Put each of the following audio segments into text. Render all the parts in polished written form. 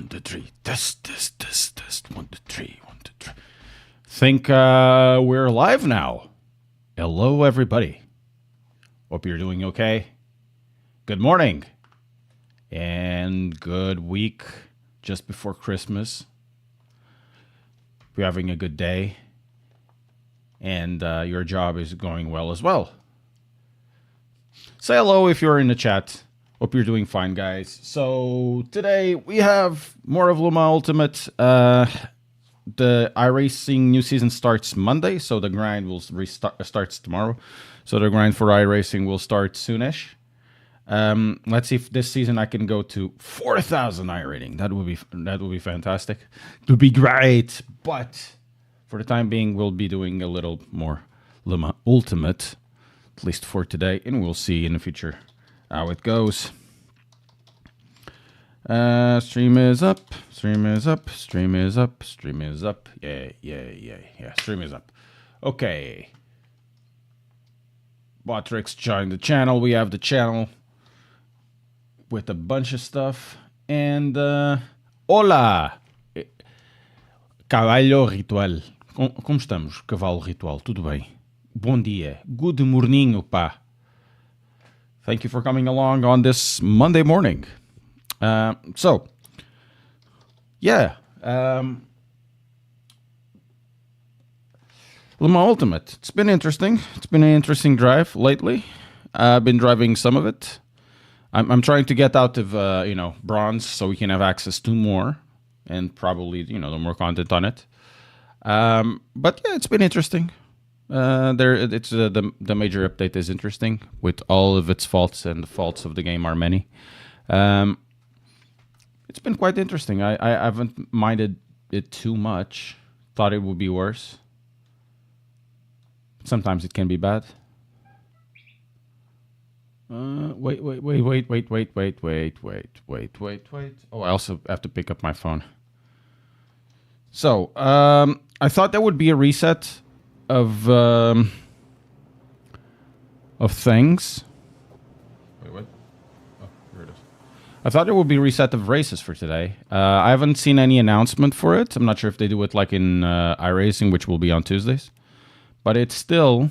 1, 2, 3. Test. 1, 2, 3. 1, 2, 3. Think we're live now. Hello, everybody. Hope you're doing okay. Good morning. And good week just before Christmas. If you're having a good day. And your job is going well as well. Say hello if you're in the chat. Hope you're doing fine, guys. So today we have more of Le Mans Ultimate. The iRacing new season starts Monday, so the grind will starts tomorrow. So the grind for iRacing will start soonish. Let's see if this season I can go to 4,000 iRating. That would be fantastic. It would be great. But for the time being, we'll be doing a little more Le Mans Ultimate, at least for today, and we'll see in the future how it goes. Stream is up. Yeah, stream is up. Okay. Botrix joined the channel. We have the channel with a bunch of stuff. And, hola! Cavallo Ritual. Como estamos, Cavalo Ritual? Tudo bem? Bom dia. Good morning, pá. Thank you for coming along on this Monday morning. Le Mans Ultimate. It's been interesting. It's been an interesting drive lately. I've been driving some of it. I'm trying to get out of bronze so we can have access to more and probably the more content on it. But yeah, it's been interesting. The major update is interesting with all of its faults, and the faults of the game are many. It's been quite interesting. I haven't minded it too much. Thought it would be worse. Sometimes it can be bad. Wait. Oh, I also have to pick up my phone. So, I thought there would be a reset of things. Wait, what? Oh, here it is. I thought there would be a reset of races for today. I haven't seen any announcement for it. I'm not sure if they do it like in iRacing, which will be on Tuesdays. But it's still,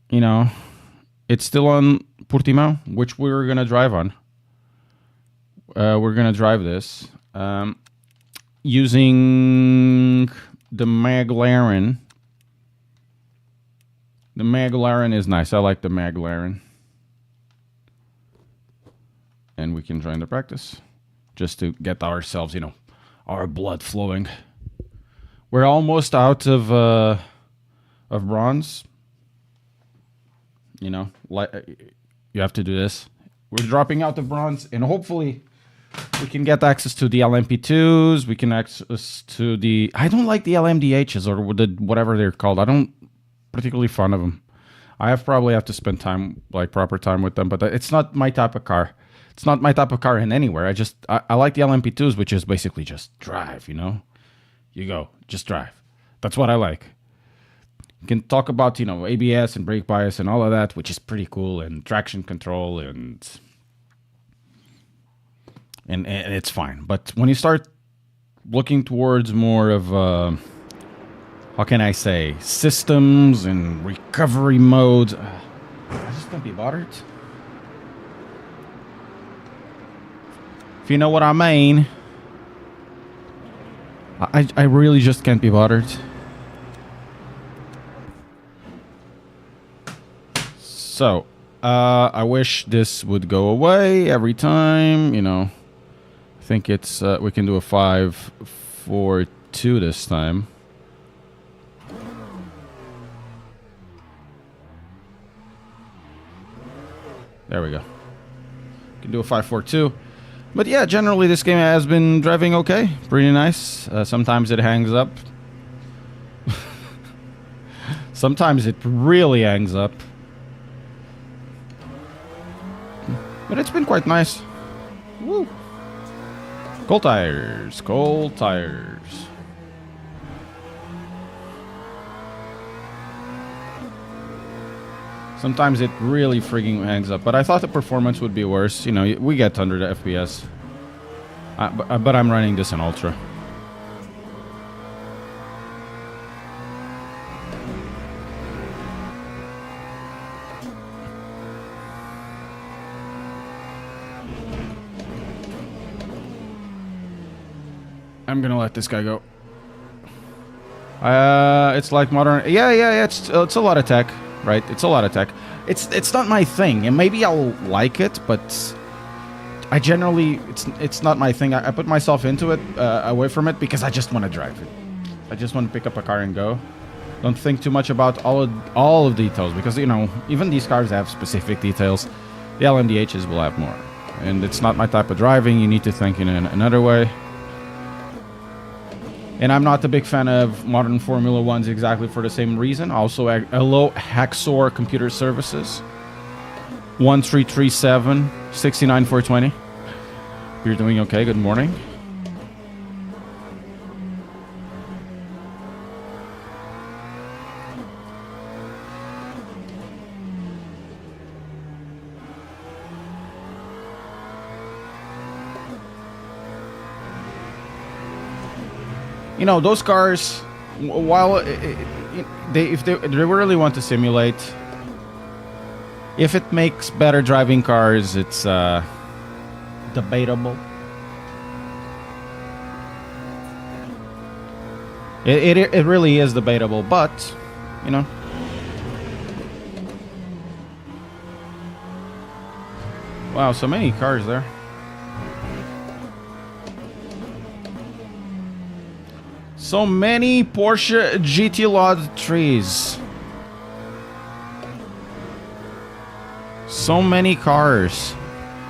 it's still on Portimão, which we're going to drive on. We're going to drive this using the McLaren. The McLaren is nice. I like the McLaren. And we can join the practice just to get ourselves, our blood flowing. We're almost out of bronze. You have to do this. We're dropping out of bronze, and hopefully we can get access to the LMP2s. We can access to the... I don't like the LMDHs or whatever they're called. I don't particularly fond of them. I probably have to spend time, proper time with them, but it's not my type of car. It's not my type of car in anywhere. I like the LMP2s, which is basically just drive, You go, just drive. That's what I like. You can talk about, ABS and brake bias and all of that, which is pretty cool, and traction control, and it's fine. But when you start looking towards more of, how can I say, systems and recovery modes, I just can't be bothered. If you know what I mean. I really just can't be bothered. So, I wish this would go away every time, I think it's, we can do a 5-4-2 this time. There we go. We can do a 5-4-2. But yeah, generally this game has been driving okay. Pretty nice. Sometimes it hangs up. Sometimes it really hangs up. But it's been quite nice. Woo! Cold tires. Cold tires. Sometimes it really freaking hangs up, but I thought the performance would be worse. We get under the FPS. But I'm running this in Ultra. I'm gonna let this guy go. It's like modern. Yeah. It's a lot of tech, right? It's a lot of tech. It's not my thing, and maybe I'll like it, but I generally it's not my thing. I put myself into it, away from it, because I just want to drive it. I just want to pick up a car and go. Don't think too much about all of details, because you know even these cars have specific details. The LMDHs will have more, and it's not my type of driving. You need to think in another way. And I'm not a big fan of modern Formula Ones exactly for the same reason. Also, hello, Haxor Computer Services. 1337 69420. You're doing okay. Good morning. You know, those cars, while if they really want to simulate, if it makes better driving cars, it's debatable. It really is debatable, but you know. Wow, so many cars there. So many Porsche GT3s. So many cars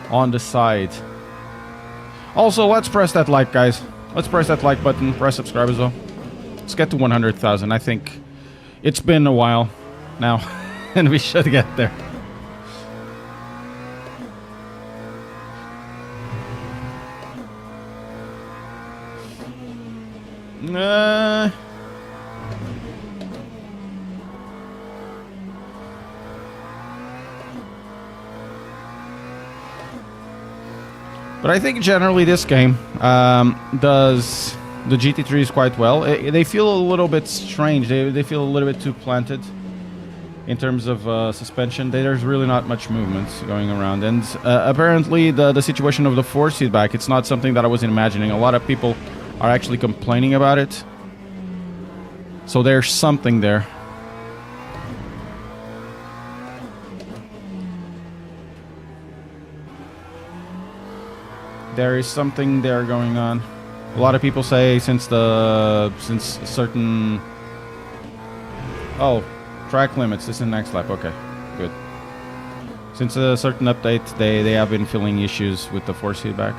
on the side. Also, let's press that like, guys. Let's press that like button. Press subscribe as well. Let's get to 100,000. I think it's been a while now, and we should get there. But I think generally this game does the GT3s quite well. They feel a little bit strange. They feel a little bit too planted in terms of suspension. There's really not much movement going around. And apparently the situation of the force feedback, it's not something that I was imagining. A lot of people are actually complaining about it. So there's something there. There is something there going on. A lot of people say since certain... Oh, track limits. This is the next lap. Okay, good. Since a certain update, they have been feeling issues with the force feedback.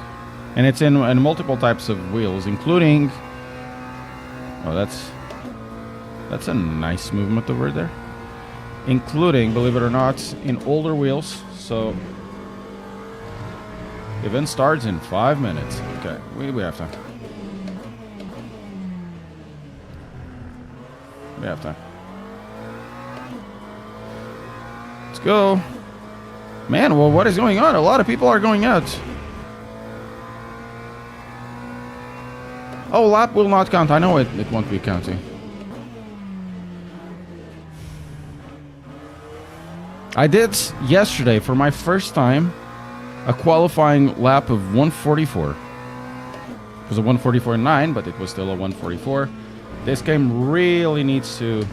And it's in multiple types of wheels, including... Oh, that's a nice movement over there. Including, believe it or not, in older wheels. So... Event starts in 5 minutes. Okay, we have time. We have time. Let's go. Man, well, what is going on? A lot of people are going out. Oh, lap will not count. I know it won't be counting. I did yesterday for my first time a qualifying lap of 144. It was a 144.9, but it was still a 144. This game really needs to...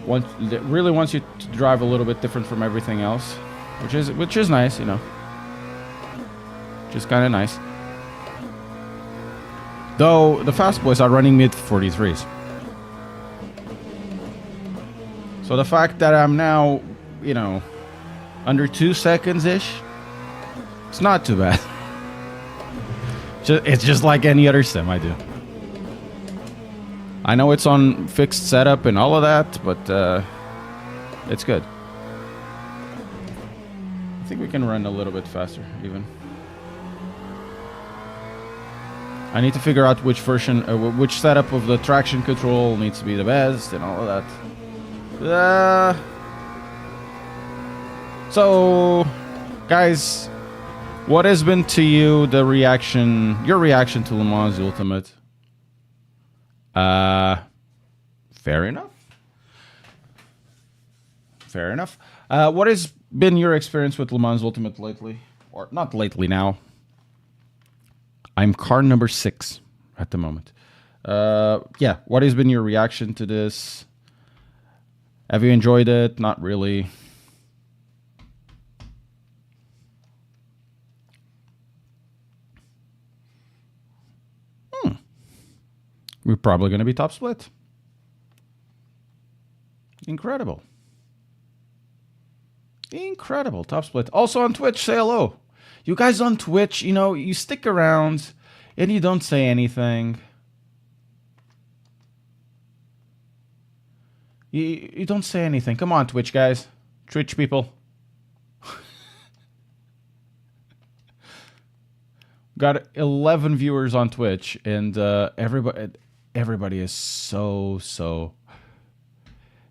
really wants you to drive a little bit different from everything else. Which is nice, you know. Which is kind of nice. Though, the fast boys are running mid-43s. So the fact that I'm now, you know, under 2 seconds-ish, it's not too bad. It's just like any other sim I do. I know it's on fixed setup and all of that, but it's good. I think we can run a little bit faster, even. I need to figure out which version, which setup of the traction control needs to be the best and all of that. So, guys... What has been to you the reaction, your reaction to Le Mans Ultimate? Fair enough. Fair enough. What has been your experience with Le Mans Ultimate lately? Or not lately now. I'm car number 6 at the moment. Yeah, what has been your reaction to this? Have you enjoyed it? Not really. We're probably going to be top split. Incredible. Incredible. Top split. Also on Twitch, say hello. You guys on Twitch, you know, you stick around and you don't say anything. You don't say anything. Come on, Twitch guys. Twitch people. Got 11 viewers on Twitch, and everybody is so.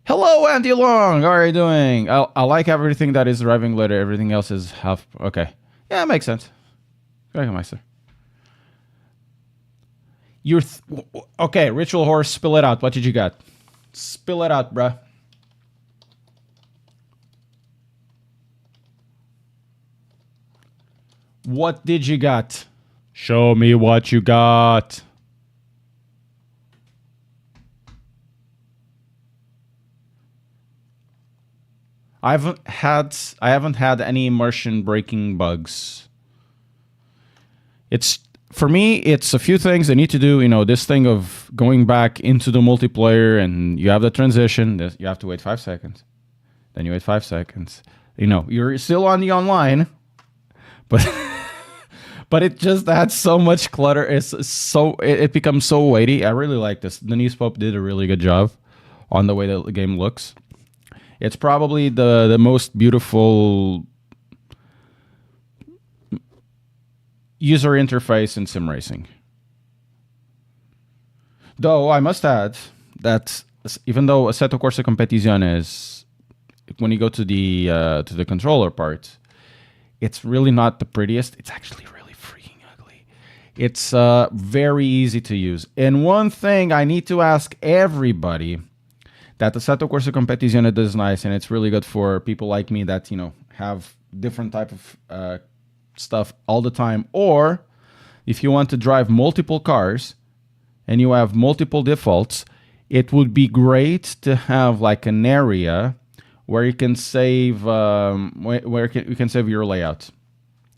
Hello, Andy Long. How are you doing? I like everything that is arriving later. Everything else is half. Okay. Yeah, it makes sense. Meister. You're okay. Ritual Horse, spill it out. What did you got? Spill it out, bruh. What did you got? Show me what you got. I haven't had any immersion breaking bugs. It's for me, it's a few things I need to do. You know, this thing of going back into the multiplayer, and you have the transition. You have to wait 5 seconds. Then you wait 5 seconds. You know, you're still on the online, but but it just adds so much clutter. It becomes so weighty. I really like this. Denise Pope did a really good job on the way that the game looks. It's probably the most beautiful user interface in sim racing. Though I must add that even though Assetto Corsa Competizione is, when you go to the controller part, it's really not the prettiest. It's actually really freaking ugly. It's very easy to use. And one thing I need to ask everybody, that the Assetto Corsa Competizione does nice, and it's really good for people like me that, you know, have different type of stuff all the time, or if you want to drive multiple cars and you have multiple defaults, it would be great to have like an area where you can save you can save your layout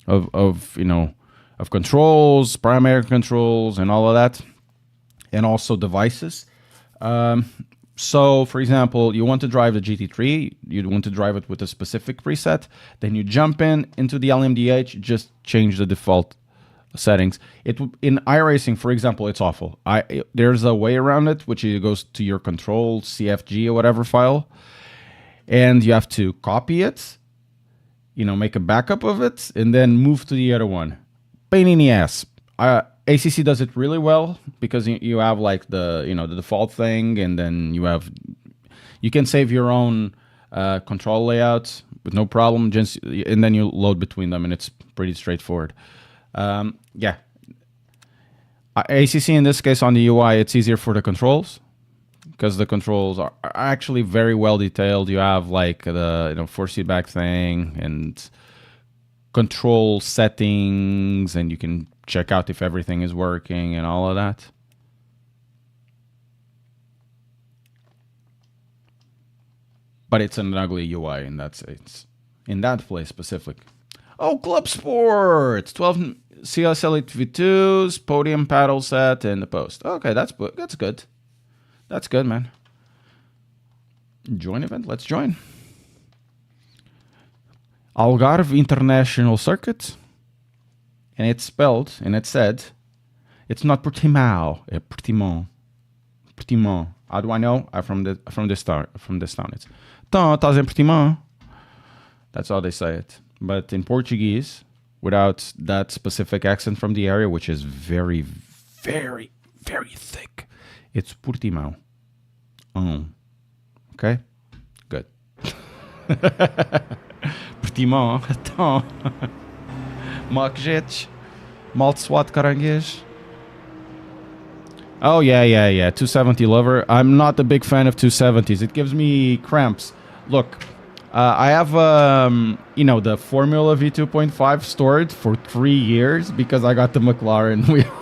of you know, of controls, primary controls, and all of that, and also devices. So, for example, you want to drive the GT3, you want to drive it with a specific preset, then you jump into the LMDH, just change the default settings. In iRacing, for example, it's awful. There's a way around it, which goes to your control, CFG or whatever file, and you have to copy it, you know, make a backup of it, and then move to the other one. Pain in the ass. ACC does it really well because you have like the default thing, and then you can save your own control layouts with no problem, and then you load between them, and it's pretty straightforward. Yeah, ACC in this case on the UI, it's easier for the controls because the controls are actually very well detailed. You have like the force feedback thing and control settings, and you can check out if everything is working and all of that. But it's an ugly UI in that sense. In that place specific. Oh, Club Sports! 12 CS Elite V2s, podium paddle set, and the post. Okay, that's good. That's good, man. Join event? Let's join. Algarve International Circuit. And it's spelled, and it said, it's not Portimao, it's Portimão. Portimão. How do I know? I'm from this town. It's estás em Portimão. That's how they say it. But in Portuguese, without that specific accent from the area, which is very, very, very thick, it's Portimão. Okay? Good. Portimão. Makjic. Maltswat Karangish. Oh, yeah. 270 lover. I'm not a big fan of 270s. It gives me cramps. Look, I have, the Formula V2.5 stored for 3 years because I got the McLaren wheel.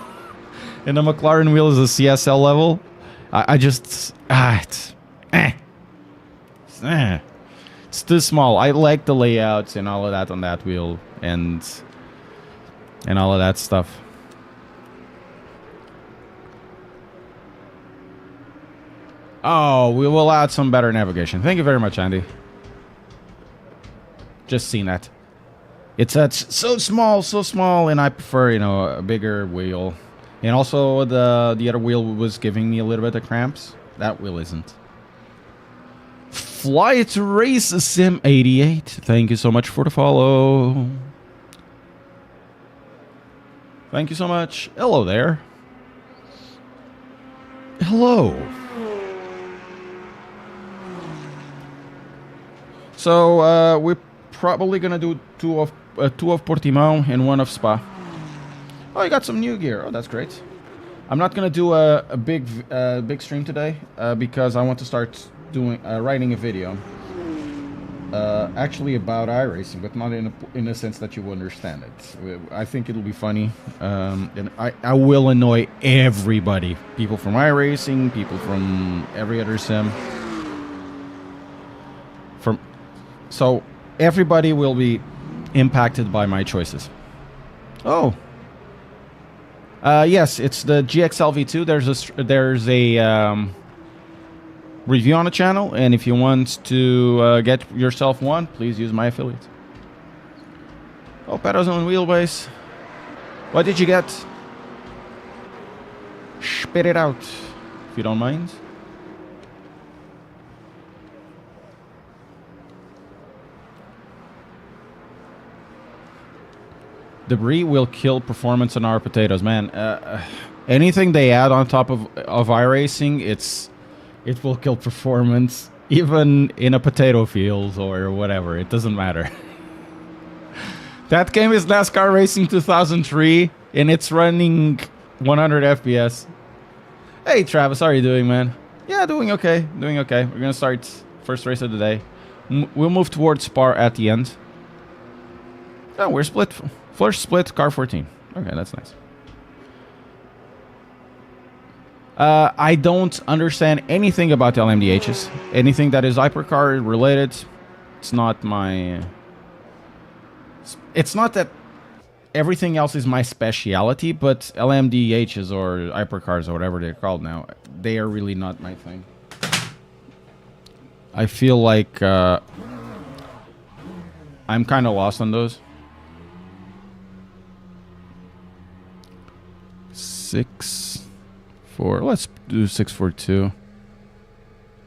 And the McLaren wheel is a CSL level. It's too small. I like the layouts and all of that on that wheel and all of that stuff. Oh, we will add some better navigation. Thank you very much, Andy. Just seen that. It's so small, and I prefer, a bigger wheel. And also, the other wheel was giving me a little bit of cramps. That wheel isn't. Flight Race Sim 88. Thank you so much for the follow. Thank you so much. Hello there. Hello. So we're probably gonna do two of Portimão and one of Spa. Oh, you got some new gear. Oh, that's great. I'm not gonna do a big stream today because I want to start doing writing a video. Actually about iRacing, but not in a sense that you will understand it. I think it'll be funny, and I will annoy everybody. People from iRacing, people from every other sim. So everybody will be impacted by my choices. Oh. Yes, it's the GXL V2. There's a review on the channel, and if you want to get yourself one, please use my affiliate. Oh, pedals on wheelbase. What did you get? Spit it out, if you don't mind. Debris will kill performance on our potatoes, man. Anything they add on top of iRacing, it will kill performance, even in a potato field or whatever. It doesn't matter. That game is NASCAR Racing 2003, and it's running 100 FPS. Hey, Travis, how are you doing, man? Yeah, doing okay. We're gonna start first race of the day. We'll move towards Spa at the end. Oh, we're split. First split, car 14. Okay, that's nice. I don't understand anything about LMDHs. Anything that is hypercar related, it's not my... It's not that everything else is my speciality, but LMDHs or hypercars or whatever they're called now, they are really not my thing. I feel like I'm kind of lost on those. 6-4. Let's do 6-4-2.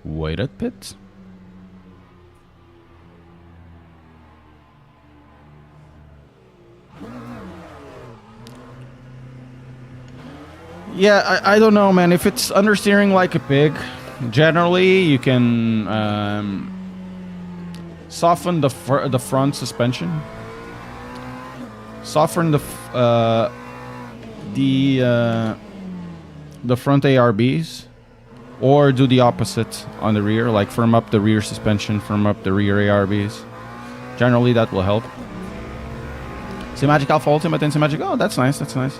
Wait at pit. Yeah, I don't know, man. If it's understeering like a pig, generally you can soften the front suspension, soften the front ARBs, or do the opposite on the rear, like firm up the rear suspension, firm up the rear ARBs. Generally, that will help. Magic Alpha Ultimate and Magic. Oh, that's nice. That's nice.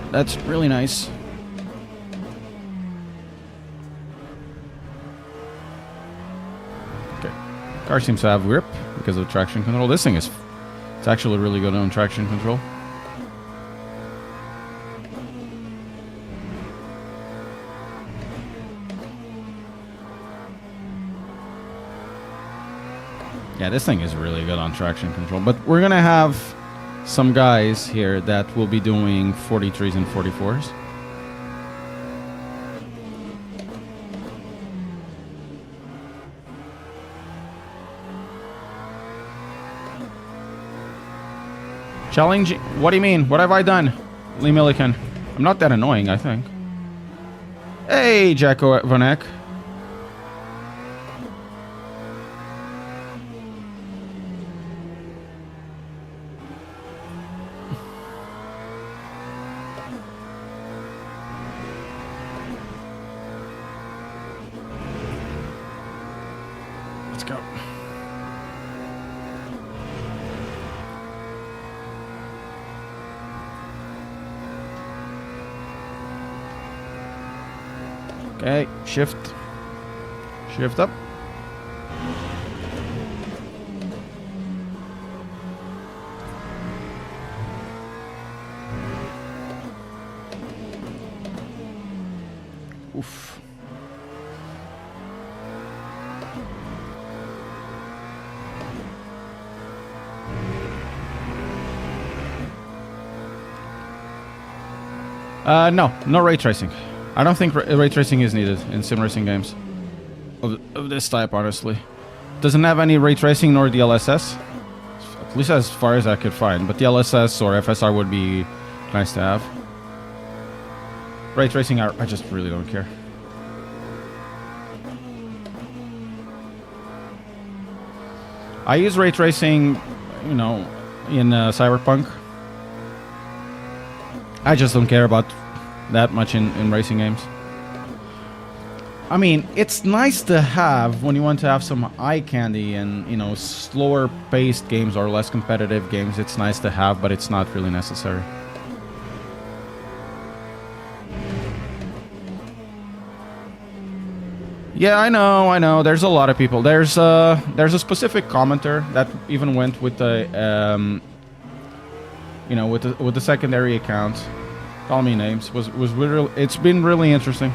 That's really nice. Okay. Car seems to have grip because of traction control. This thing is... It's actually really good on traction control. Yeah, this thing is really good on traction control. But we're going to have some guys here that will be doing 43s and 44s. Challenging? What do you mean? What have I done? Lee Milliken. I'm not that annoying, I think. Hey, Jacko Vanek. Okay, shift up. Oof. No ray tracing. I don't think ray tracing is needed in sim racing games of this type, honestly. Doesn't have any ray tracing nor DLSS, at least as far as I could find. But DLSS or FSR would be nice to have. Ray tracing, I just really don't care. I use ray tracing, you know, in Cyberpunk. I just don't care about that much in racing games. I mean, it's nice to have when you want to have some eye candy and, you know, slower paced games or less competitive games. It's nice to have, but it's not really necessary. Yeah, I know. There's a lot of people. There's a specific commenter that even went with the, you know, with the secondary account. Call me names. Was really, it's been really interesting.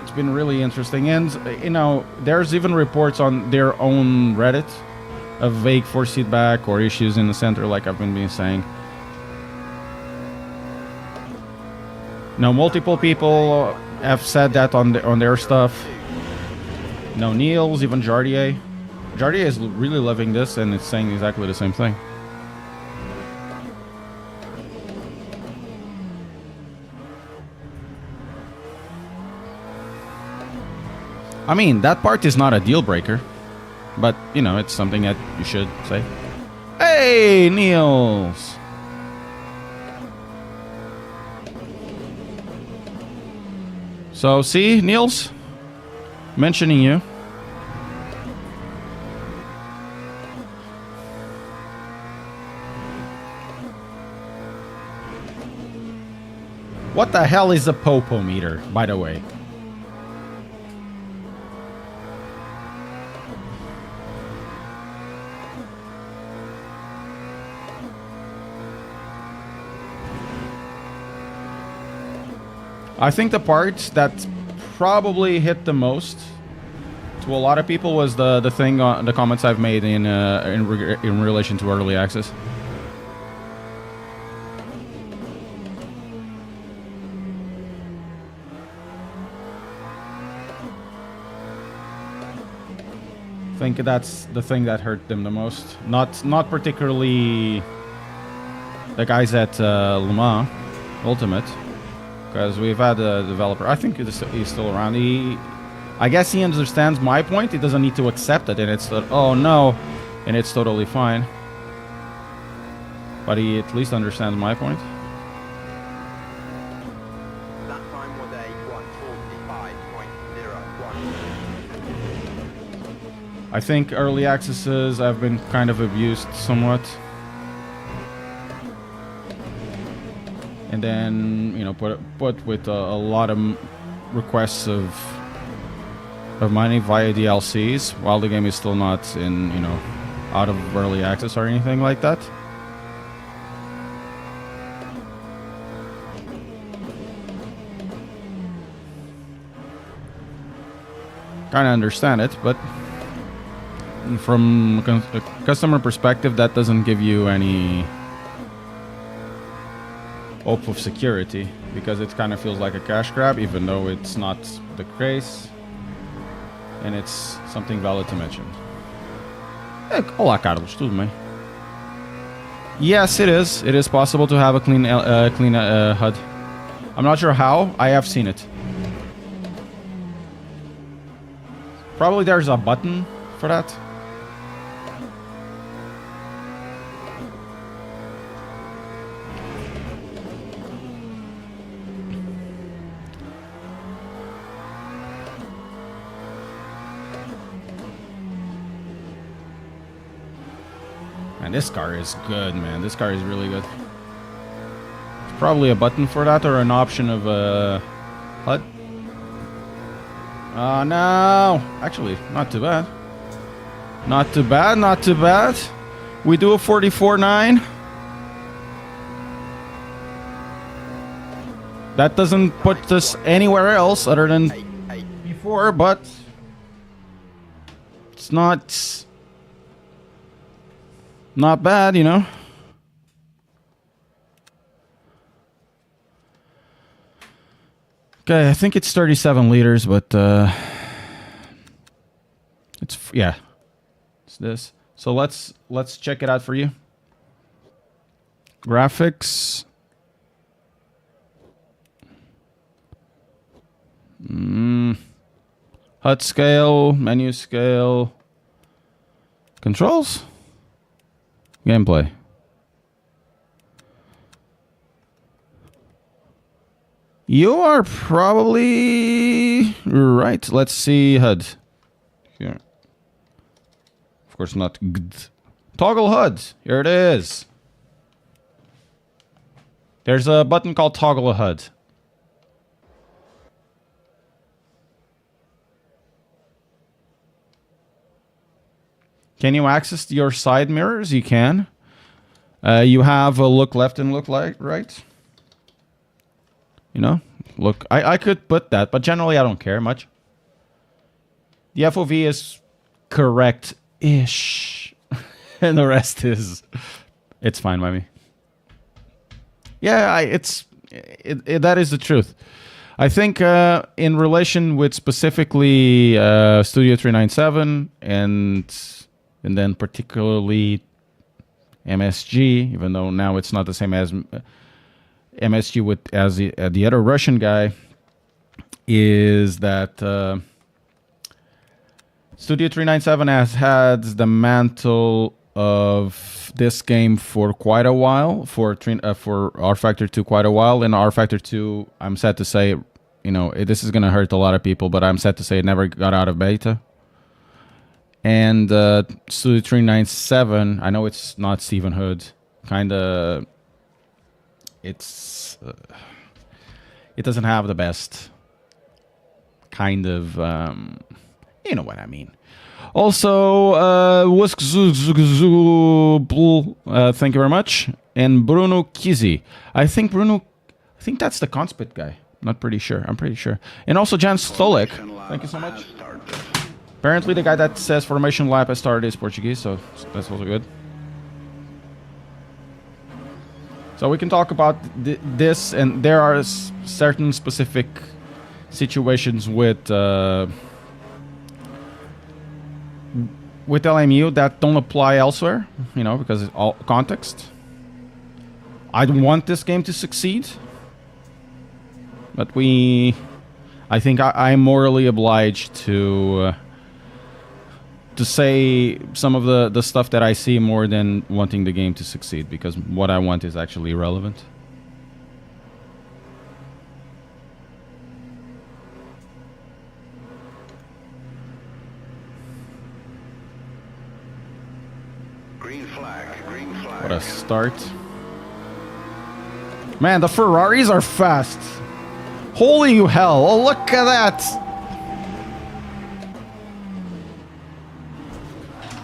It's been really interesting, and you know, there's even reports on their own Reddit of vague force feedback or issues in the center, like I've been saying. Now, multiple people have said that on their stuff. No, Niels, even Jardier. Jardier is really loving this, and it's saying exactly the same thing. I mean, that part is not a deal breaker, but you know, it's something that you should say. Hey, Niels! So, see, Niels? Mentioning you. What the hell is a popometer, by the way? I think the part that probably hit the most to a lot of people was the thing, the comments I've made in relation to early access. I think that's the thing that hurt them the most. Not particularly the guys at Le Mans Ultimate. Because we've had a developer, I think he's still around. I guess he understands my point. He doesn't need to accept it, and it's oh no, and it's totally fine. But he at least understands my point. That time was a 1:45.01. I think early accesses have been kind of abused somewhat. And then, you know, put with a lot of requests of money via DLCs, while the game is still not in, you know, out of early access or anything like that. Kind of understand it, but from a customer perspective, that doesn't give you any hope of security, because it kind of feels like a cash grab, even though it's not the case, and it's something valid to mention. Olá, Carlos, tudo bem? Yes, it is. It is possible to have a clean HUD. I'm not sure how. I have seen it. Probably there's a button for that. And this car is good, man. This car is really good. probably a button for that or an option of a HUD. Oh no! Actually, not too bad. Not too bad, not too bad. We do a 44.9. That doesn't put us anywhere else other than before, but it's not bad, you know. Okay, I think it's 37 liters, but it's yeah, it's this. So let's check it out for you. Graphics. HUD scale, menu scale, controls, gameplay. You are probably right. Let's see HUD. Here. Of course not GD. Toggle HUD. Here it is. There's a button called toggle HUD. Can you access your side mirrors? You can. You have a look left and look right. You know, look, I could put that, but generally I don't care much. The FOV is correct-ish. And the rest is... It's fine by me. Yeah, that is the truth. I think in relation with specifically Studio 397 and then particularly MSG, even though now it's not the same as MSG as the other Russian guy, is that Studio 397 has had the mantle of this game for quite a while, for R Factor 2 quite a while, and R Factor 2, I'm sad to say, you know, this is going to hurt a lot of people, but I'm sad to say it never got out of beta. And Studio 397, I know it's not Stephen Hood, kind of, it doesn't have the best kind of, you know what I mean. Also, thank you very much. And Bruno Kizzy. I think that's the Conspit guy. Not pretty sure. I'm pretty sure. And also Jan Stolek. Thank you so much. Apparently the guy that says Formation Lab has started is Portuguese, so that's also good. So we can talk about this, and there are certain specific situations with LMU that don't apply elsewhere, you know, because it's all context. I want this game to succeed, but I think I'm morally obliged to say some of the stuff that I see more than wanting the game to succeed, because what I want is actually relevant. Green flag, green flag. What a start. Man, the Ferraris are fast. Holy hell, oh, look at that.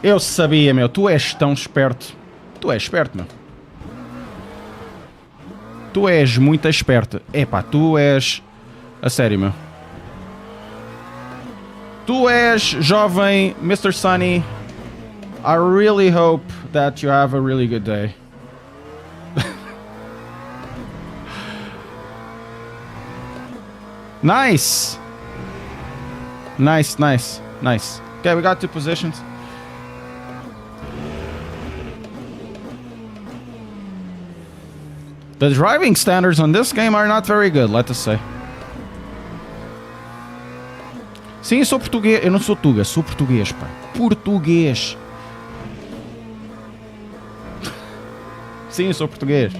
Eu sabia, meu. Tu és tão esperto. Tu és esperto, meu. Tu és muito esperto. Epá, tu és... A sério, meu. Tu és jovem Mr. Sunny. I really hope that you have a really good day. Nice! Nice, nice, nice. Okay, we got 2 positions. The driving standards on this game are not very good, let us say. Sim, eu sou português. Eu não sou tuga, sou português, pá. Português. Sim, eu sou português.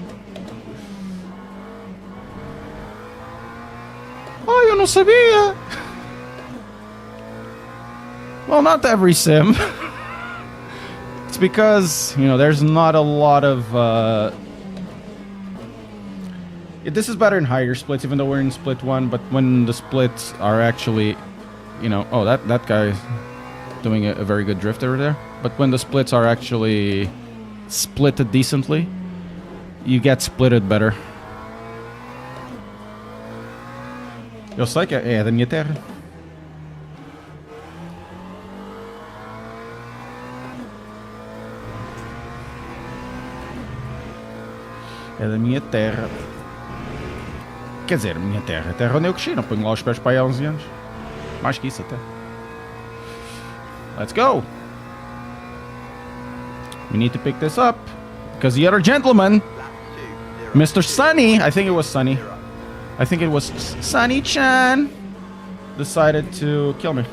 Oh, eu não sabia. Well, not every sim. It's because, you know, there's not a lot of This is better in higher splits, even though we're in split 1. But when the splits are actually, you know, oh, that guy is doing a very good drift over there. But when the splits are actually splitted decently, you get splitted better. Eu sei que é da minha terra. É da minha terra. Quer dizer, minha terra. A terra onde eu cresci. Não ponho lá os pés para aí há 11 anos. Mais que isso até. Let's go. We need to pick this up. Because the other gentleman, Mr. Sunny, I think it was Sunny. I think it was Sunny-chan, decided to kill me.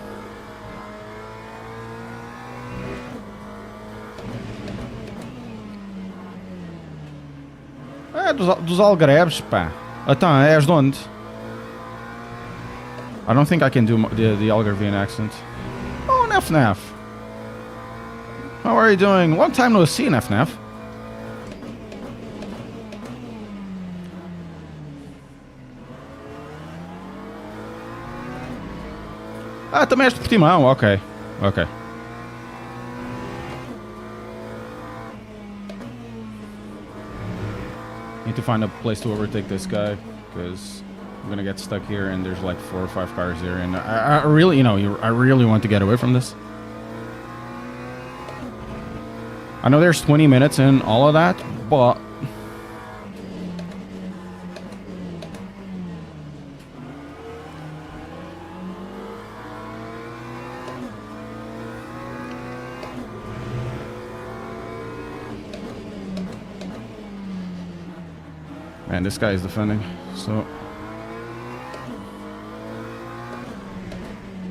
É dos algarebes, pá. Então, és de onde? I don't think I can do the Algarvian accent. Oh, Nef. How are you doing? Long time no see, Nef. Ah, também és de Portimão, ok. Need to find a place to overtake this guy, because I'm gonna get stuck here and there's like 4 or 5 cars here, and I really, I really want to get away from this. I know there's 20 minutes in all of that, but man, this guy is defending, so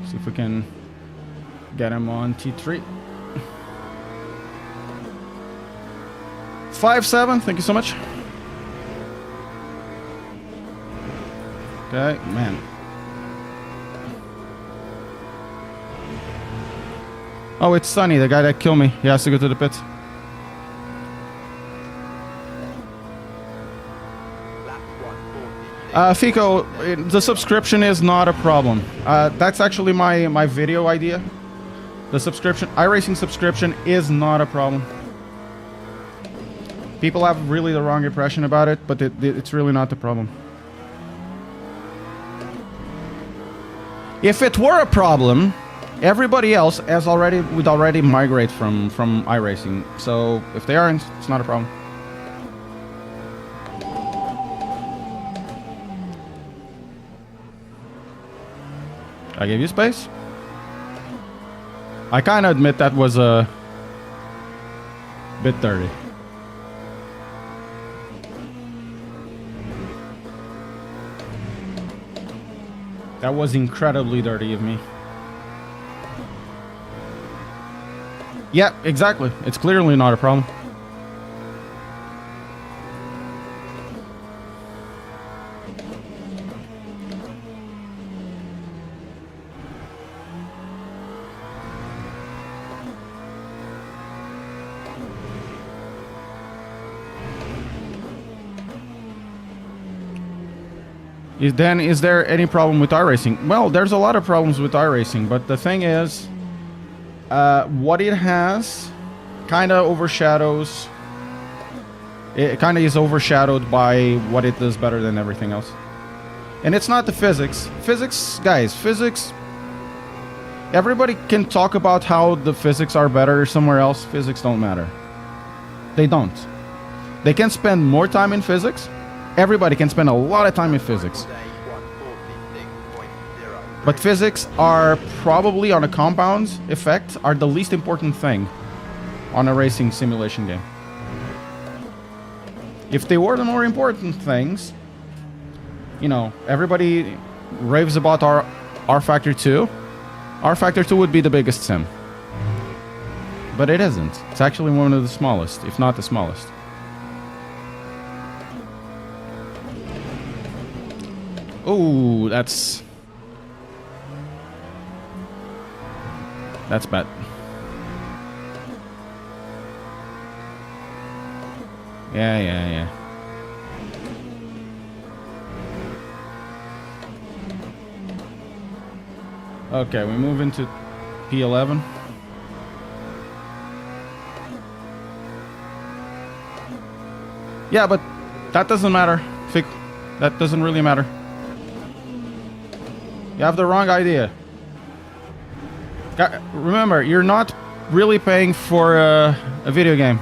see if we can get him on T3. 5-7, thank you so much. Okay, man. Oh, it's Sunny, the guy that killed me. He has to go to the pits. Fico, the subscription is not a problem. That's actually my video idea. The subscription, iRacing subscription is not a problem. People have really the wrong impression about it, but it's really not the problem. If it were a problem, everybody else would already migrate from iRacing. So if they aren't, it's not a problem. I gave you space. I kind of admit that was a bit dirty. That was incredibly dirty of me. Yeah, exactly. It's clearly not a problem. Then, is there any problem with iRacing? Well, there's a lot of problems with iRacing, but the thing is, what it has kind of overshadows... It kind of is overshadowed by what it does better than everything else. And it's not the physics. Physics, guys, physics... Everybody can talk about how the physics are better somewhere else. Physics don't matter. They don't. They can spend more time in physics. Everybody can spend a lot of time in physics. But physics are probably, on a compound effect, are the least important thing on a racing simulation game. If they were the more important things, everybody raves about R Factor 2. R Factor 2 would be the biggest sim. But it isn't. It's actually one of the smallest, if not the smallest. Oh, that's bad. Yeah. Okay, we move into P11. Yeah, but that doesn't matter. That doesn't really matter. You have the wrong idea. Remember, you're not really paying for a video game.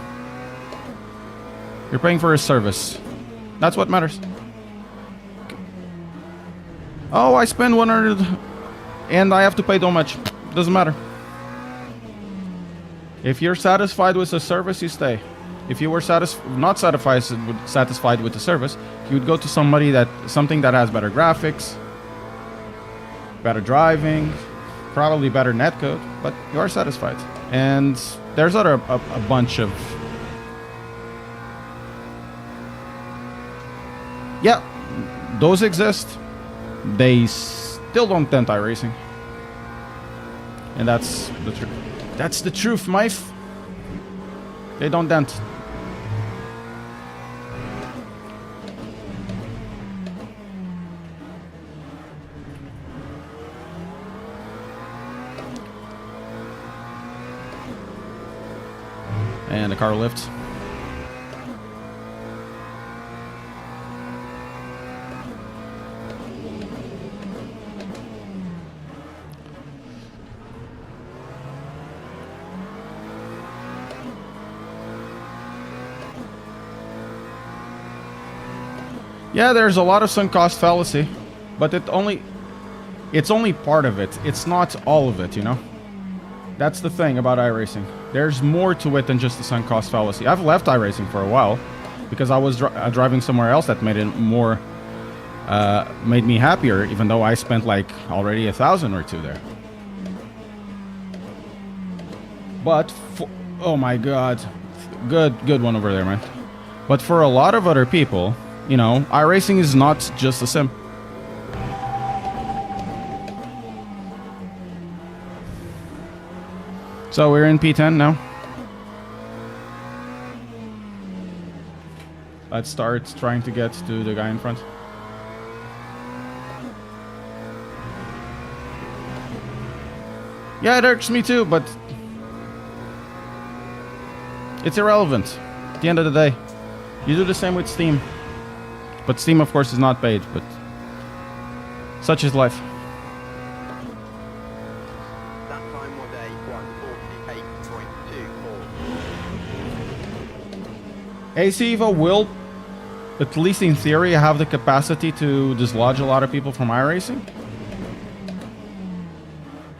You're paying for a service. That's what matters. Oh, I spend 100 and I have to pay so much. Doesn't matter. If you're satisfied with the service, you stay. If you were not satisfied with the service, you would go to something that has better graphics, better driving, probably better netcode, but you are satisfied. And there's a bunch of... Yeah, those exist. They still don't dent iRacing. And that's the truth. That's the truth, Mike. They don't dent. And the car lifts. Yeah, there's a lot of sunk cost fallacy, but it's only part of it. It's not all of it, you know? That's the thing about iRacing. There's more to it than just the sunk cost fallacy. I've left iRacing for a while because I was driving somewhere else that made me happier, even though I spent like already 1,000 or 2 there. But oh my god, good one over there, man. But for a lot of other people, you know, iRacing is not just a sim. So we're in P10 now. Let's start trying to get to the guy in front. Yeah, it irks me too, but it's irrelevant at the end of the day. You do the same with Steam. But Steam, of course, is not paid, but such is life. That time was a 148.24. AC Evo will, at least in theory, have the capacity to dislodge a lot of people from iRacing.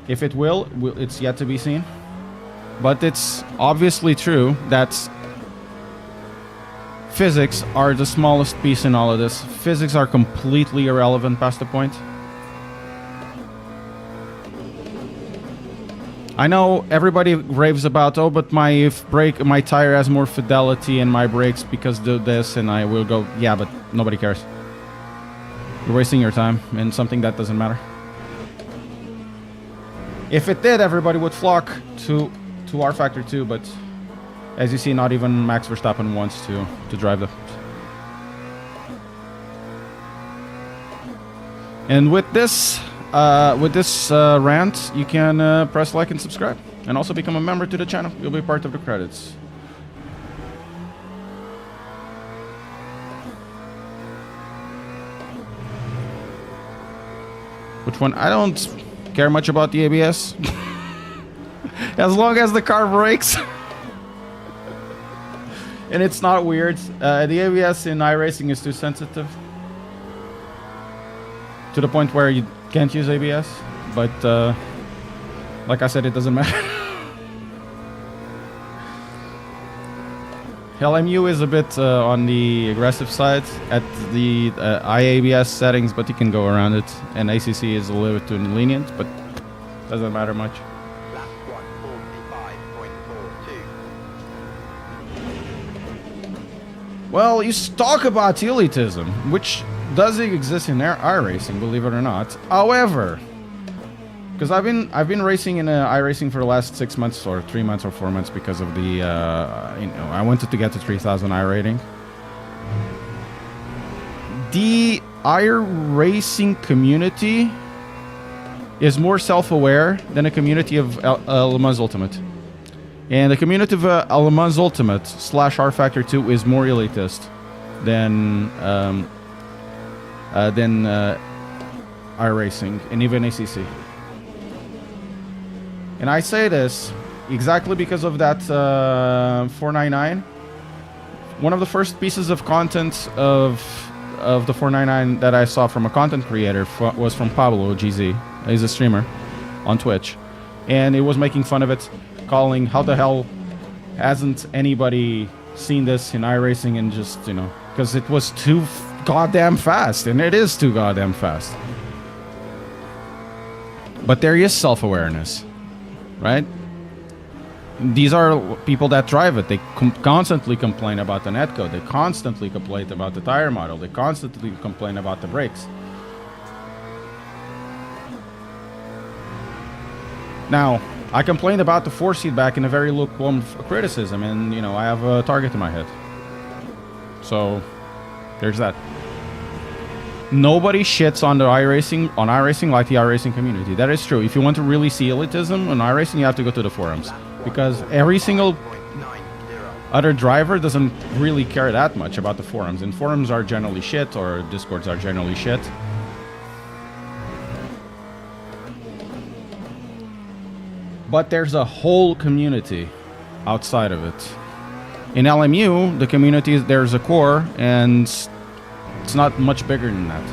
If it will, it's yet to be seen. But it's obviously true that physics are the smallest piece in all of this. Physics are completely irrelevant past the point. I know everybody raves about, oh, but my tire has more fidelity in my brakes because do this, and I will go, yeah, but nobody cares. You're wasting your time in something that doesn't matter. If it did, everybody would flock to R Factor 2, but as you see, not even Max Verstappen wants to drive them. And with this rant, you can press like and subscribe, and also become a member to the channel. You'll be part of the credits. Which one? I don't care much about the ABS. As long as the car brakes. And it's not weird. The ABS in iRacing is too sensitive. To the point where you can't use ABS. But, like I said, it doesn't matter. LMU is a bit on the aggressive side at the IABS settings, but you can go around it. And ACC is a little bit too lenient, but doesn't matter much. Lap 145.42. Well, you talk about elitism, which does exist in iRacing, believe it or not. However, because I've been racing in iRacing for the last 6 months or 3 months or 4 months because of the I wanted to get to 3,000 iRating. The iRacing community is more self-aware than the community of Le Mans Ultimate. And the community of Le Mans Ultimate / R Factor 2 is more elitist than iRacing and even ACC. And I say this exactly because of that 499. One of the first pieces of content of the 499 that I saw from a content creator was from Pablo GZ. He's a streamer on Twitch. And it was making fun of it, calling, how the hell hasn't anybody seen this in iRacing, and just, you know, because it was too goddamn fast, and it is too goddamn fast. But there is self-awareness, right? These are people that drive it. They constantly complain about the netcode. They constantly complain about the tire model. They constantly complain about the brakes. Now, I complained about the 4-seat back in a very lukewarm criticism, and, you know, I have a target in my head. So, there's that. Nobody shits on the iRacing like the iRacing community. That is true. If you want to really see elitism on iRacing, you have to go to the forums. Because every single other driver doesn't really care that much about the forums. And forums are generally shit, or Discords are generally shit. But there's a whole community outside of it. In LMU, the community, there's a core, and it's not much bigger than that.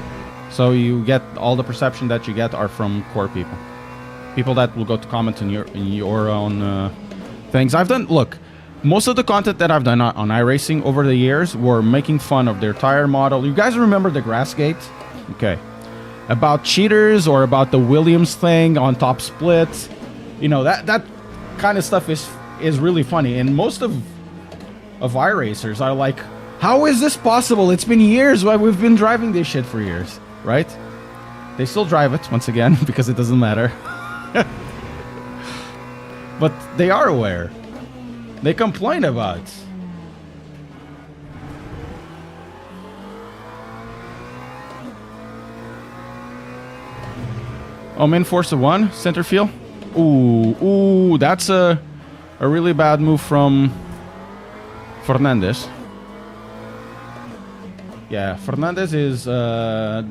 So you get all the perception that you get are from core people. People that will go to comment in your own things. Look, most of the content that I've done on iRacing over the years were making fun of their tire model. You guys remember the grass gate? Okay. About cheaters, or about the Williams thing on top split. You know, that kind of stuff is really funny. And most of iRacers are like, how is this possible? It's been years. Why we've been driving this shit for years, right? They still drive it, once again, because it doesn't matter. But they are aware. They complain about it. Oh, main force of 1, center field. Ooh, that's a really bad move from Fernandez. Yeah, Fernandez is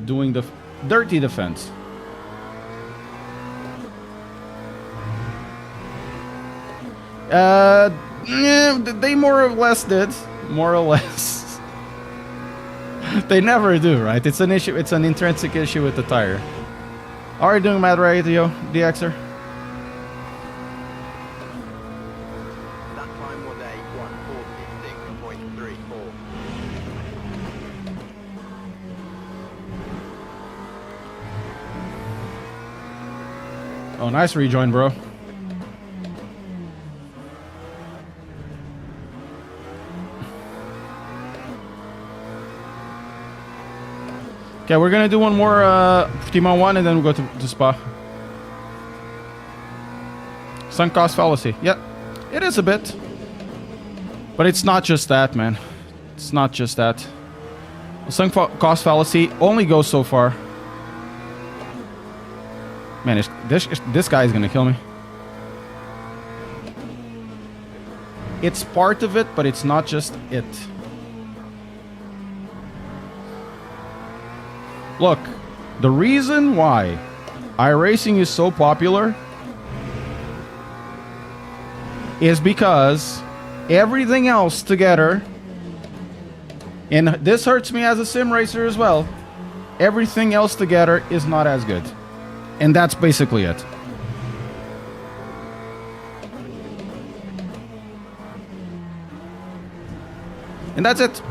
doing the dirty defense. Yeah, they more or less did. More or less. They never do, right? It's an issue. It's an intrinsic issue with the tire. How are you doing, Mad Radio, DXer? That time was a 146.34. Oh, nice rejoin, bro. Okay, we're gonna do one more team on 1, and then we'll go to Spa. Sunk cost fallacy. Yep, it is a bit. But it's not just that, man. It's not just that. Sunk cost fallacy only goes so far. Man, this guy is gonna kill me. It's part of it, but it's not just it. Look, the reason why iRacing is so popular is because everything else together, and this hurts me as a sim racer as well, everything else together is not as good. And that's basically it. And that's it.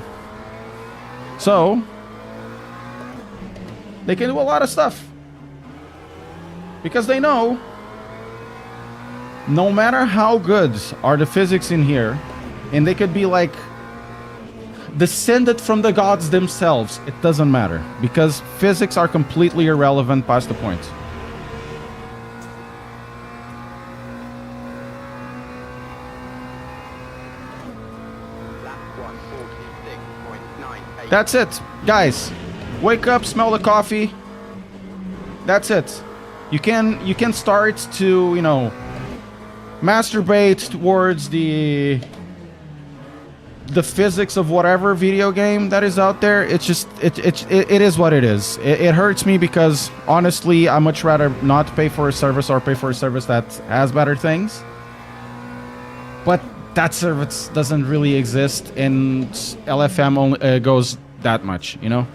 So, they can do a lot of stuff. Because they know, no matter how good are the physics in here, and they could be like descended from the gods themselves, it doesn't matter. Because physics are completely irrelevant past the point. That's it. Guys, wake up, smell the coffee. That's it. You can start to, you know, masturbate towards the physics of whatever video game that is out there. It's just it is what it is. It hurts me because honestly, I much rather not pay for a service or pay for a service that has better things. But that service doesn't really exist, and LFM only goes that much, you know.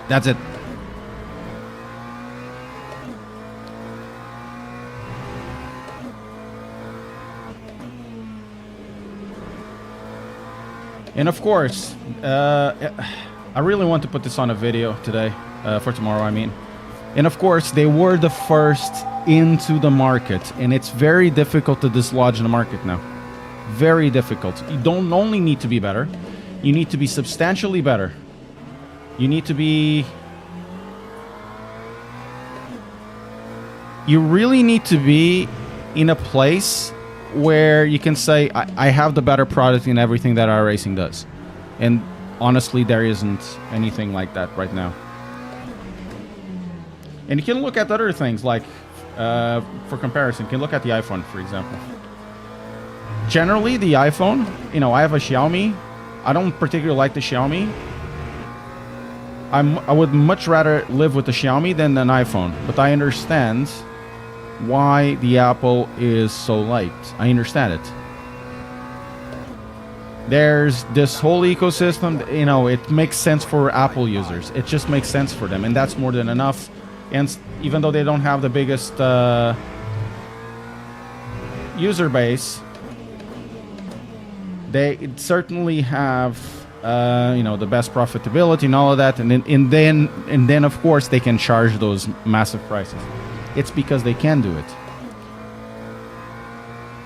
That's it. And of course, I really want to put this on a video today, for tomorrow, I mean. And of course, they were the first into the market, and it's very difficult to dislodge the market now. Very difficult. You don't only need to be better, you need to be substantially better. You need to be... You really need to be in a place where you can say, I have the better product in everything that iRacing does. And honestly, there isn't anything like that right now. And you can look at other things, like, for comparison, you can look at the iPhone, for example. Generally, the iPhone, you know, I have a Xiaomi. I don't particularly like the Xiaomi. I would much rather live with the Xiaomi than an iPhone. But I understand why the Apple is so liked. I understand it. There's this whole ecosystem, you know, it makes sense for Apple users. It just makes sense for them, and that's more than enough. And even though they don't have the biggest user base, they certainly have, you know, the best profitability and all of that. And then of course they can charge those massive prices. It's because they can do it.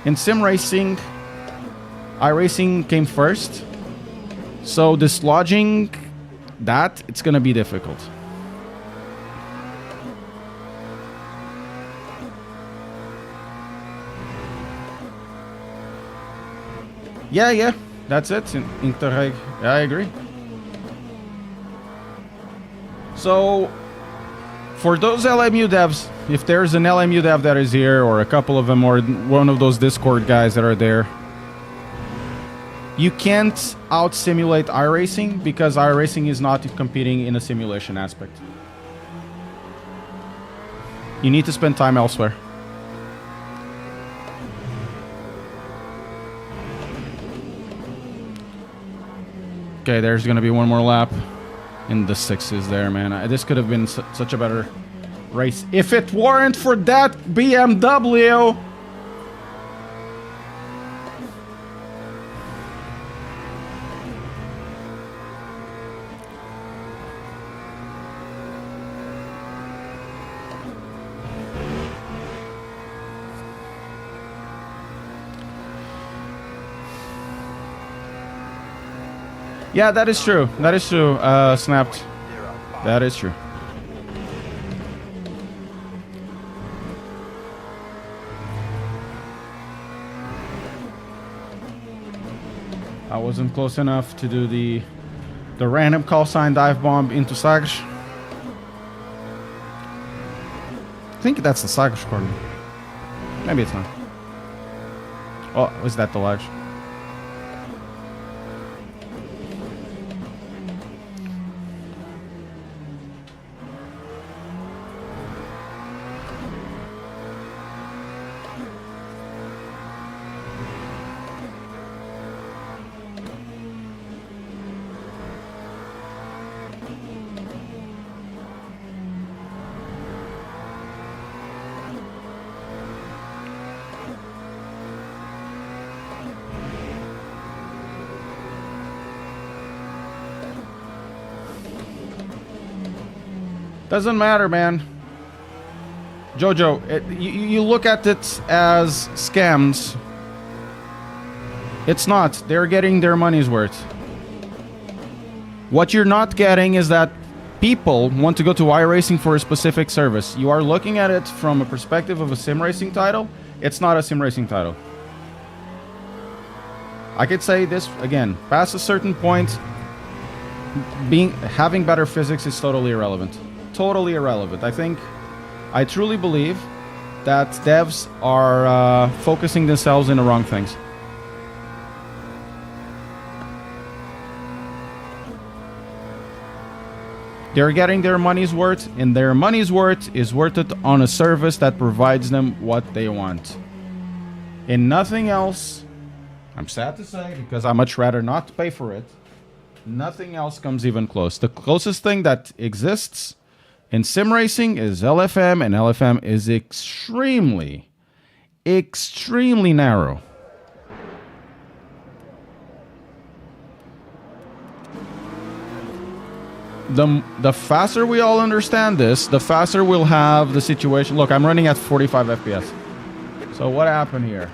In sim racing, iRacing came first, so dislodging that, it's gonna be difficult. Yeah, that's it. Interreg. Yeah, I agree. So, for those LMU devs, if there's an LMU dev that is here, or a couple of them, or one of those Discord guys that are there, you can't out-simulate iRacing because iRacing is not competing in a simulation aspect. You need to spend time elsewhere. Okay, there's gonna be one more lap. In the sixes there, man. This could have been such a better race if it weren't for that BMW. Yeah, that is true. That is true, Snapped. That is true. I wasn't close enough to do the random call sign dive bomb into Sagres. I think that's the Sagres corner. Maybe it's not. Oh, was that the ledge? Doesn't matter, man. Jojo, you look at it as scams. It's not. They're getting their money's worth. What you're not getting is that people want to go to iRacing for a specific service. You are looking at it from a perspective of a sim racing title. It's not a sim racing title. I could say this again. Past a certain point, having better physics is totally irrelevant. Totally irrelevant. I think I truly believe that devs are focusing themselves in the wrong things. They're getting their money's worth, and their money's worth is worth it on a service that provides them what they want. And nothing else, I'm sad to say, because I much rather not pay for it, nothing else comes even close. The closest thing that exists in sim racing is LFM, and LFM is extremely, extremely narrow. The faster we all understand this, the faster we'll have the situation. Look, I'm running at 45 FPS. So what happened here?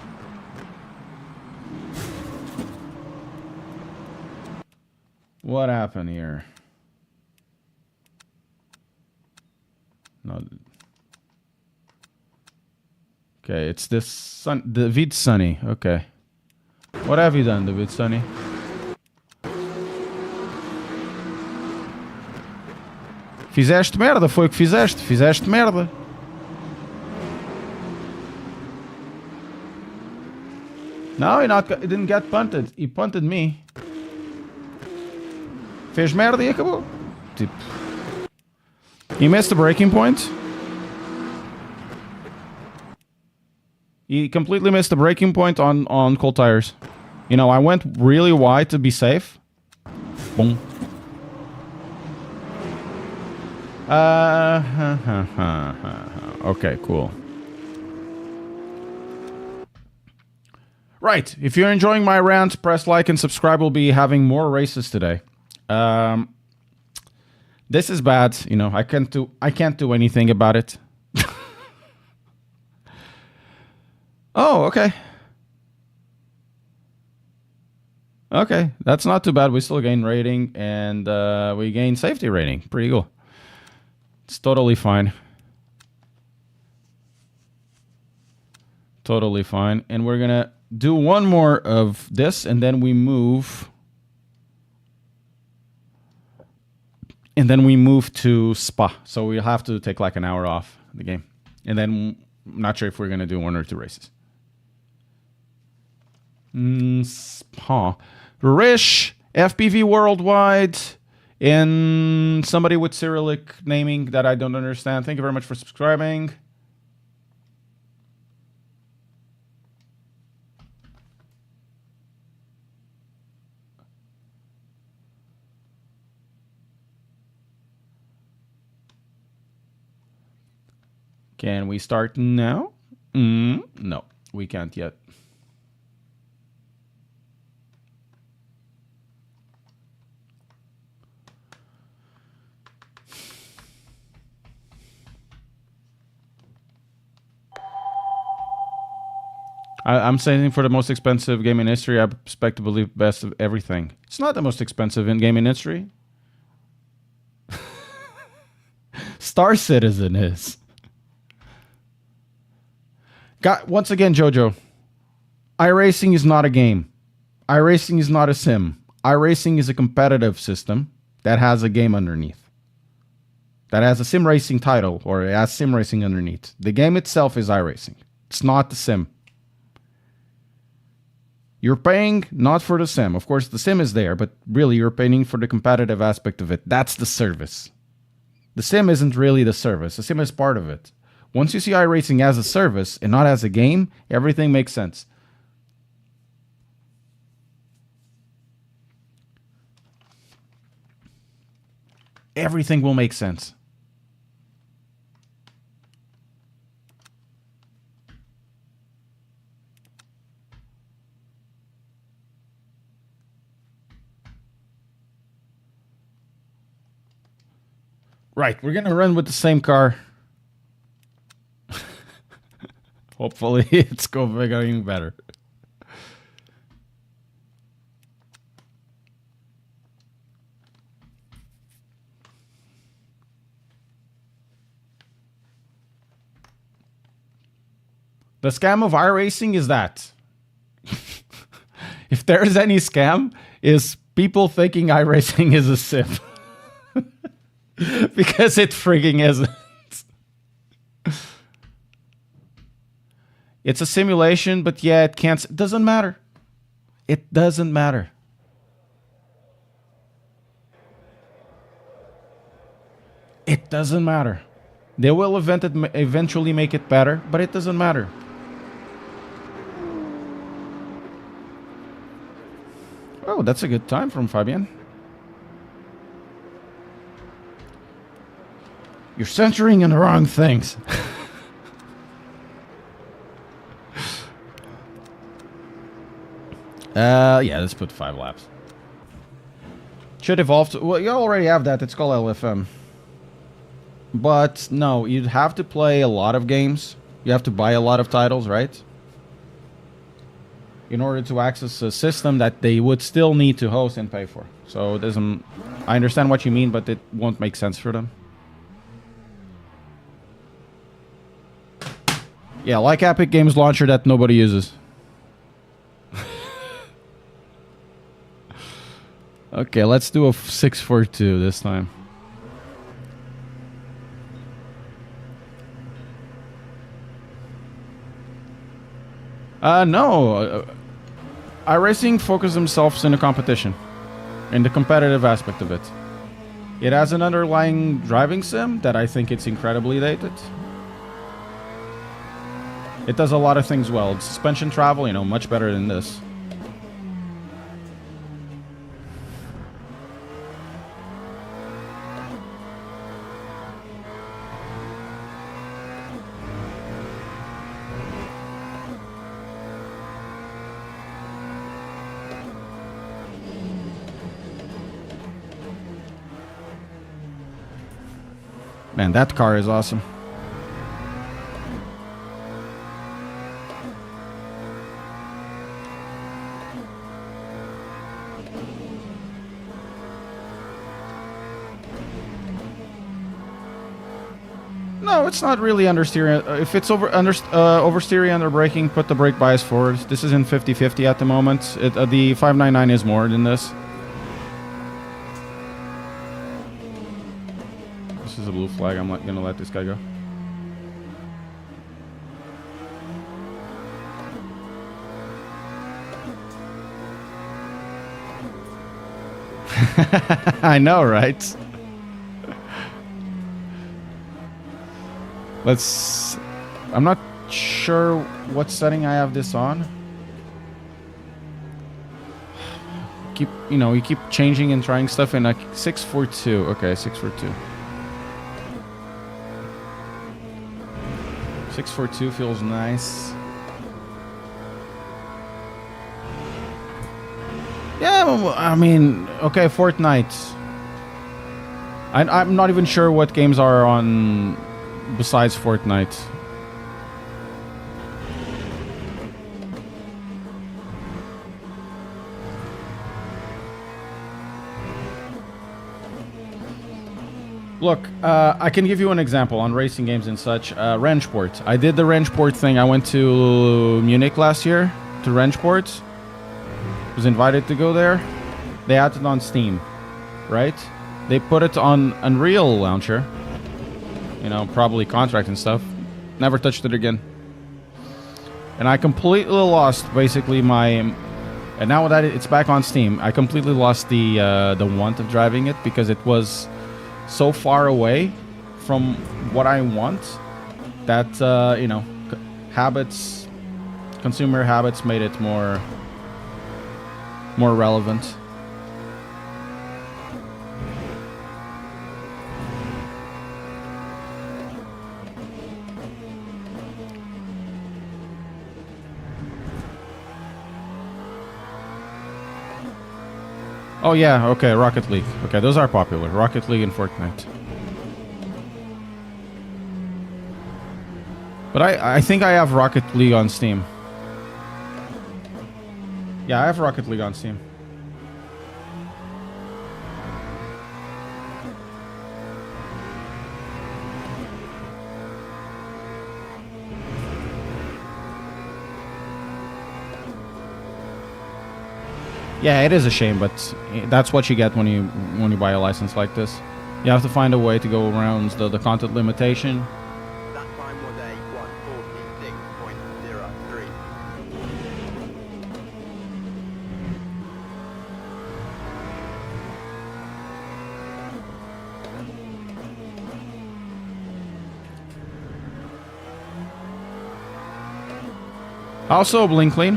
What happened here? No. Okay, it's this sun. David Sunny. Okay. What have you done, David Sunny? Fizeste merda, foi o que fizeste. Fizeste merda. No, he didn't get punted. He punted me. Fez merda e acabou. Tipo. He missed the braking point. He completely missed the braking point on cold tires. You know, I went really wide to be safe. Boom. Okay, cool. Right, if you're enjoying my rant, press like and subscribe. We'll be having more races today. This is bad, you know. I can't do anything about it. Oh, okay. Okay, that's not too bad. We still gain rating and we gain safety rating. Pretty cool. It's totally fine. Totally fine. And we're gonna do one more of this, and then we move. And then we move to Spa. So we'll have to take like an hour off the game. And then I'm not sure if we're gonna do 1 or 2 races. Spa. Rish, FPV Worldwide. And somebody with Cyrillic naming that I don't understand. Thank you very much for subscribing. Can we start now? No, we can't yet. I'm saying for the most expensive game in history, I expect to believe best of everything. It's not the most expensive in game in history. Star Citizen is. Once again, Jojo, iRacing is not a game. iRacing is not a sim. iRacing is a competitive system that has a game underneath. That has a sim racing title, or it has sim racing underneath. The game itself is iRacing. It's not the sim. You're paying not for the sim. Of course, the sim is there, but really you're paying for the competitive aspect of it. That's the service. The sim isn't really the service. The sim is part of it. Once you see iRacing as a service and not as a game, everything makes sense. Everything will make sense. Right, we're going to run with the same car. Hopefully it's going better. The scam of iRacing is that. If there is any scam, is people thinking iRacing is a sim. Because it frigging isn't. It's a simulation, but yeah, it can't. It doesn't matter. It doesn't matter. It doesn't matter. They will eventually make it better, but it doesn't matter. Oh, that's a good time from Fabian. You're centering in the wrong things. Yeah, let's put 5 laps. Should evolve to... Well, you already have that. It's called LFM. But, no, you'd have to play a lot of games. You have to buy a lot of titles, right? In order to access a system that they would still need to host and pay for. So, it doesn't... I understand what you mean, but it won't make sense for them. Yeah, like Epic Games Launcher that nobody uses. Okay, let's do a 642 this time. No. iRacing focuses themselves in the competition. In the competitive aspect of it. It has an underlying driving sim that I think it's incredibly dated. It does a lot of things well. Suspension travel, you know, much better than this. Man, that car is awesome. No, it's not really understeering. If it's oversteering, under braking, put the brake bias forward. This is in 50-50 at the moment. The 599 is more than this. This is a blue flag. I'm not gonna let this guy go. I know, right? Let's... I'm not sure what setting I have this on. You keep changing and trying stuff in like 642. Okay, 642. 642 feels nice. Yeah, I mean, okay, Fortnite. I'm not even sure what games are on besides Fortnite. Look, I can give you an example on racing games and such. Rennsport. I did the Rennsport thing. I went to Munich last year to Rennsport. Was invited to go there. They had it on Steam, right? They put it on Unreal Launcher. You know, probably contract and stuff. Never touched it again. And I completely lost basically my... And now that it's back on Steam, I completely lost the want of driving it because it was so far away from what I want that, you know, consumer habits made it more relevant. Oh yeah, okay, Rocket League. Okay, those are popular. Rocket League and Fortnite. But I think I have Rocket League on Steam. Yeah, I have Rocket League on Steam. Yeah, it is a shame, but that's what you get when you buy a license like this. You have to find a way to go around the content limitation. That time Also, blink clean.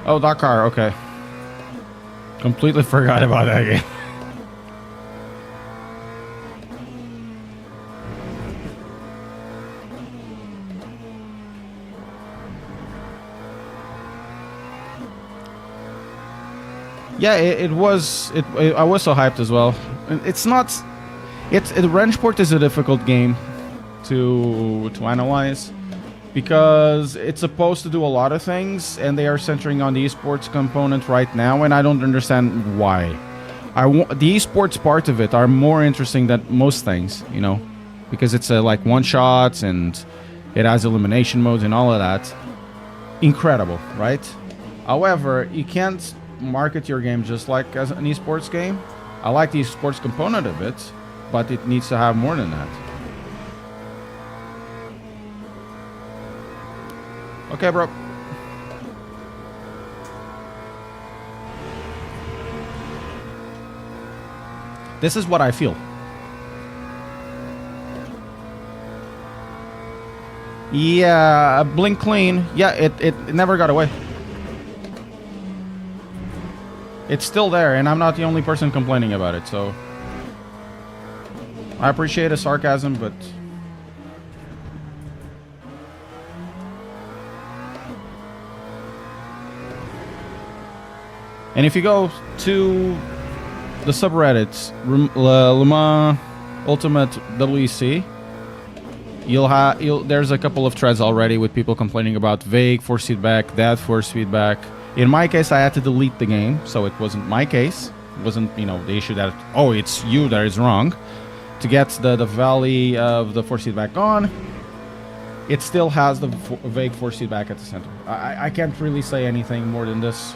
Oh, Dakar, okay. Completely forgot about that game. Yeah, I was so hyped as well. It's not... Wrenchport is a difficult game to analyze. Because it's supposed to do a lot of things, and they are centering on the esports component right now, and I don't understand why. The esports part of it are more interesting than most things, you know, because it's like one-shots, and it has elimination modes and all of that. Incredible, right? However, you can't market your game just like as an esports game. I like the esports component of it, but it needs to have more than that. Okay, bro. This is what I feel. Yeah, blink clean. Yeah, it never got away. It's still there, and I'm not the only person complaining about it, so... I appreciate the sarcasm, but... And if you go to the subreddits, Le Mans Ultimate WEC, there's a couple of threads already with people complaining about vague force feedback, dead force feedback. In my case, I had to delete the game, so it wasn't my case. It wasn't, you know, the issue that, oh, it's you that is wrong. To get the valley of the force feedback on, it still has the vague force feedback at the center. I can't really say anything more than this.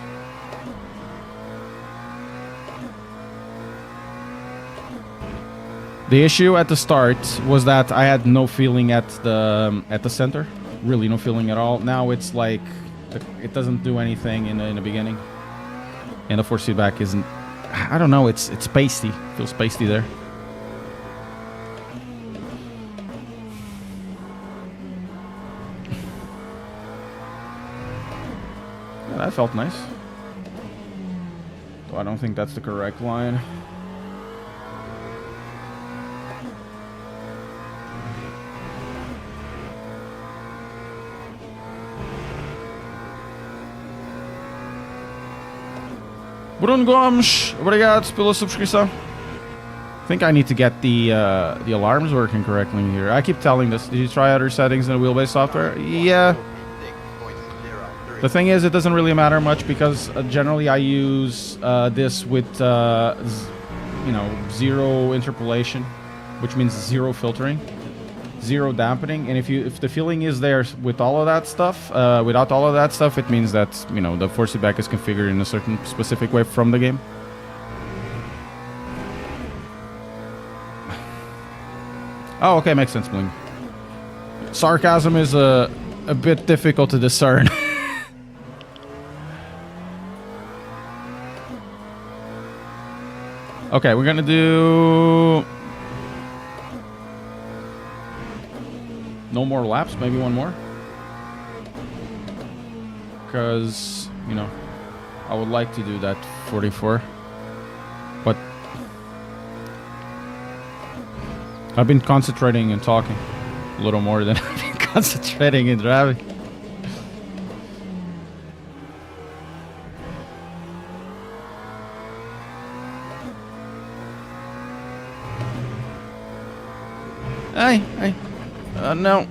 The issue at the start was that I had no feeling at the center, really no feeling at all. Now it's like it doesn't do anything in the beginning, and the force feedback isn't. I don't know. It's pasty. Feels pasty there. Yeah, that felt nice. Though I don't think that's the correct line. Bruno Gomes, obrigado pela subscrição. I think I need to get the alarms working correctly here. I keep telling this. Did you try other settings in the wheelbase software? Yeah. The thing is, it doesn't really matter much because generally I use this with you know, zero interpolation, which means zero filtering, zero dampening. And if the feeling is there with all of that stuff, without all of that stuff, it means that, you know, the force feedback is configured in a certain specific way from the game. Oh, okay, makes sense, Bling. Sarcasm is a bit difficult to discern. Okay, we're gonna do no more laps, maybe one more, because, you know, I would like to do that 44, but I've been concentrating and talking a little more than I've been concentrating and driving. Hey, no.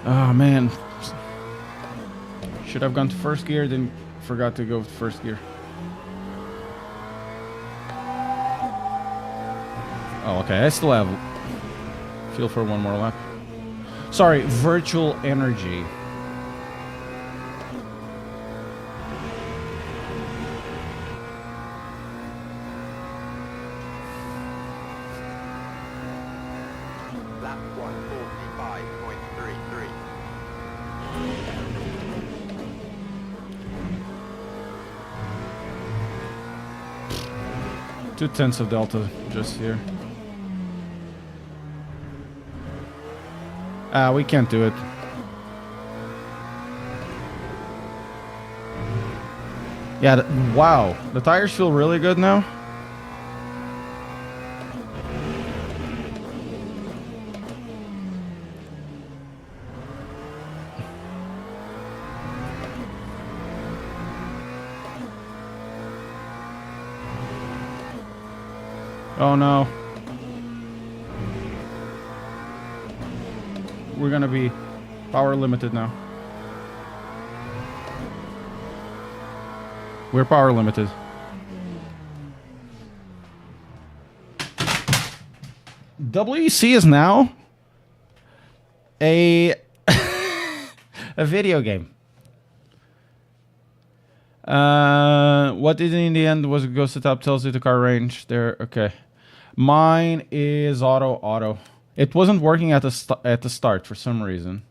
Oh, man. Should have gone to first gear, then forgot to go to first gear. Oh, okay, I still have feel for one more lap. Sorry, virtual energy. Lap 145. 2/10 of delta just here. We can't do it. Yeah, wow. The tires feel really good now. Oh no. We're gonna be power limited now. We're power limited. WEC is now a a video game. What did in the end was goes to top, tells you the car range there. Okay, mine is auto. It wasn't working at the start for some reason.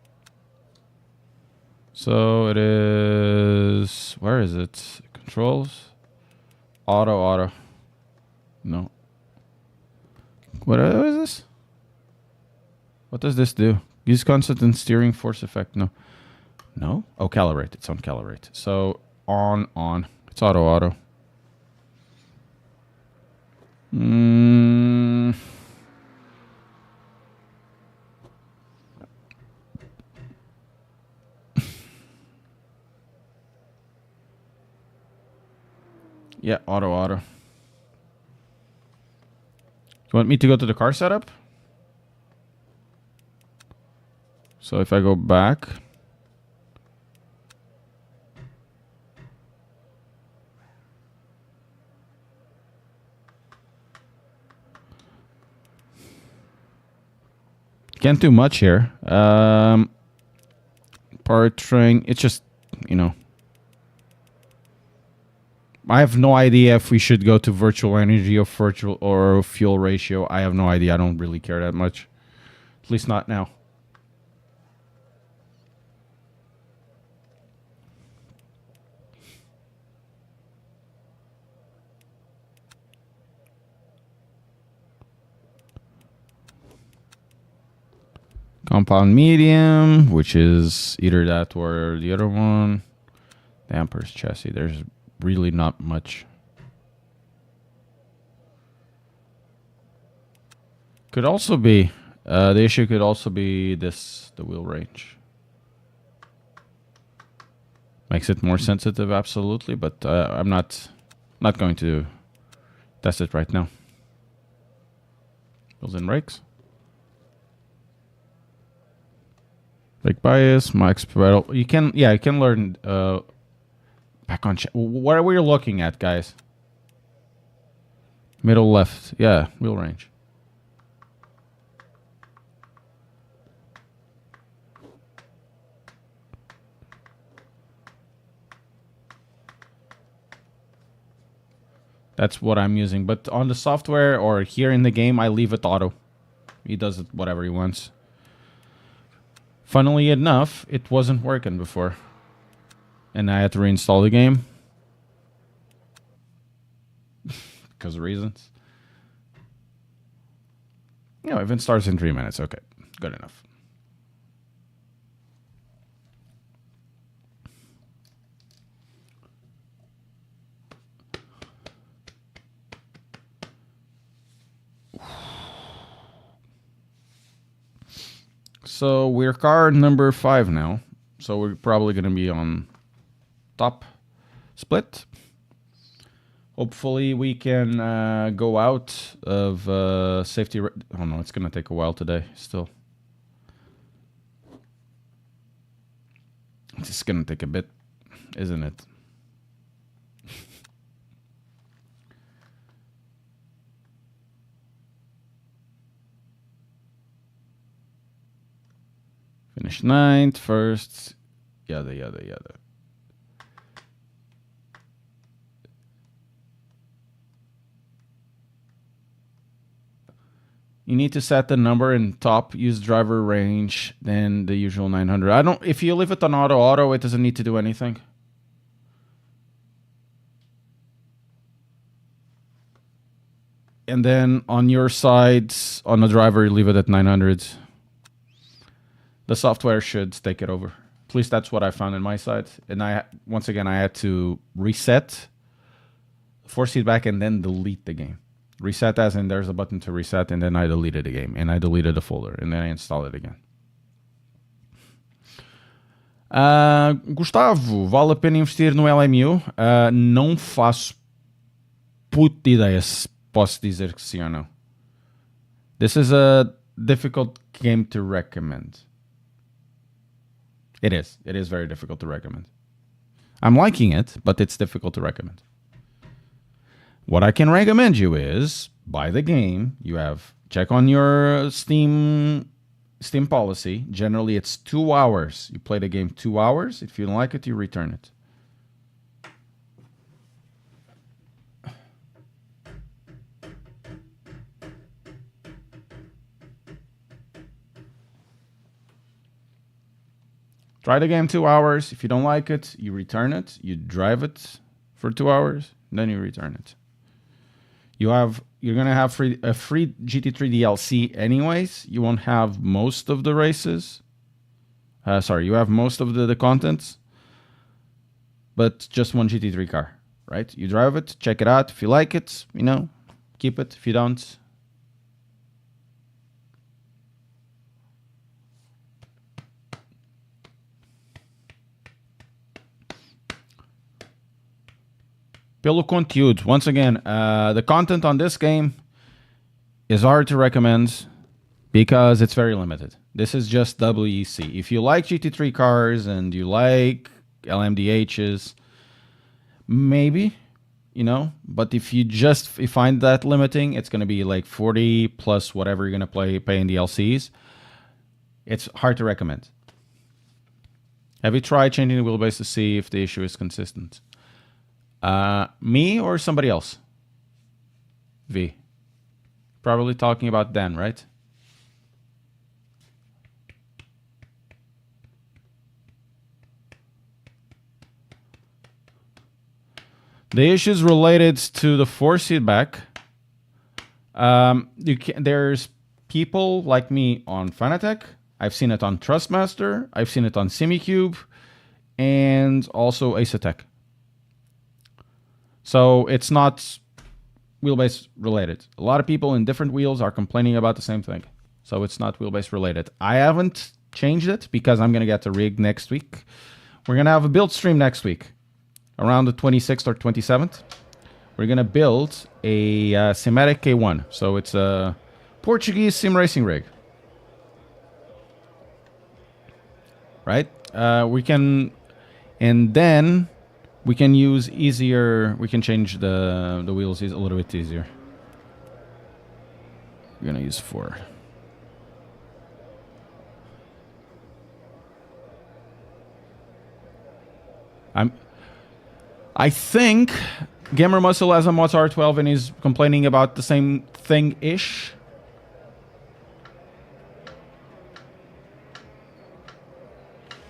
So it is, where is it? Controls, auto. No. What is this? What does this do? Use constant and steering force effect. No. Oh, calibrate. It's on calibrate. So on. It's auto. Yeah, auto. You want me to go to the car setup? So if I go back, can't do much here. Powertrain, it's just, you know, I have no idea if we should go to virtual energy or fuel ratio. I have no idea. I don't really care that much. At least not now. Compound medium, which is either that or the other one. Dampers, chassis. There's really not much. Could also be the issue could also be this, the wheel range. Makes it more sensitive, absolutely, but I'm not going to test it right now. Wheels and brakes. Brake bias, max pedal. You can learn back on. What are we looking at, guys? Middle left. Yeah, wheel range. That's what I'm using. But on the software or here in the game, I leave it auto. He does it whatever he wants. Funnily enough, it wasn't working before. And I had to reinstall the game. Because of reasons. You know, event starts in 3 minutes. Okay, good enough. So we're car number 5 now. So we're probably going to be on top split. Hopefully we can go out of safety. Oh no, it's going to take a while today still. It's just going to take a bit, isn't it? Finish 9th, first, yada. You need to set the number in top, use driver range, then the usual 900. If you leave it on auto, it doesn't need to do anything. And then on your side, on the driver, leave it at 900. The software should take it over. At least that's what I found in my side. And once again, I had to reset, force feedback, and then delete the game. Reset as in there's a button to reset, and then I deleted the game. And I deleted the folder, and then I installed it again. Gustavo, vale a pena investir no LMU? Não faço puta ideia se posso dizer que sim ou não. This is a difficult game to recommend. It is. It is very difficult to recommend. I'm liking it, but it's difficult to recommend. What I can recommend you is buy the game. You have check on your Steam policy. Generally, it's 2 hours. You play the game 2 hours. If you don't like it, you return it. Try the game 2 hours. If you don't like it, you return it. You drive it for 2 hours, then you return it. You're gonna have a free GT3 DLC anyways. You won't have most of the races. You have most of the contents, but just one GT3 car, right? You drive it, check it out. If you like it, keep it. If you don't, pelo conteúdo. Once again, the content on this game is hard to recommend because it's very limited. This is just WEC. If you like GT3 cars and you like LMDHs, maybe, but if you find that limiting, it's going to be like 40 plus whatever you're going to pay in DLCs. It's hard to recommend. Have you tried changing the wheelbase to see if the issue is consistent? Me or somebody else? V. Probably talking about Dan, right? The issues related to the force feedback. There's people like me on Fanatec. I've seen it on Trustmaster. I've seen it on SimiCube, and also Asetec. So it's not wheelbase related. A lot of people in different wheels are complaining about the same thing. So it's not wheelbase related. I haven't changed it because I'm going to get the rig next week. We're going to have a build stream next week, around the 26th or 27th. We're going to build a Simatic K1. So it's a Portuguese sim racing rig. Right? And then we can use easier, we can change the wheels a little bit easier. We're going to use 4. I think Gamer Muscle has a Mods R12 and he's complaining about the same thing-ish.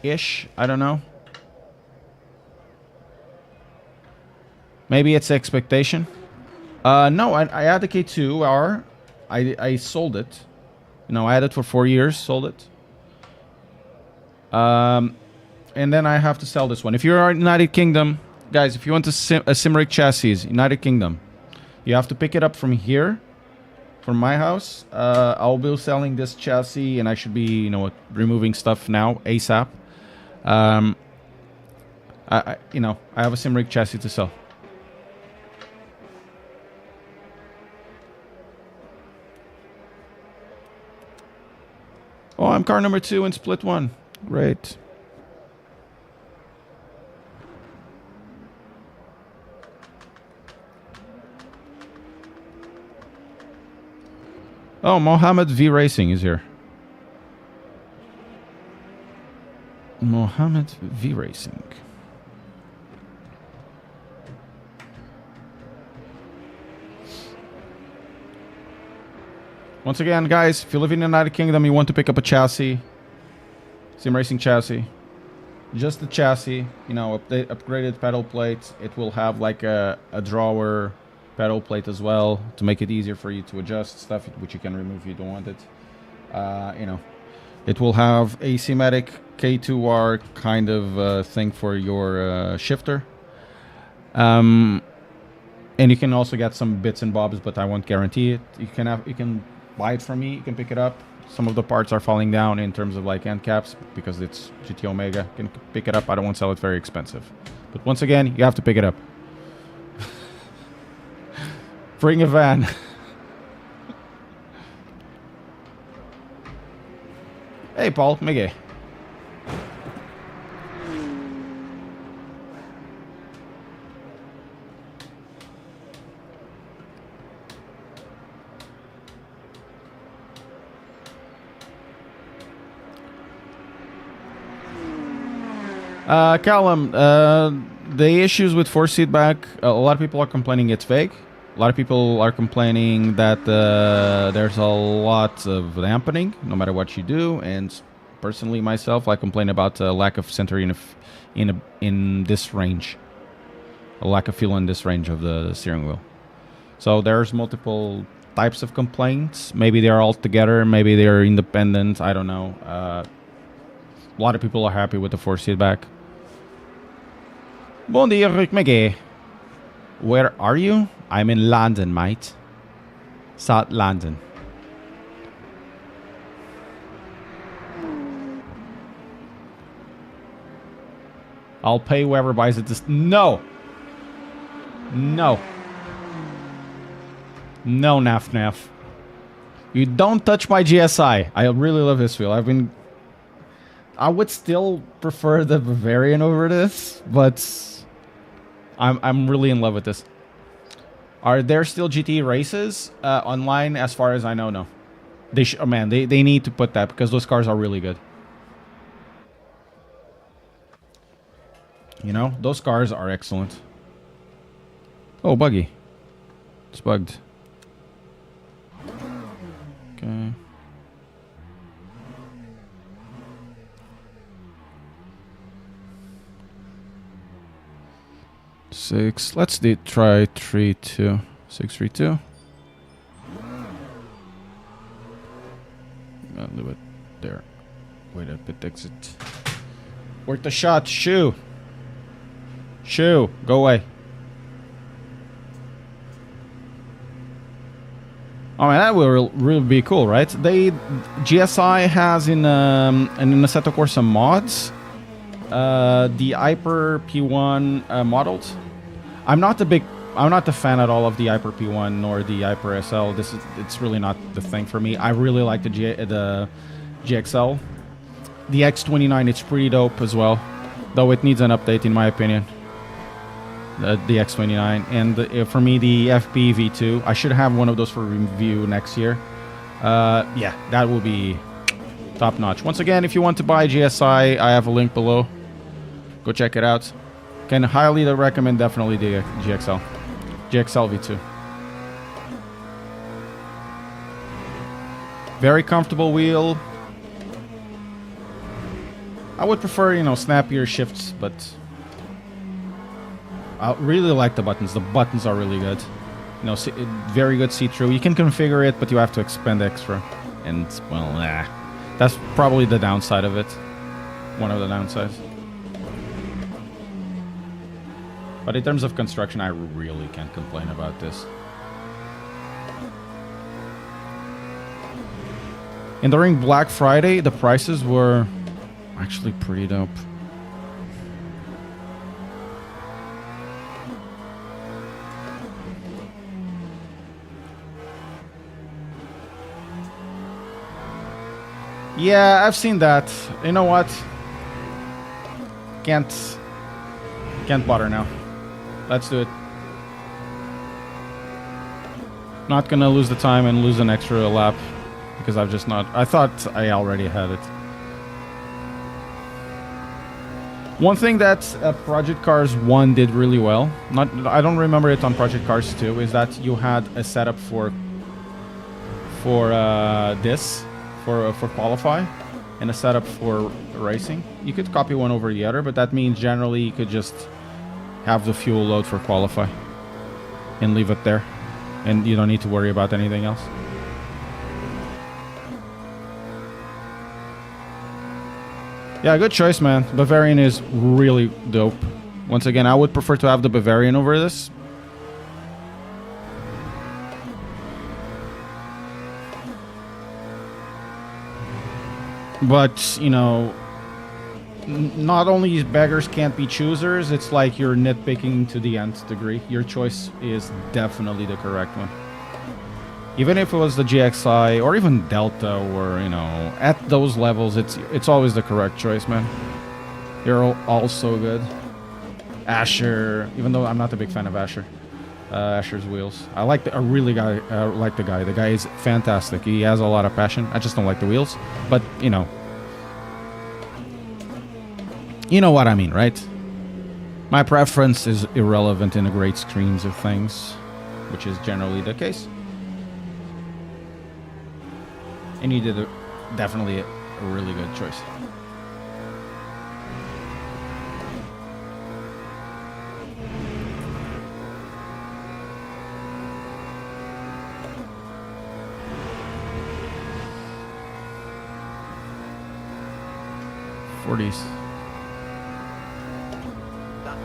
I don't know. Maybe it's expectation. No, I had the K2R. I sold it. I had it for 4 years, sold it. And then I have to sell this one. If you're in United Kingdom, guys, if you want a Simric chassis, United Kingdom, you have to pick it up from here, from my house. I'll be selling this chassis, and I should be, removing stuff now, ASAP. I have a Simric chassis to sell. Oh, I'm car number 2 in split 1. Great. Oh, Mohammed V Racing is here. Mohammed V Racing. Once again, guys, if you live in the United Kingdom, you want to pick up a chassis, sim racing chassis, just the chassis, updated pedal plates. It will have like a drawer pedal plate as well to make it easier for you to adjust stuff, which you can remove if you don't want it. You know, it will have asymmetric K2R kind of thing for your shifter. And you can also get some bits and bobs, but I won't guarantee it. You can buy it from me. You can pick it up. Some of the parts are falling down in terms of like end caps because it's GT Omega. You can pick it up. I don't want to sell it very expensive. But once again, you have to pick it up. Bring a van. Hey, Paul. Miggy. Callum, the issues with force feedback, a lot of people are complaining it's fake. A lot of people are complaining that there's a lot of dampening, no matter what you do. And personally, myself, I complain about a lack of center in this range, a lack of feel in this range of the steering wheel. So there's multiple types of complaints. Maybe they're all together, maybe they're independent. I don't know. A lot of people are happy with the force feedback. Bon dia, Rick McGee. Where are you? I'm in London, mate. South London. I'll pay whoever buys it. No. No. No, Naf Naf. You don't touch my GSI. I really love this wheel. I would still prefer the Bavarian over this, but I'm really in love with this. Are there still GT races online? As far as I know, no. They need to put that because those cars are really good. You know, those cars are excellent. Oh, buggy. It's bugged. Okay. Six. Let's try 3-2. 6-3-2. I'll leave it there. Wait a bit. Exit. Worth the shot. Shoo. Shoo. Go away. Oh man, that will really be cool, right? GSI has in Assetto Corsa mods the Hyper P1 models. I'm not a fan at all of the Hyper P1 nor the Hyper SL. It's really not the thing for me. I really like the GXL. The X29, it's pretty dope as well, though it needs an update in my opinion. The X29, and for me the FP V2. I should have one of those for review next year. Yeah, that will be top notch. Once again, if you want to buy GSI, I have a link below. Go check it out. Can highly recommend definitely the GXL V2. Very comfortable wheel. I would prefer, you know, snappier shifts, but I really like the buttons. The buttons are really good. You know, very good see-through. You can configure it, but you have to expend extra. And, well, that's probably the downside of it. One of the downsides. But in terms of construction, I really can't complain about this. And during Black Friday, the prices were actually pretty dope. Yeah, I've seen that. You know what? Can't bother now. Let's do it. Not gonna lose the time and lose an extra lap because I've just not. I thought I already had it. One thing that Project Cars 1 did really well, I don't remember it on Project Cars 2, is that you had a setup for qualify and a setup for racing. You could copy one over the other, but that means generally you could just have the fuel load for qualify. and leave it there. And you don't need to worry about anything else. Yeah, good choice, man. Bavarian is really dope. Once again, I would prefer to have the Bavarian over this. But, you know, not only beggars can't be choosers, it's like you're nitpicking to the nth degree. Your choice is definitely the correct one. Even if it was the GXI or even Delta, or, you know, at those levels, it's always the correct choice, man. They're all so good. Asher, even though I'm not a big fan of Asher. Asher's wheels. I like the guy. The guy is fantastic. He has a lot of passion. I just don't like the wheels. But, you know what I mean, right? My preference is irrelevant in the great schemes of things, which is generally the case. And you did definitely a really good choice. '40s.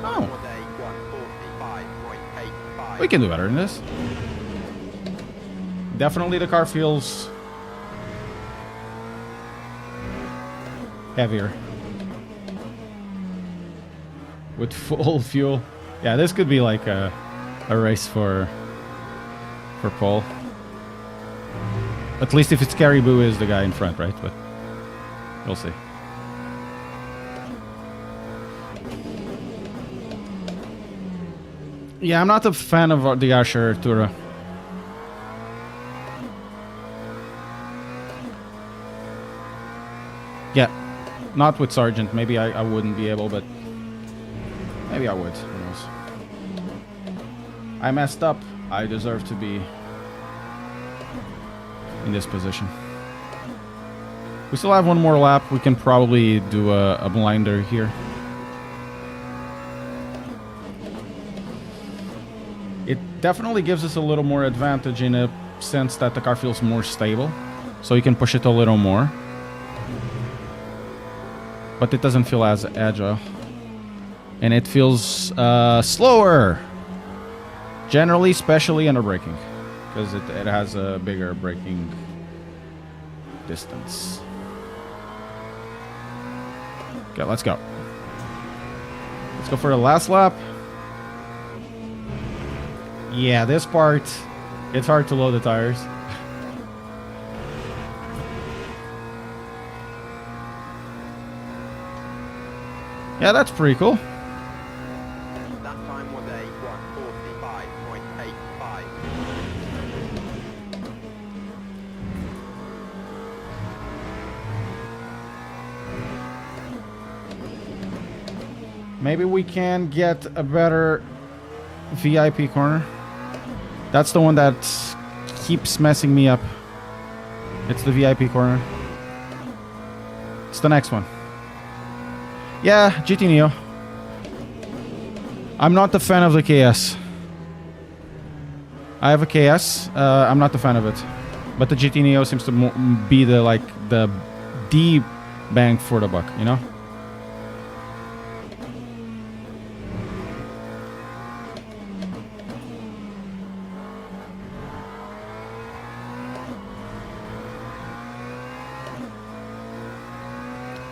Oh. We can do better than this. Definitely the car feels heavier. With full fuel. Yeah, this could be like a race for pole. At least if it's Caribou is the guy in front, right? But we'll see. Yeah, I'm not a fan of the Asher Tura. Yeah, not with Sargent. Maybe I wouldn't be able, but maybe I would. Who knows? I messed up. I deserve to be in this position. We still have one more lap. We can probably do a blinder here. It definitely gives us a little more advantage in a sense that the car feels more stable. So you can push it a little more. But it doesn't feel as agile. And it feels slower. Generally, especially under braking. Because it has a bigger braking distance. Okay, let's go. Let's go for the last lap. Yeah, this part, it's hard to load the tires. Yeah, that's pretty cool. That time was a 1:45.85. Maybe we can get a better VIP corner. That's the one that keeps messing me up. It's the VIP corner. It's the next one. Yeah, GT Neo. I'm not a fan of the KS. I have a KS. I'm not a fan of it. But the GT Neo seems to be the D bang for the buck, you know?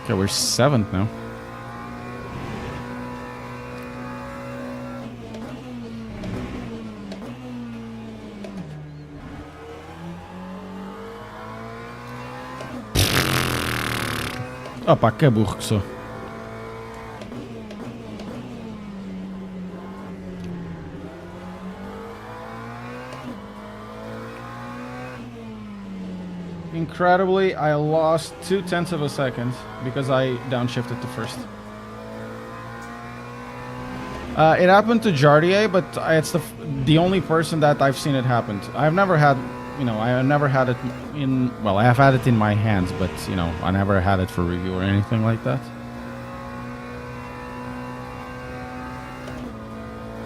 Okay, we're 7th now. Opa, que burro que sou. Incredibly, I lost 0.2 of a second because I downshifted to first. It happened to Jardier, but it's the only person that I've seen it happen to. I've never had, I never had it in, well, I have had it in my hands, but, I never had it for review or anything like that.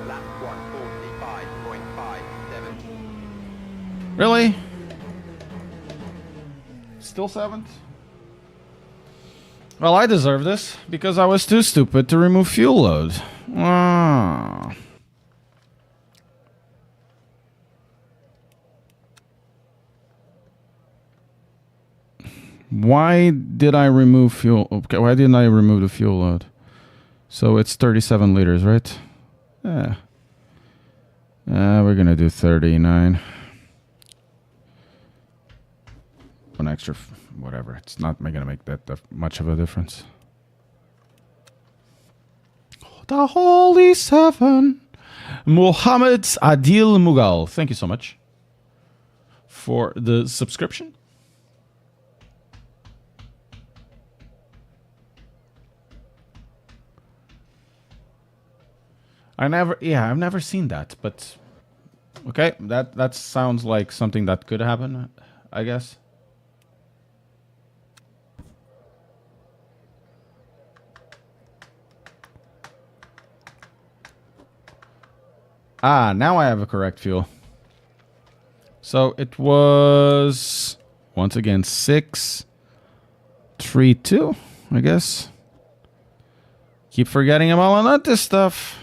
Lap 1:45.5. Really? Still 7th? Well, I deserve this because I was too stupid to remove fuel load. Ah. Why did I remove fuel? Okay, why didn't I remove the fuel load? So it's 37 liters, right? Yeah. We're gonna do 39. One extra, whatever. It's not gonna make that much of a difference. The Holy Seven. Mohammed Adil Mughal. Thank you so much for the subscription. I've never seen that, but okay, that sounds like something that could happen, I guess. Ah, now I have a correct fuel. So it was once again 632, I guess. Keep forgetting I'm all on this stuff.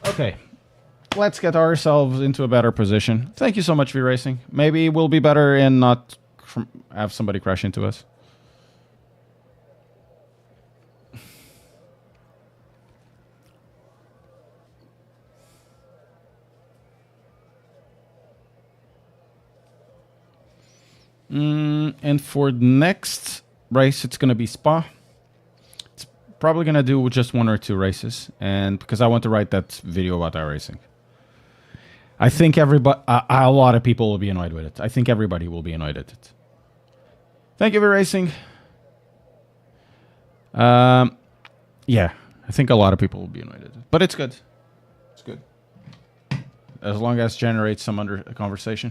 Okay, let's get ourselves into a better position. Thank you so much, V-Racing. Maybe we'll be better and not have somebody crash into us. And for the next race, it's going to be Spa. Probably gonna do just 1 or 2 races, and because I want to write that video about iRacing. I think everybody, a lot of people will be annoyed with it. I think everybody will be annoyed at it. Thank you for racing. Yeah, I think a lot of people will be annoyed at it, but it's good. It's good as long as it generates some conversation.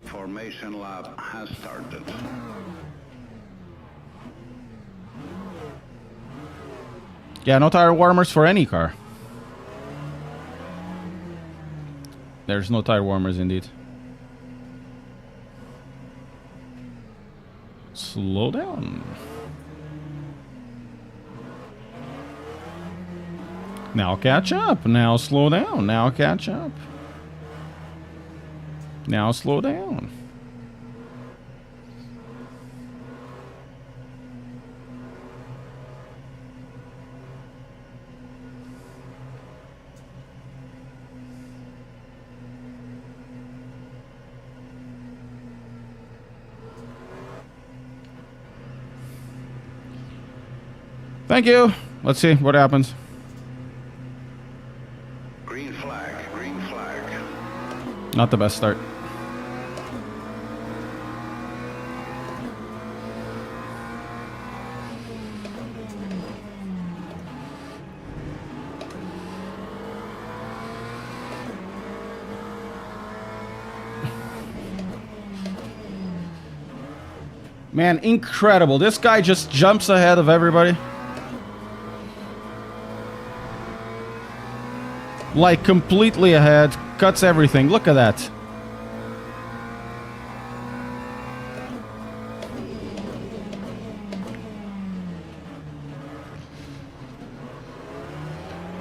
Formation lap has started. Yeah, no tire warmers for any car. There's no tire warmers indeed. Slow down. Now catch up. Now slow down. Now catch up. Now slow down. Thank you. Let's see what happens. Green flag, green flag. Not the best start. Man, incredible. This guy just jumps ahead of everybody. Like, completely ahead. Cuts everything. Look at that.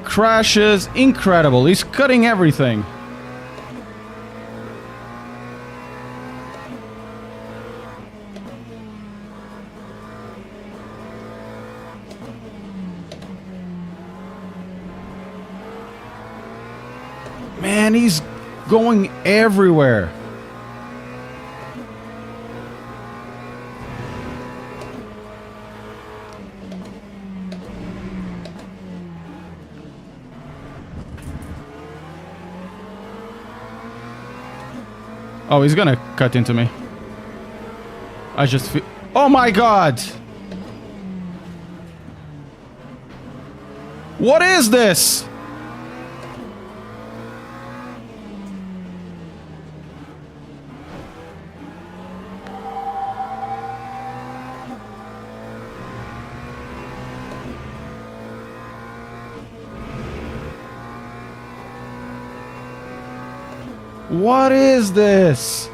Crashes. Incredible. He's cutting everything. Man, he's going everywhere. Oh, he's gonna cut into me. I just feel... Oh my god! What is this? What is this?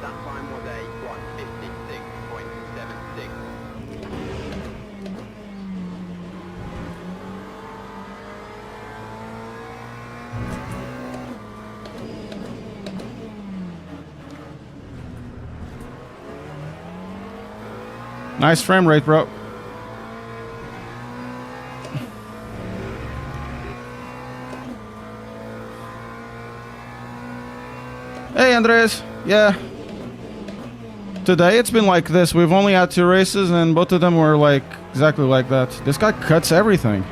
That time was a 1:56.76. Nice frame rate, bro. Hey, Andres. Yeah. Today it's been like this. We've only had 2 races and both of them were like exactly like that. This guy cuts everything.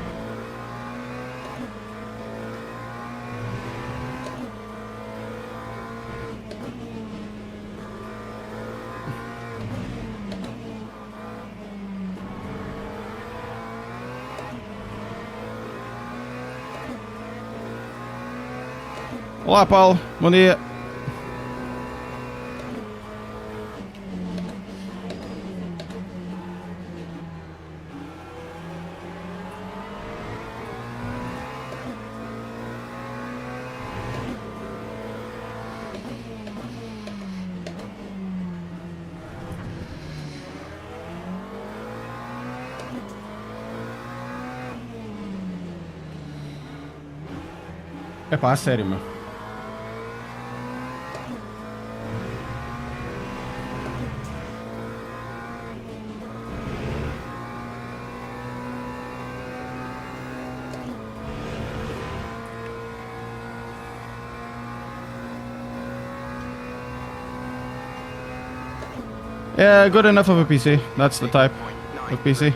Olá, Paulo. Bom dia. É pá, sério, meu. Yeah, good enough of a PC. That's the type of PC.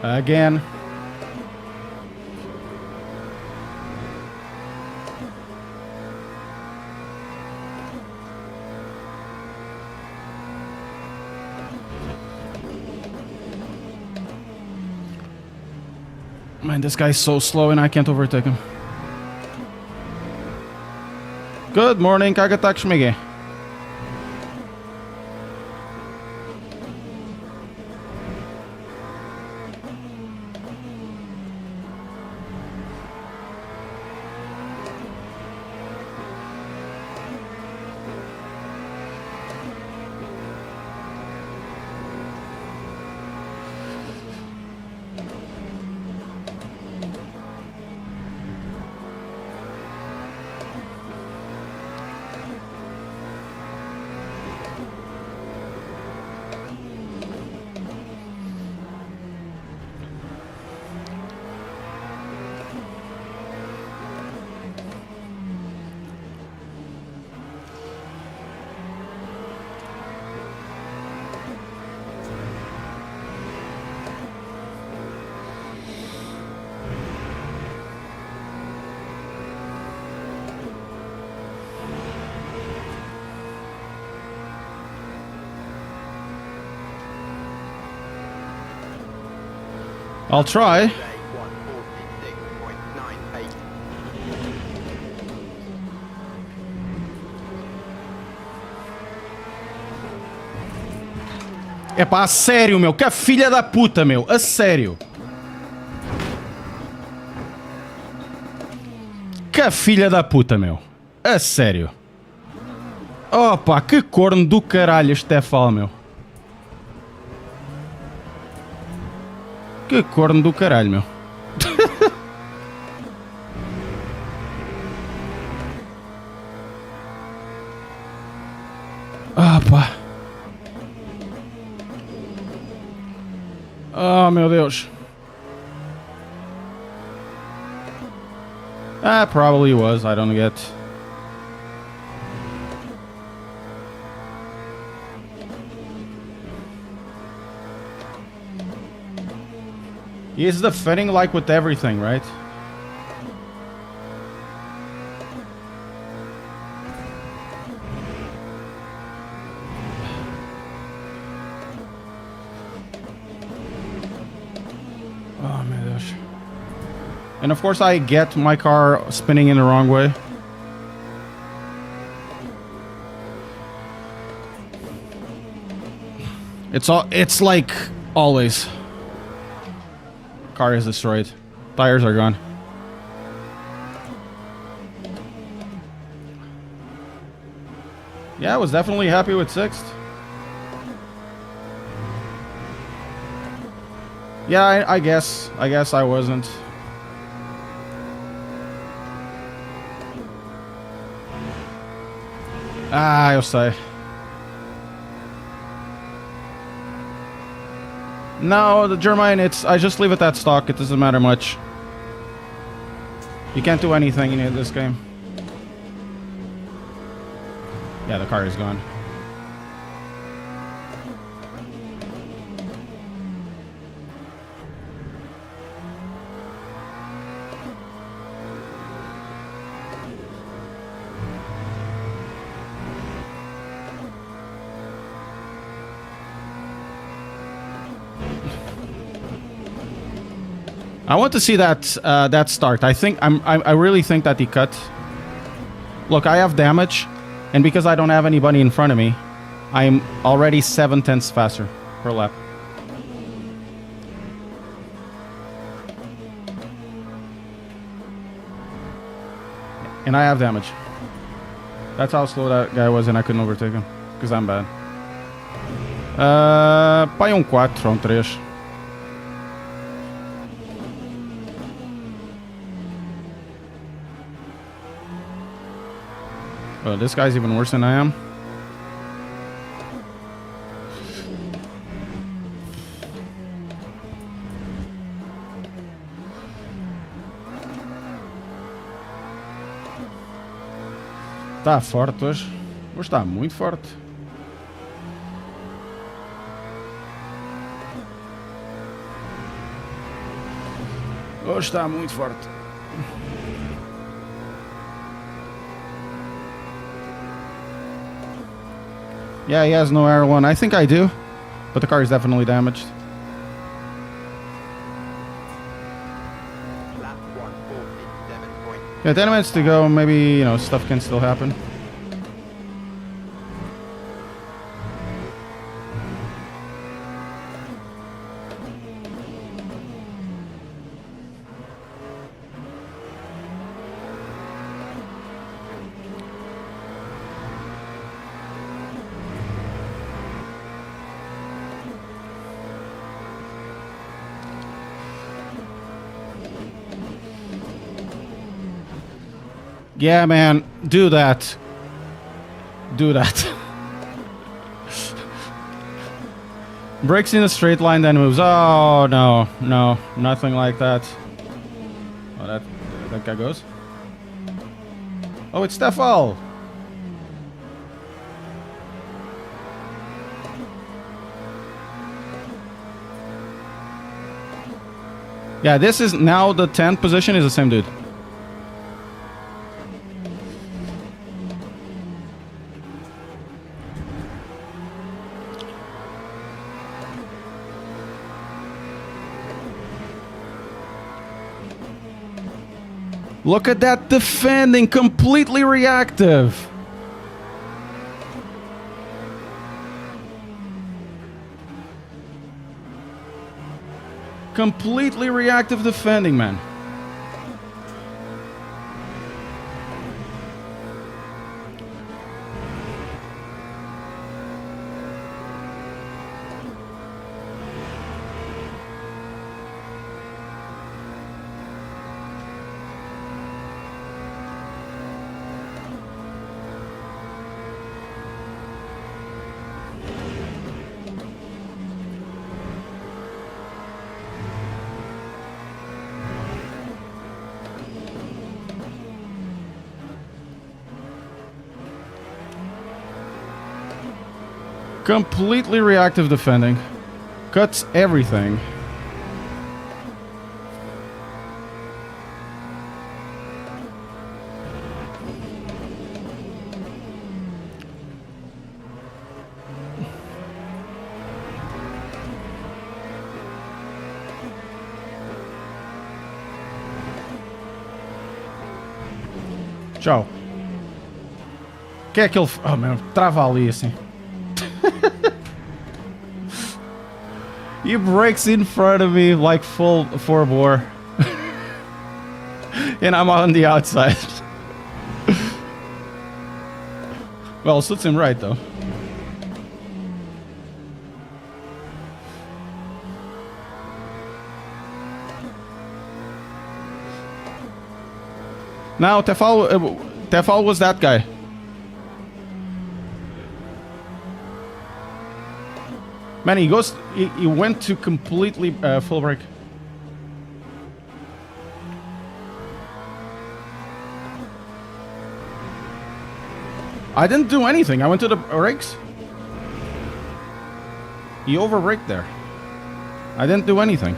Again. Man, this guy's so slow and I can't overtake him. Good morning, как так, шмиги? I'll try. 1:46.98. É pá, a sério, meu. Que filha da puta, meu. A sério. Que filha da puta, meu. A sério. Opa, que corno do caralho este Tefal, meu. Que corno do caralho, meu. Opa. Oh, meu Deus. Probably was. I don't get. He's defending like with everything, right? Oh, meu Deus. And of course I get my car spinning in the wrong way. It's like always. Car is destroyed. Tires are gone. Yeah, I was definitely happy with 6th. Yeah, I guess I wasn't. Ah, eu sei. No, the Germain, I just leave it at stock. It doesn't matter much. You can't do anything in this game. Yeah, the car is gone. I want to see that start. I really think that he cut. Look, I have damage, and because I don't have anybody in front of me, I'm already 7/10 faster per lap. And I have damage. That's how slow that guy was, and I couldn't overtake him because I'm bad. Pai 4 ou 3. Oh, this guy's even worse than I am. Tá forte hoje. Hoje está muito forte. Hoje está muito forte. Yeah, he has no air one. I think I do, but the car is definitely damaged. Lap 140, 7 points. Yeah, 10 minutes to go. Maybe, you know, stuff can still happen. Yeah, man, do that. Do that. Brakes in a straight line, then moves. Oh, no, no, nothing like that. Oh, that guy goes. Oh, it's Stefan. Yeah, this is now the 10th position is the same dude. Look at that defending, completely reactive. Completely reactive defending, man. Completely reactive defending. Cuts everything. Tchau. Que é que ele... Oh, meu, trava ali assim. He breaks in front of me like full 4-bore. And I'm on the outside. Well, suits him right, though. Now, Tefal was that guy. Man, he went to completely full brake. I didn't do anything. I went to the brakes. He overbraked there. I didn't do anything.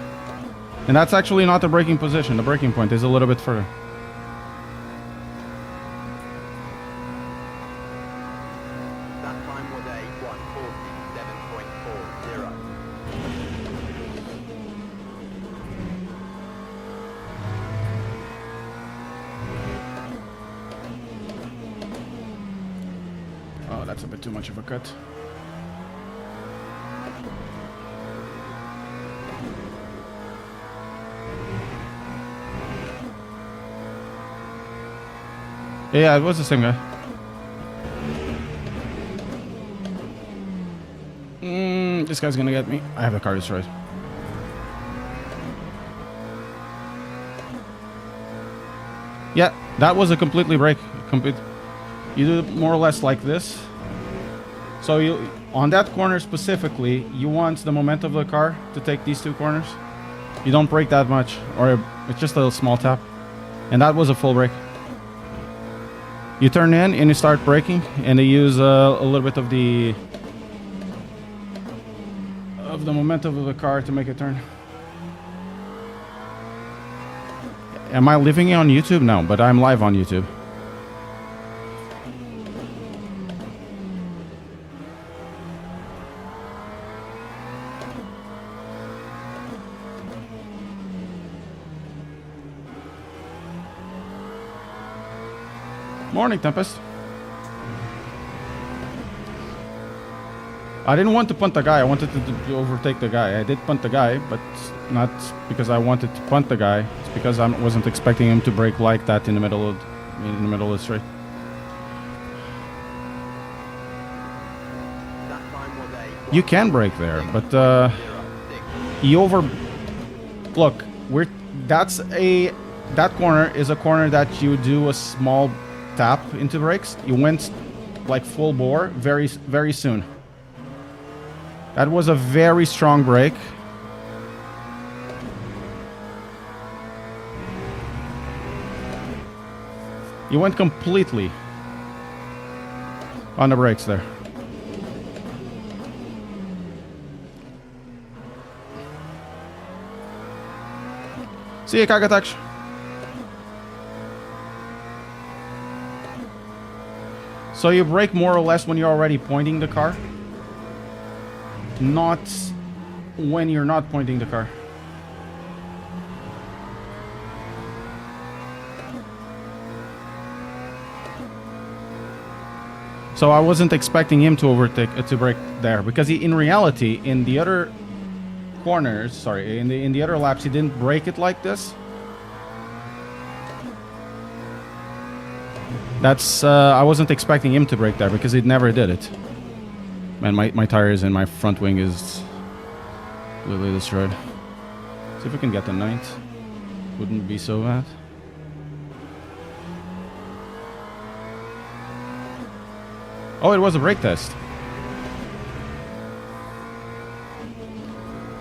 And that's actually not the braking position. The braking point is a little bit further. That time was a 1:47.40. Oh, that's a bit too much of a cut. Yeah, it was the same guy. This guy's gonna get me. I have the car destroyed. Yeah, that was a completely break. You do it more or less like this. So you, on that corner specifically, you want the momentum of the car to take these two corners. You don't brake that much, or it's just a small tap. And that was a full brake. You turn in and you start braking, and you use a little bit of the momentum of the car to make a turn. Am I living on YouTube? No, but I'm live on YouTube. Morning, Tempest. I didn't want to punt the guy. I wanted to overtake the guy. I did punt the guy, but not because I wanted to punt the guy. It's because I wasn't expecting him to brake like that in the middle of the straight. You can brake there, but he over. Look, that corner is a corner that you do a small tap into brakes. You went like full bore very, very soon. That was a very strong brake. You went completely on the brakes there. See you, Kagataksh. So you brake more or less when you're already pointing the car, not when you're not pointing the car. So I wasn't expecting him to brake there, because in reality, in the other corners, sorry, in the other laps, he didn't brake it like this. That's I wasn't expecting him to brake there because he never did it. Man, my tires and my front wing is literally destroyed. See if we can get the 9th. Wouldn't be so bad. Oh, it was a brake test.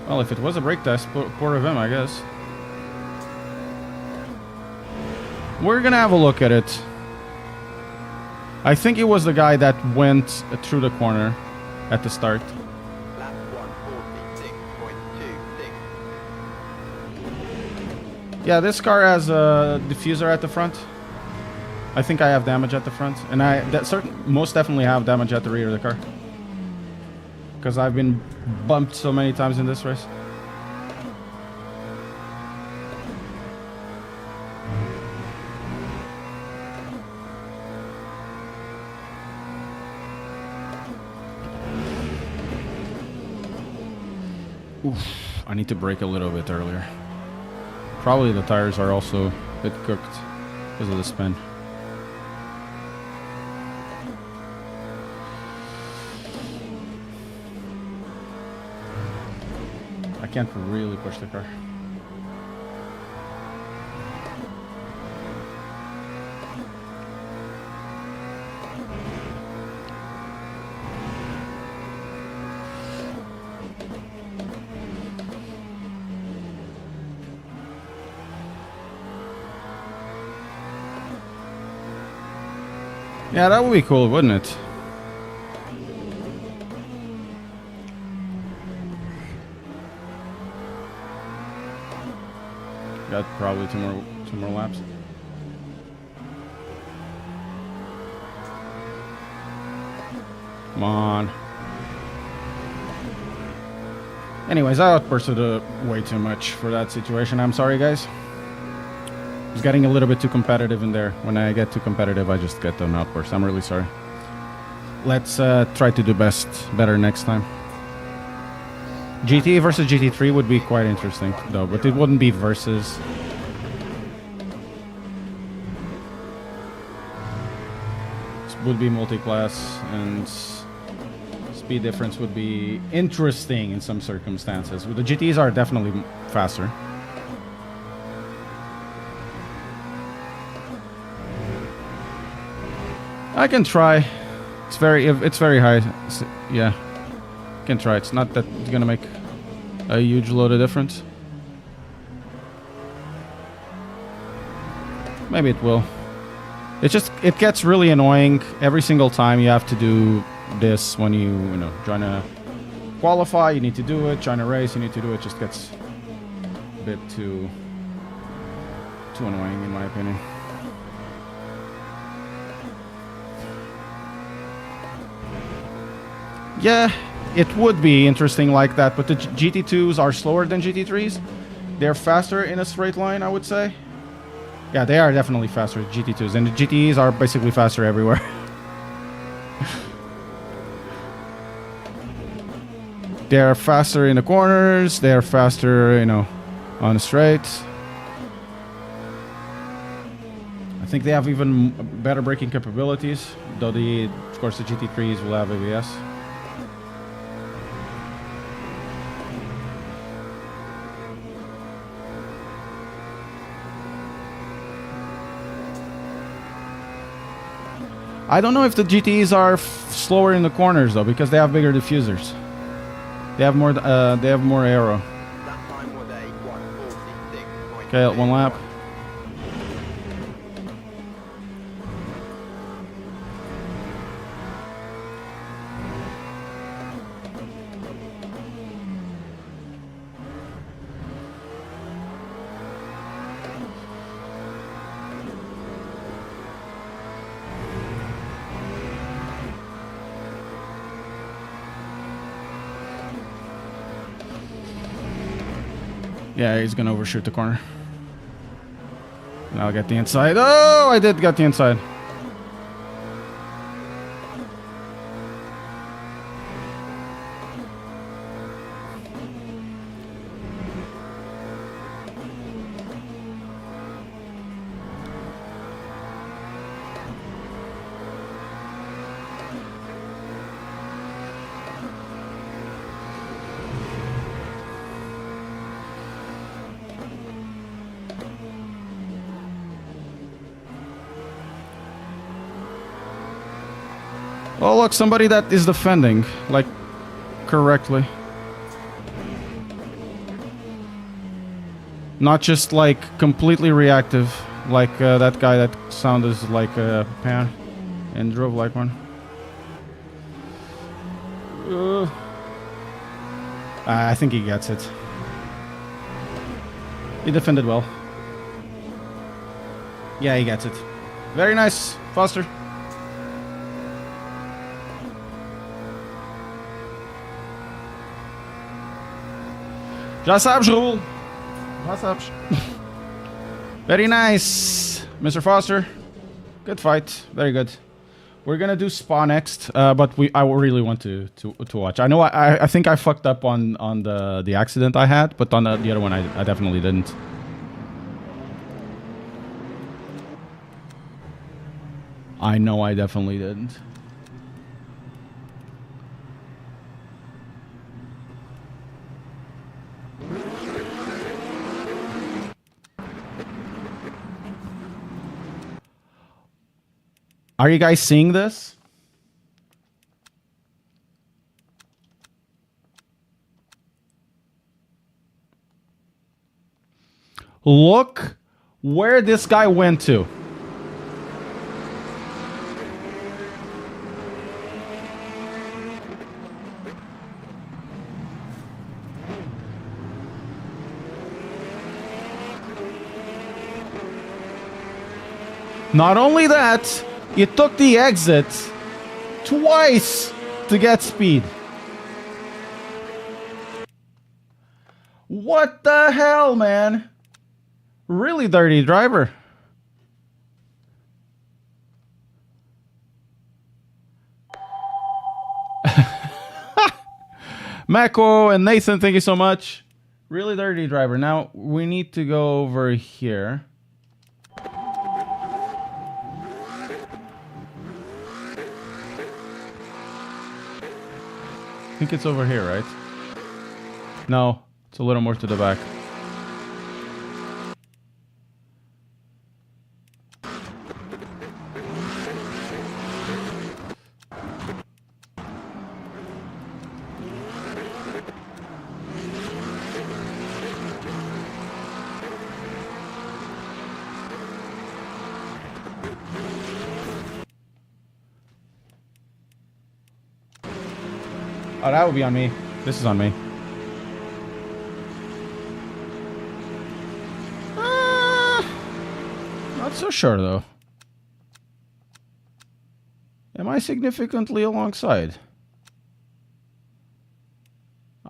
Well, if it was a brake test, poor of him, I guess. We're gonna have a look at it. I think it was the guy that went through the corner at the start. Lap 1:46.26. Yeah, this car has a diffuser at the front. I think I have damage at the front, and most definitely have damage at the rear of the car, because I've been bumped so many times in this race. Oof, I need to brake a little bit earlier. Probably the tires are also a bit cooked because of the spin. I can't really push the car. Yeah, that would be cool, wouldn't it? Got probably two more laps. Come on. Anyways, I outbursted way too much for that situation. I'm sorry, guys. I was getting a little bit too competitive in there. When I get too competitive, I just get an outburst. I'm really sorry. Let's try to do better next time. GT versus GT3 would be quite interesting, though, but it wouldn't be versus. It would be multi-class, and speed difference would be interesting in some circumstances. The GTs are definitely faster. I can try. It's very high. Yeah, I can try. It's not that it's gonna make a huge load of difference. Maybe it will. It gets really annoying every single time you have to do this when you know trying to qualify. You need to do it. Trying to race, you need to do it. Just gets a bit too annoying in my opinion. Yeah, it would be interesting like that, but the GT2s are slower than GT3s. They're faster in a straight line, I would say. Yeah, they are definitely faster, GT2s, and the GTEs are basically faster everywhere. They're faster in the corners, they're faster, you know, on the straights. I think they have even better braking capabilities, though of course the GT3s will have ABS. I don't know if the GTs are slower in the corners though, because they have bigger diffusers. They have more aero. That time was a 1:46.2. Okay, one lap. Yeah, he's gonna overshoot the corner. Now I'll get the inside. Oh, I did get the inside. Oh, look, somebody that is defending, like, correctly. Not just, like, completely reactive, like that guy that sounded like a pan and drove like one. I think he gets it. He defended well. Yeah, he gets it. Very nice, Foster. Já sabes, Raul. Já sabes. Very nice, Mr. Foster. Good fight. Very good. We're gonna do Spa next, but I really want to watch. I know I think I fucked up on the accident I had, but on the other one I definitely didn't. I know I definitely didn't. Are you guys seeing this? Look where this guy went to. Not only that, you took the exit twice to get speed. What the hell, man? Really dirty driver. Mako and Nathan, thank you so much. Really dirty driver. Now, we need to go over here. I think it's over here, right? No, it's a little more to the back. Oh, that would be on me. This is on me. Not so sure, though. Am I significantly alongside?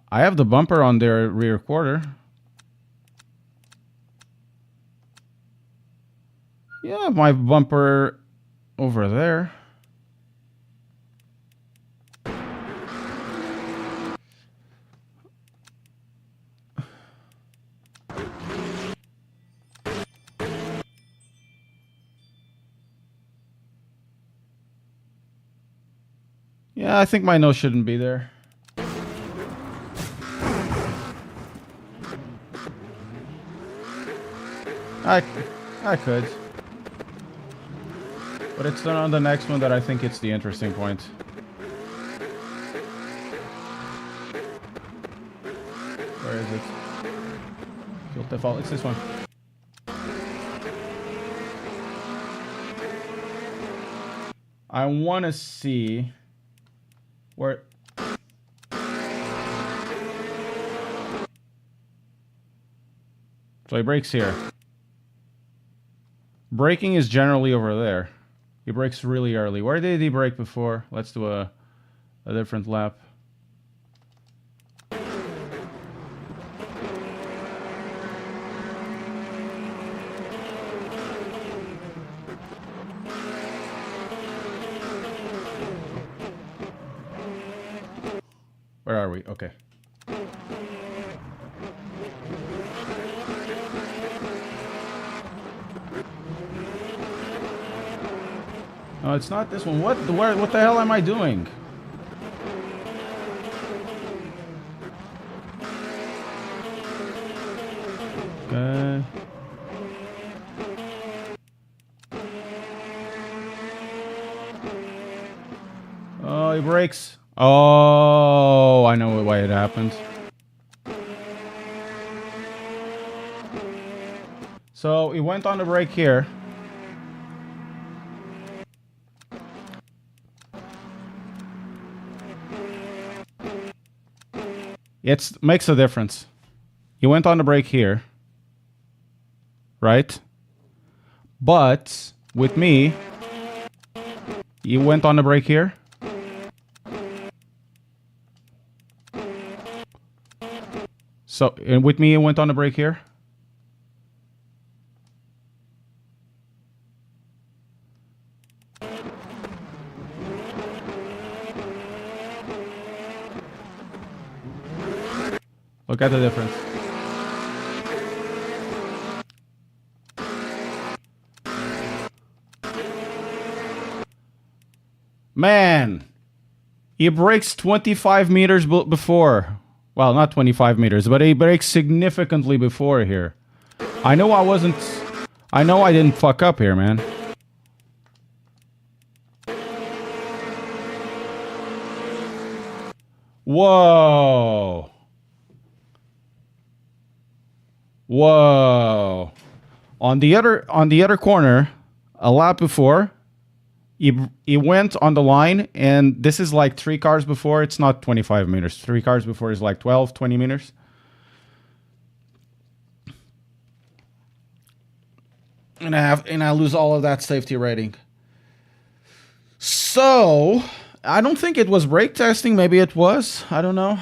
I have the bumper on their rear quarter. Yeah, my bumper over there. Yeah, I think my nose shouldn't be there. I could. But it's not on the next one that I think it's the interesting point. Where is it? Field default, it's this one. I want to see where... So he brakes here. Braking is generally over there. He brakes really early. Where did he brake before? Let's do a different lap. Where are we? Okay. No, it's not this one. What the hell am I doing? Okay. Oh, he brakes. Oh, I know why it happened. So he went on the brake here. It makes a difference. He went on the brake here. Right? But with me, he went on the brake here. So, and with me, he went on the brake here. Look at the difference. Man, he breaks 25 meters before. Well, not 25 meters, but he breaks significantly before here. I know I wasn't... I know I didn't fuck up here, man. Whoa. Whoa. On the other corner, a lap before, he went on the line, and this is like 3 cars before. It's not 25 meters. 3 cars before is like 12, 20 meters. And I lose all of that safety rating. So, I don't think it was brake testing. Maybe it was. I don't know.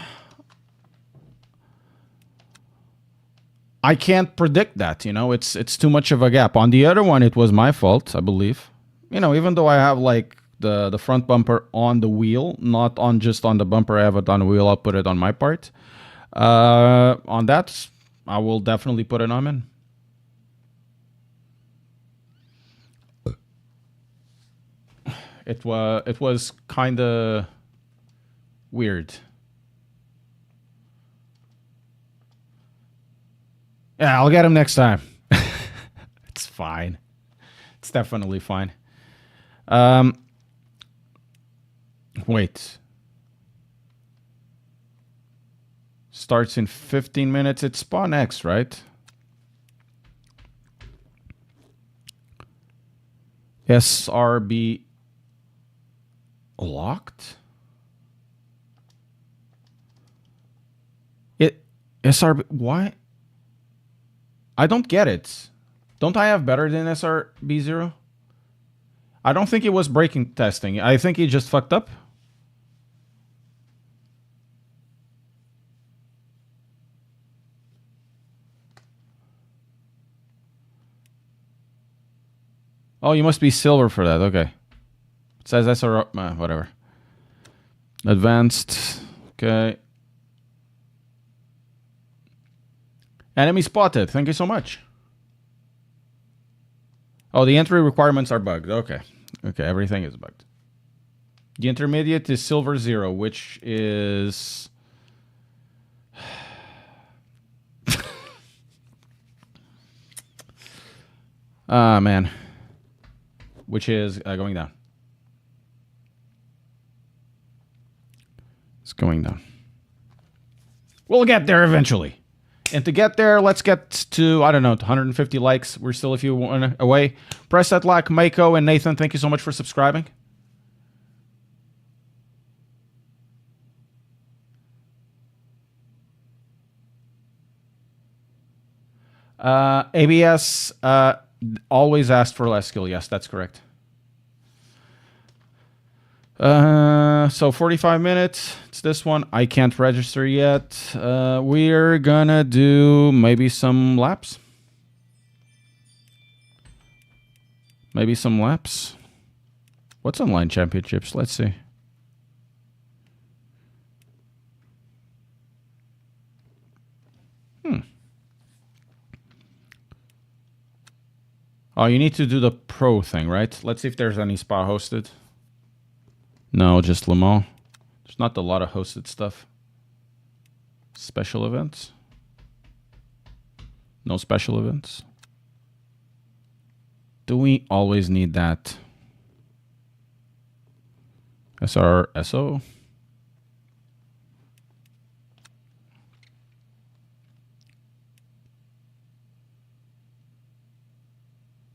I can't predict that, you know. It's too much of a gap. On the other one, it was my fault, I believe. You know, even though I have like the front bumper on the wheel, not on just on the bumper, I have it on the wheel. I'll put it on my part. On that, I will definitely put it on in. It was kind of weird. Yeah, I'll get him next time. It's fine. It's definitely fine. Wait. Starts in 15 minutes. It's Spa next, right? SRB locked? SRB, why? I don't get it. Don't I have better than SRB0? I don't think it was braking testing. I think he just fucked up. Oh, you must be silver for that. Okay. It says SR... whatever. Advanced. Okay. Enemy spotted. Thank you so much. Oh, the entry requirements are bugged. Okay. Okay, everything is bugged. The intermediate is silver 0, which is... Ah, man. Which is going down. It's going down. We'll get there eventually. And to get there, let's get to, I don't know, 150 likes. We're still a few away. Press that like. Mako and Nathan, thank you so much for subscribing. ABS always asked for less skill. Yes, that's correct. So 45 minutes. It's this one. I can't register yet. We're gonna do maybe some laps. Maybe some laps. What's online championships? Let's see. Oh, you need to do the pro thing, right? Let's see if there's any Spa hosted. No, just Le Mans. There's not a lot of hosted stuff. Special events? No special events. Do we always need that? SRSO?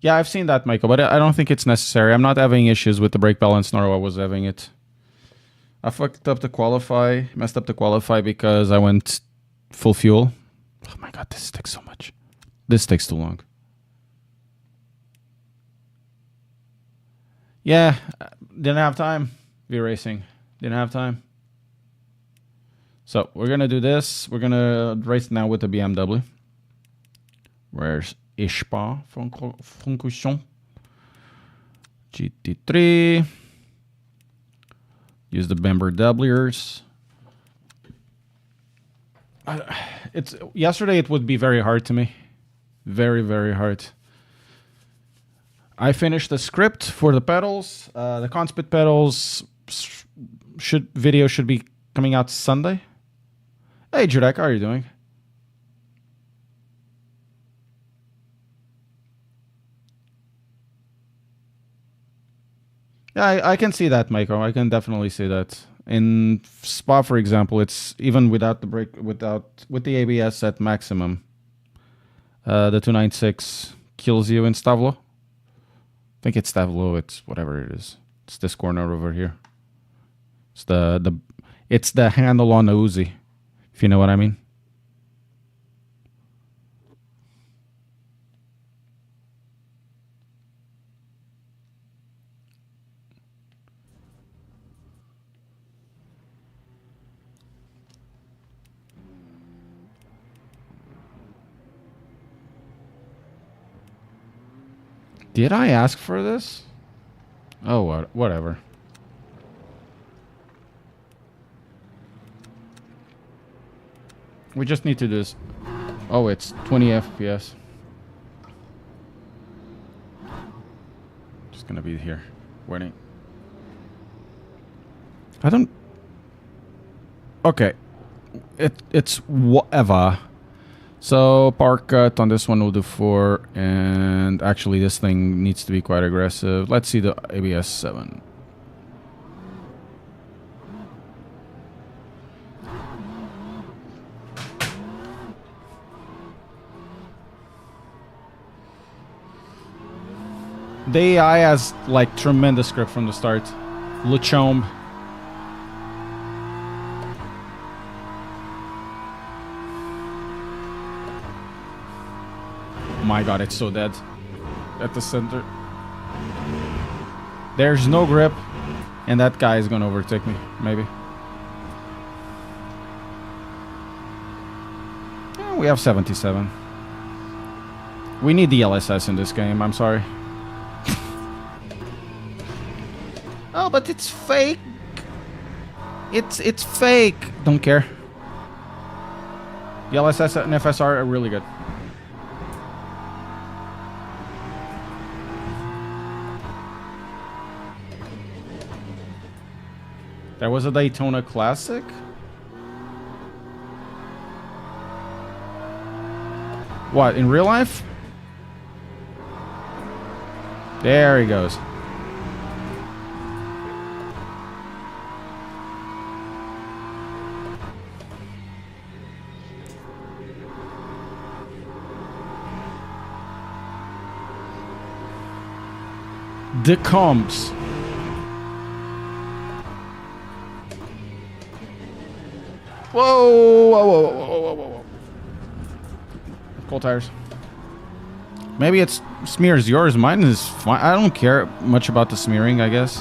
Yeah, I've seen that, Michael, but I don't think it's necessary. I'm not having issues with the brake balance, nor I was having it. I fucked up to qualify, messed up to qualify because I went full fuel. Oh my god, this takes so much. This takes too long. Yeah, didn't have time. iRacing. Didn't have time. So we're gonna do this. We're gonna race now with the BMW. Where's Spa-Francorchamps? GT3. Use the Bember doublers. It's yesterday. It would be very hard to me, very very hard. I finished the script for the pedals. The Conspit pedals video should be coming out Sunday. Hey Judek, how are you doing? Yeah, I can see that, Maiko. I can definitely see that. In Spa, for example, it's even without the brake, with the ABS at maximum. The 296 kills you in Stavlo. I think it's Stavlo. It's whatever it is. It's this corner over here. It's it's the handle on the Uzi, if you know what I mean. Did I ask for this? Oh, whatever. We just need to do this. Oh, it's 20 FPS. Just gonna be here, waiting. I don't. Okay, it's whatever. So power cut on this one will do 4, and actually this thing needs to be quite aggressive. Let's see the ABS 7. The AI has like tremendous grip from the start. Luchombe. My god, it's so dead at the center. There's no grip, and that guy is gonna overtake me, maybe. Yeah, we have 77. We need the LSS in this game, I'm sorry. Oh, but it's fake. It's fake. Don't care. The LSS and FSR are really good. There was a Daytona Classic. What, in real life? There he goes. The comps. Whoa, whoa, whoa, whoa, whoa, whoa, whoa. Cold tires. Maybe it smears yours. Mine is fine. I don't care much about the smearing, I guess.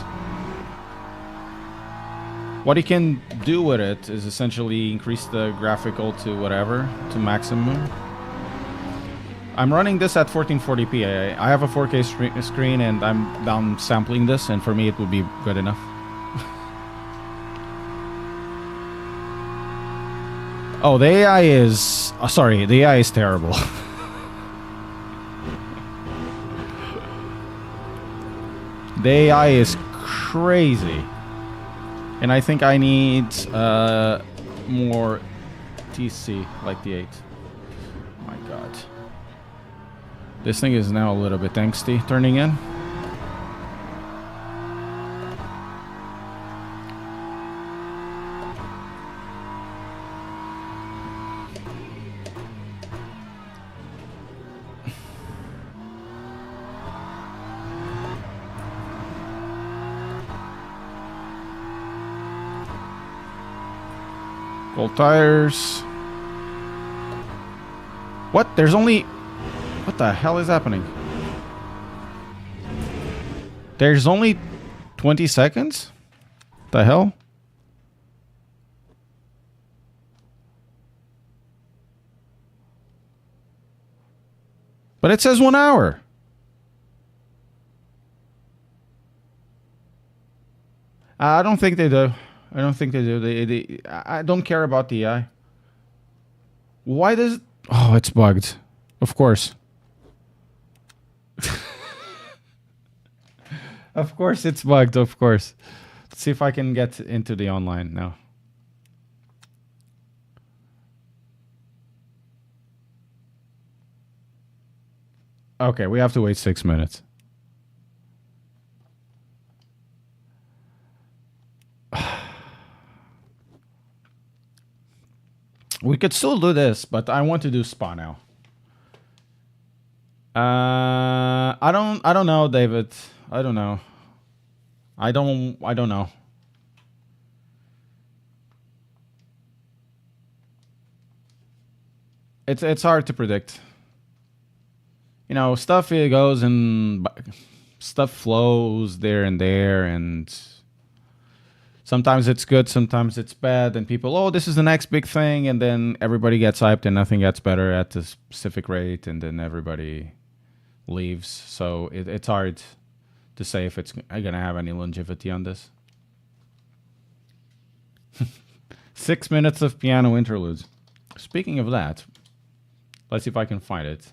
What you can do with it is essentially increase the graphical to whatever, to maximum. I'm running this at 1440p. I have a 4K screen and I'm down sampling this, and for me it would be good enough. Oh, the AI is... Oh, sorry, the AI is terrible. The AI is crazy. And I think I need more TC, like the 8. Oh my god. This thing is now a little bit angsty turning in. Cold tires. What? There's only... What the hell is happening? There's only 20 seconds? The hell? But it says 1 hour. I don't think they do. I don't think they do. I don't care about the AI. Why does... Oh, it's bugged. Of course. Of course it's bugged, of course. Let's see if I can get into the online now. Okay, we have to wait 6 minutes. We could still do this, but I want to do Spa now. I don't know, David. I don't know. I don't know. It's hard to predict. You know, stuff goes and stuff flows there and there, and sometimes it's good, sometimes it's bad, and people, oh, this is the next big thing, and then everybody gets hyped and nothing gets better at a specific rate, and then everybody leaves. So it's hard to say if it's going to have any longevity on this. 6 minutes of piano interludes. Speaking of that, let's see if I can find it.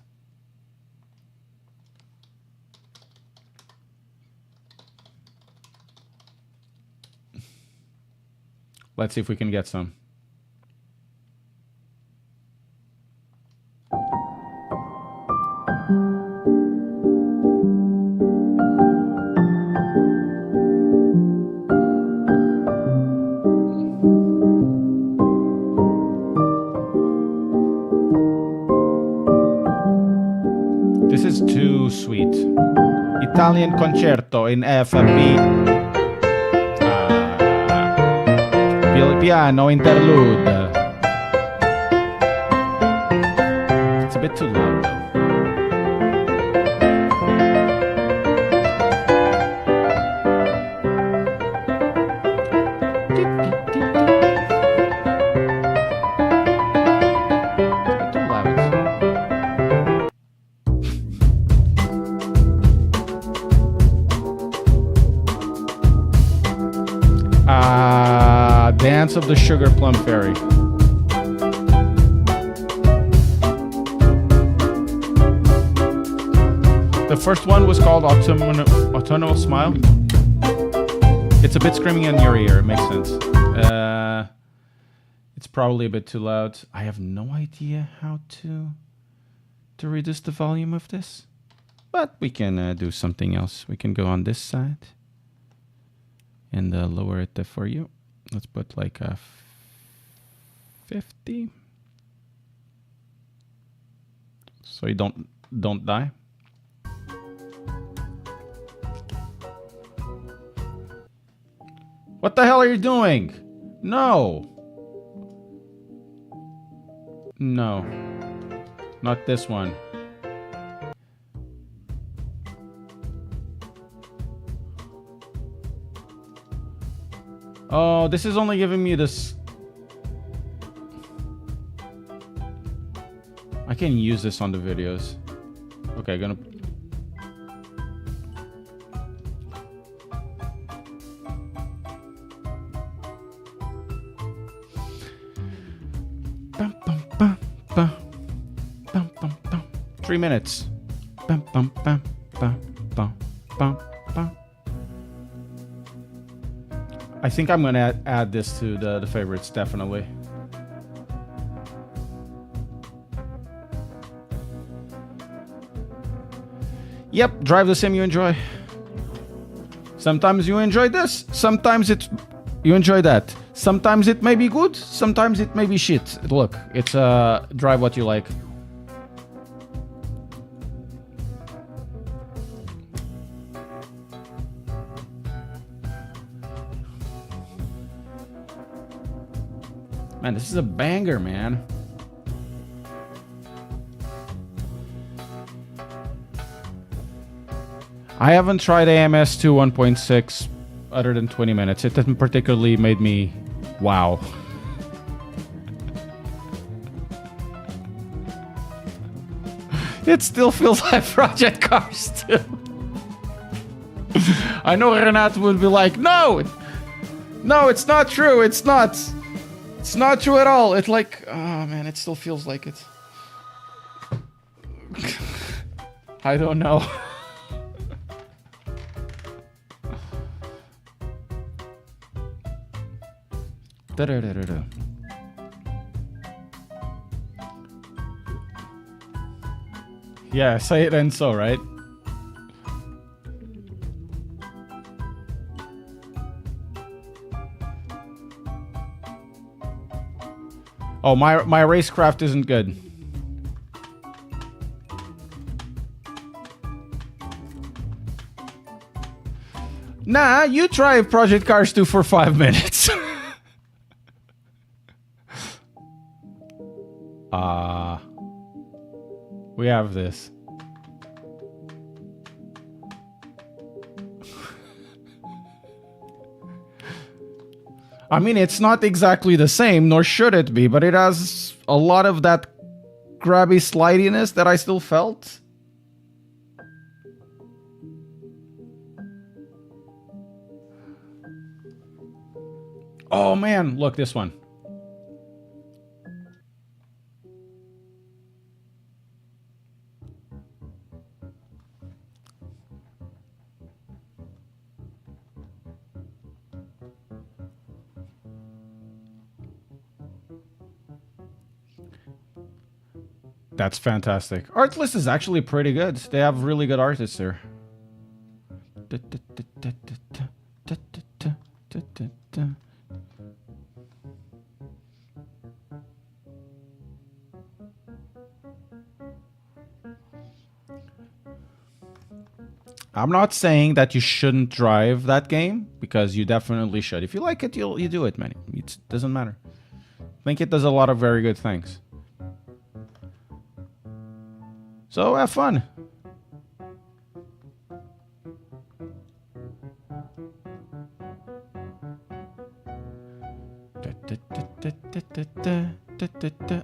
Let's see if we can get some. This is too sweet. Italian concerto in F and B. Piano interlude. It's a bit too loud though. Dance of the Sugar Plum Fairy. The first one was called Autumnal Smile. It's a bit screaming in your ear. It makes sense. It's probably a bit too loud. I have no idea how to reduce the volume of this, but we can do something else. We can go on this side and lower it for you. Let's put like a 50, so you don't die. What the hell are you doing? No, not this one. Oh, this is only giving me this. I can use this on the videos. Okay, gonna. Bum, bum, bum, bum. Bum, bum, bum. 3 minutes. Bum, bum, bum, bum, bum, bum, bum. I think I'm gonna add this to the favorites, definitely. Yep, drive the sim you enjoy. Sometimes you enjoy this, sometimes you enjoy that. Sometimes it may be good, sometimes it may be shit. Look, it's drive what you like. Man, this is a banger, man. I haven't tried AMS2 1.6 other than 20 minutes. It hasn't particularly made me wow. It still feels like Project Cars 2. I know Renat would be like, no, it's not true. It's not. It's not true at all. It's like, oh man, it still feels like it. I don't know. Da-da-da-da-da. Yeah, say it and so, right? Oh, my racecraft isn't good. Nah, you try Project Cars 2 for 5 minutes. We have this. I mean, it's not exactly the same, nor should it be, but it has a lot of that grabby slidiness that I still felt. Oh man, look, this one. That's fantastic. Art list is actually pretty good. They have really good artists there. I'm not saying that you shouldn't drive that game, because you definitely should. If you like it, you do it, man. It doesn't matter. I think it does a lot of very good things. So have fun.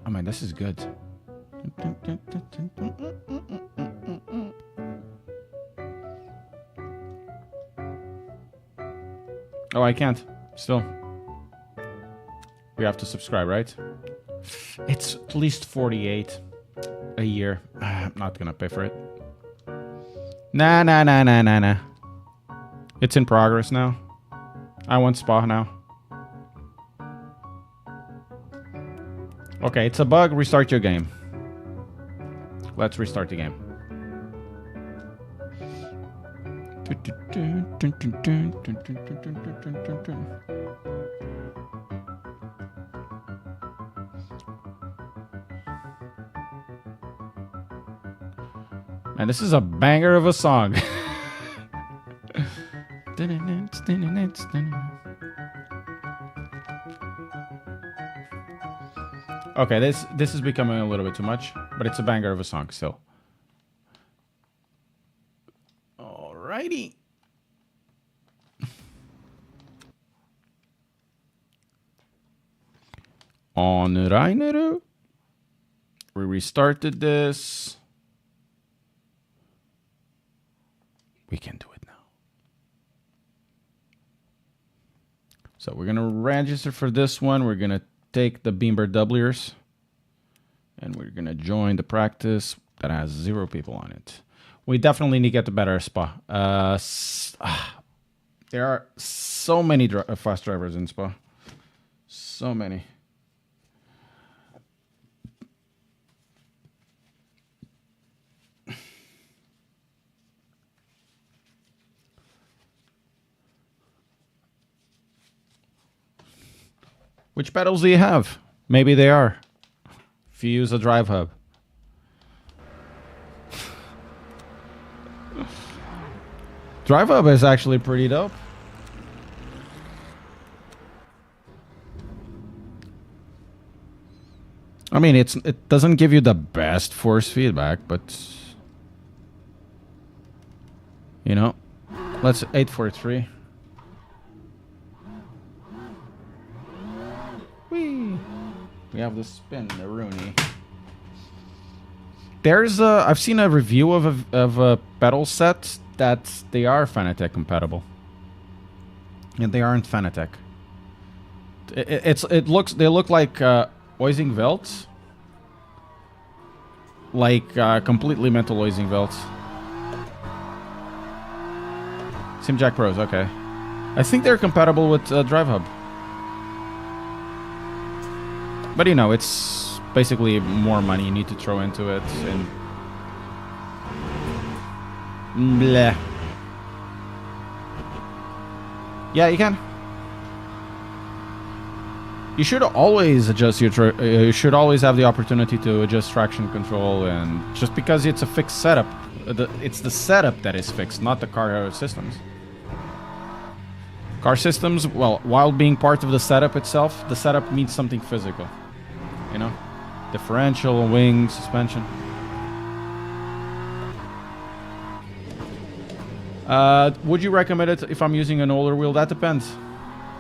I mean, this is good. Oh, I can't. Still. We have to subscribe, right? It's at least 48 a year. I'm not gonna pay for it. Nah. It's in progress now. I want Spa now. Okay, it's a bug. Restart your game. Let's restart the game. Man, this is a banger of a song. Okay, this is becoming a little bit too much, but it's a banger of a song still. Alrighty. On Rainer. We restarted this. We can do it now. So we're going to register for this one. We're going to take the Beamer doublers. And we're going to join the practice that has 0 people on it. We definitely need to get the better Spa. There are so many fast drivers in Spa. So many. Which pedals do you have? Maybe they are. If you use a drive hub. Drive hub is actually pretty dope. I mean, it doesn't give you the best force feedback, but you know, let's 843. We have the spin, the Rooney. There's I've seen a review of a pedal set that they are Fanatec compatible. And they aren't Fanatec. They look like Oising Velts. Like completely metal Oising Velts. Simjack Pros, okay. I think they're compatible with Drive Hub. But you know, it's basically more money you need to throw into it, and bleh. Yeah, you can. You should always adjust your. You should always have the opportunity to adjust traction control, and just because it's a fixed setup, it's the setup that is fixed, not the car systems. Car systems, well, while being part of the setup itself, the setup means something physical. You know, differential, wing, suspension. Would you recommend it if I'm using an older wheel? That depends.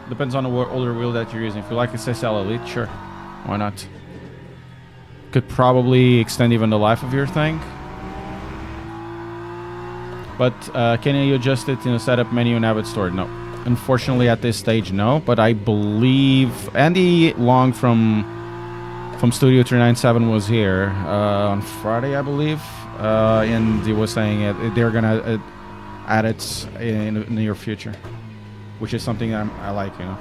Depends on the older wheel that you're using. If you like a SSL Elite, sure. Why not? Could probably extend even the life of your thing. But can you adjust it in a setup menu and have it stored? No. Unfortunately, at this stage, no. But I believe Andy Long from Studio 397 was here on Friday, I believe. And he was saying they're going to add it in the near future. Which is something I like, you know.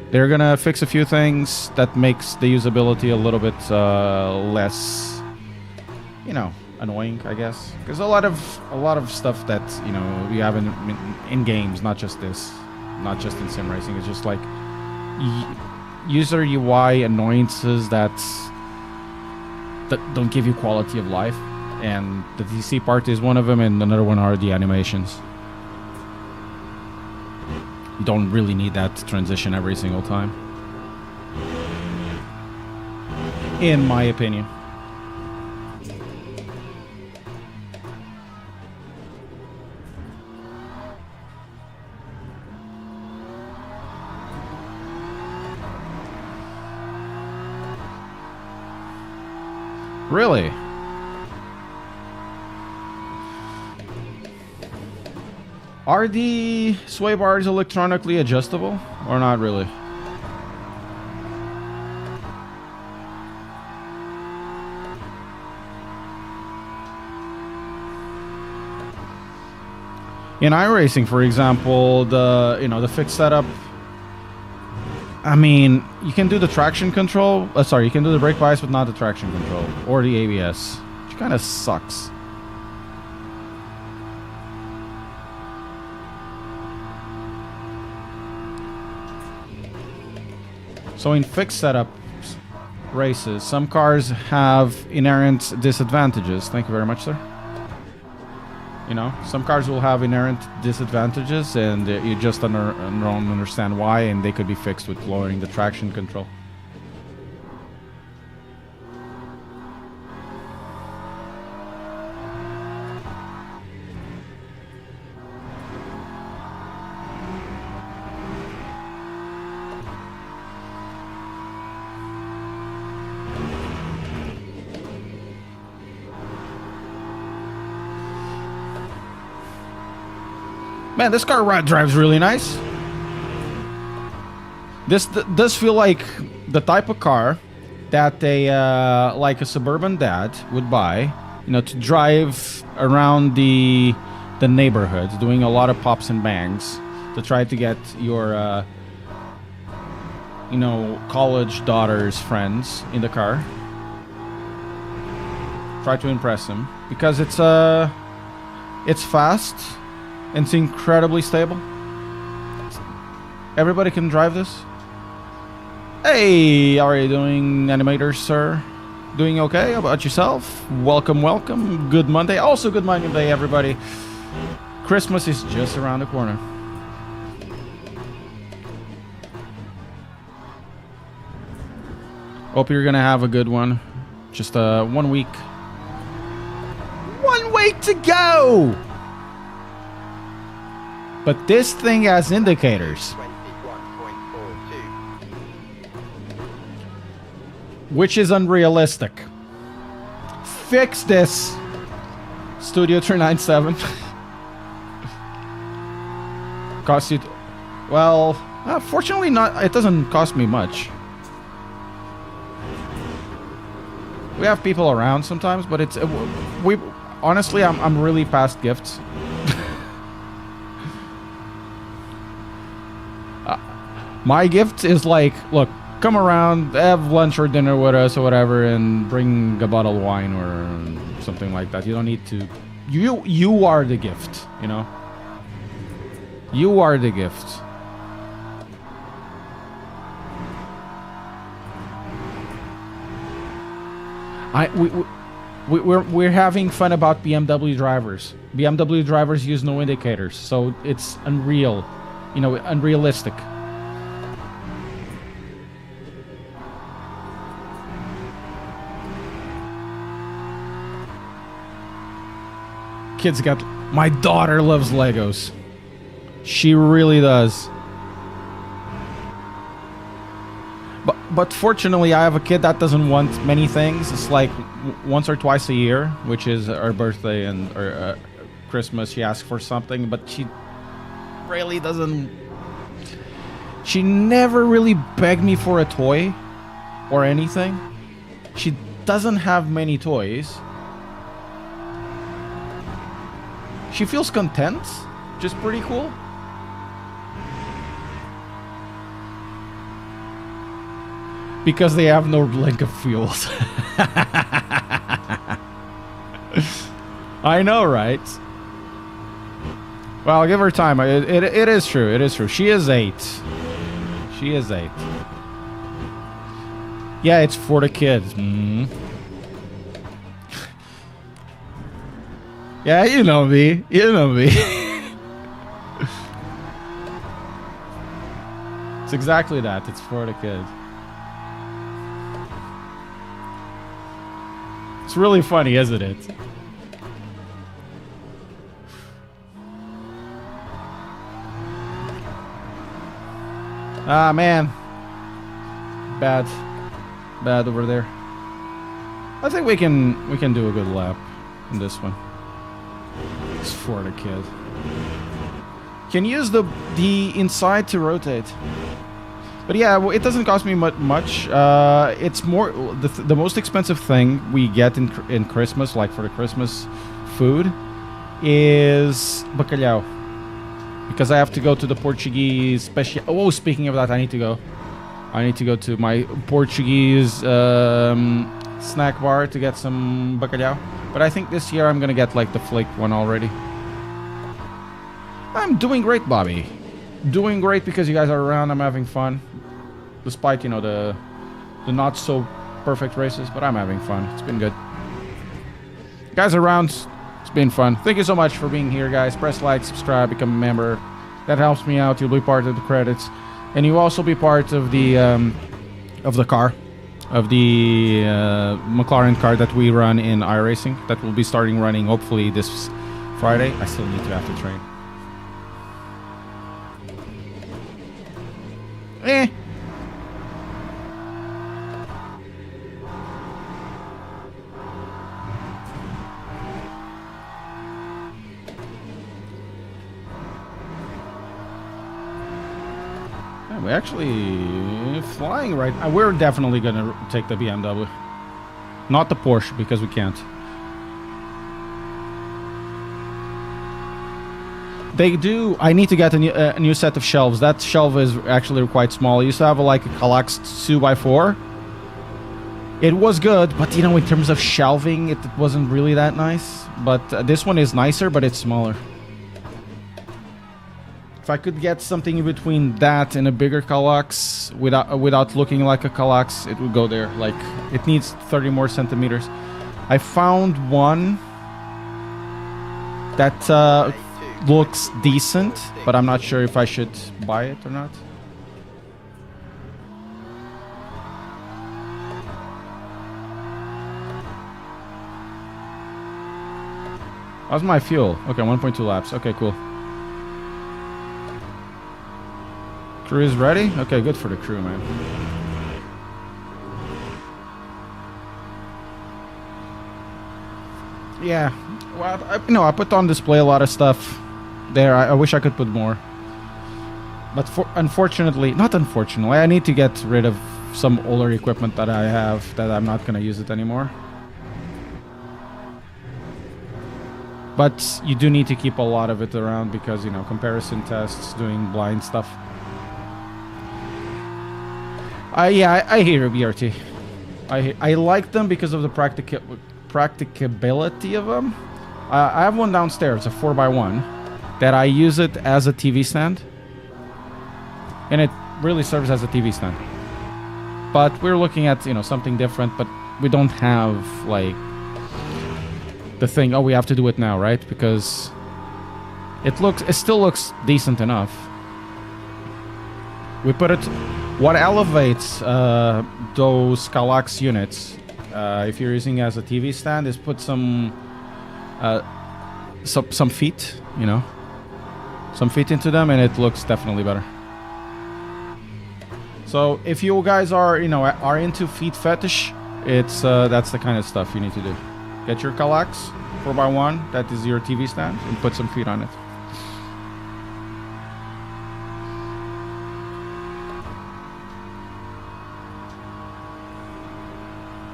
They're gonna fix a few things that makes the usability a little bit less, you know, annoying, I guess. Because a lot of stuff that, you know, you have in games, not just this, not just in sim racing. It's just like user UI annoyances that don't give you quality of life, and the DC part is one of them, and another one are the animations. You don't really need that transition every single time, in my opinion. Really? Are the sway bars electronically adjustable or not really? In iRacing, for example, the fixed setup. I mean, you can do the traction control. Sorry, you can do the brake bias, but not the traction control or the ABS, which kind of sucks. So in fixed setup races, some cars have inherent disadvantages. Thank you very much, sir. You know, some cars will have inherent disadvantages, and you just don't understand why, and they could be fixed with lowering the traction control. Man, this car drives really nice. This does feel like the type of car that like a suburban dad would buy, you know, to drive around the neighborhood, doing a lot of pops and bangs to try to get your, you know, college daughter's friends in the car. Try to impress them because it's fast. And it's incredibly stable. Everybody can drive this. Hey, how are you doing, animators, sir? Doing okay? How about yourself? Welcome, welcome. Good Monday. Also, good Monday, everybody. Christmas is just around the corner. Hope you're gonna have a good one. Just 1 week. 1 week to go! But this thing has indicators, 21.42. which is unrealistic. Fix this, Studio 397. Cost you, well, Fortunately, not. It doesn't cost me much. We have people around sometimes, but it's we. Honestly, I'm really past gifts. My gift is like, look, come around, have lunch or dinner with us or whatever, and bring a bottle of wine or something like that. You don't need to. You are the gift, you know. You are the gift. We're having fun about BMW drivers. BMW drivers use no indicators, so it's unreal, you know, unrealistic. Kids got. My daughter loves Legos. She really does. But fortunately, I have a kid that doesn't want many things. It's like once or twice a year, which is her birthday and or Christmas. She asks for something, but she really doesn't. She never really begged me for a toy or anything. She doesn't have many toys. She feels content, which is pretty cool. Because they have no link of fuels. I know, right? Well, give her time. It is true. It is true. She is 8. She is 8. Yeah, it's for the kids. Yeah, you know me. You know me. It's exactly that. It's for the kids. It's really funny, isn't it? Ah, man. Bad over there. I think we can do a good lap in this one. It's for the kid. Can use the inside to rotate. But yeah, it doesn't cost me much. It's more the most expensive thing we get in Christmas, like for the Christmas food, is bacalhau. Because I have to go to the Portuguese special. Oh, speaking of that, I need to go. I need to go to my Portuguese snack bar to get some bacalhau. But I think this year I'm gonna get like the flaked one already. I'm doing great, Bobby. Doing great because you guys are around. I'm having fun, despite, you know, the not so perfect races. But I'm having fun. It's been good. Guys around. It's been fun. Thank you so much for being here, guys. Press like, subscribe, become a member. That helps me out. You'll be part of the credits, and you'll also be part of the car, of the McLaren car that we run in iRacing. That will be starting running hopefully this Friday. I still need to have to train. Yeah, we're actually flying right. We're definitely gonna take the BMW, not the Porsche, because we can't. They do. I need to get a new set of shelves. That shelf is actually quite small. I used to have like a Kallax 2x4. It was good, but you know, in terms of shelving, it wasn't really that nice. But this one is nicer, but it's smaller. If I could get something in between that and a bigger Kallax without looking like a Kallax, it would go there. Like, it needs 30 more centimeters. I found one that looks decent, but I'm not sure if I should buy it or not. How's my fuel? Okay, 1.2 laps. Okay, cool. Crew is ready? Okay, good for the crew, man. Yeah, well, I put on display a lot of stuff there. I wish I could put more. But unfortunately, not unfortunately, I need to get rid of some older equipment that I have that I'm not going to use it anymore. But you do need to keep a lot of it around because, you know, comparison tests, doing blind stuff. Yeah, I hear you, BRT. I like them because of the practicability of them. I have one downstairs, a 4x1, that I use it as a TV stand. And it really serves as a TV stand. But we're looking at, you know, something different, but we don't have, like, the thing, oh, we have to do it now, right? Because it still looks decent enough. We put it, what elevates those Kallax units, if you're using as a TV stand, is put some feet, you know, some feet into them, and it looks definitely better. So if you guys are, you know, are into feet fetish, it's that's the kind of stuff you need to do. Get your Kallax 4x1, that is your TV stand, and put some feet on it.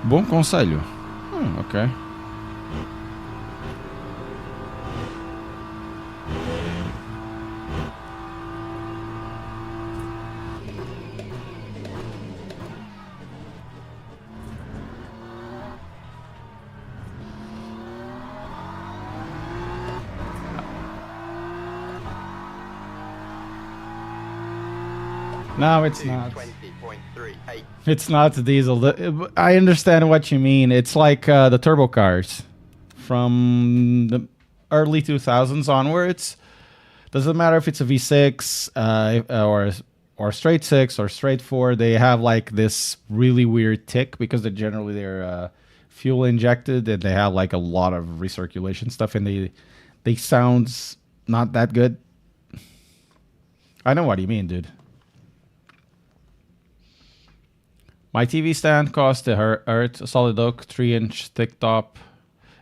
Bom conselho. Okay. No, it's not. 20.38. It's not diesel. I understand what you mean. It's like the turbo cars from the early 2000s onwards. Doesn't matter if it's a V6 or straight 6 or straight 4. They have like this really weird tick because they're fuel injected and they have like a lot of recirculation stuff, and they sound not that good. I know what you mean, dude. My TV stand cost a Hertz, a solid oak, 3-inch thick top,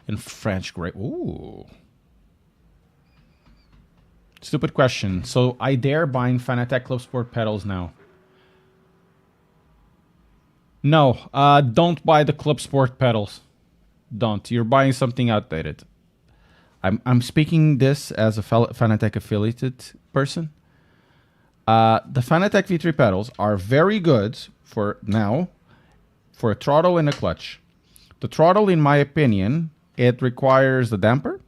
in French gray. Ooh. Stupid question. So I dare buying Fanatec Club Sport pedals now. No, don't buy the Club Sport pedals. Don't. You're buying something outdated. I'm speaking this as a Fanatec affiliated person. The Fanatec V3 pedals are very good for now, for a throttle and a clutch. The throttle, in my opinion, it requires the damper.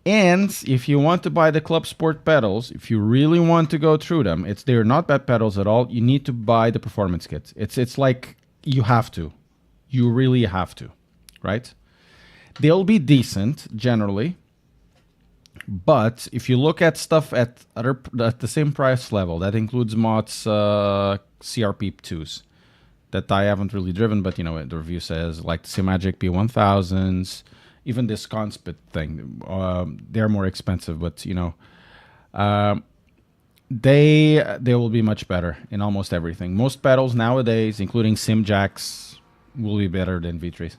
And if you want to buy the Club Sport pedals, if you really want to go through them, they're not bad pedals at all. You need to buy the performance kit. It's like you have to. You really have to, right? They'll be decent generally. But if you look at stuff at the same price level, that includes Mott's CRP2s that I haven't really driven, but you know the review says, like the Simagic P1000s, even this Conspit thing, they're more expensive, but you know they will be much better in almost everything. Most pedals nowadays, including Simjacks, will be better than V3s.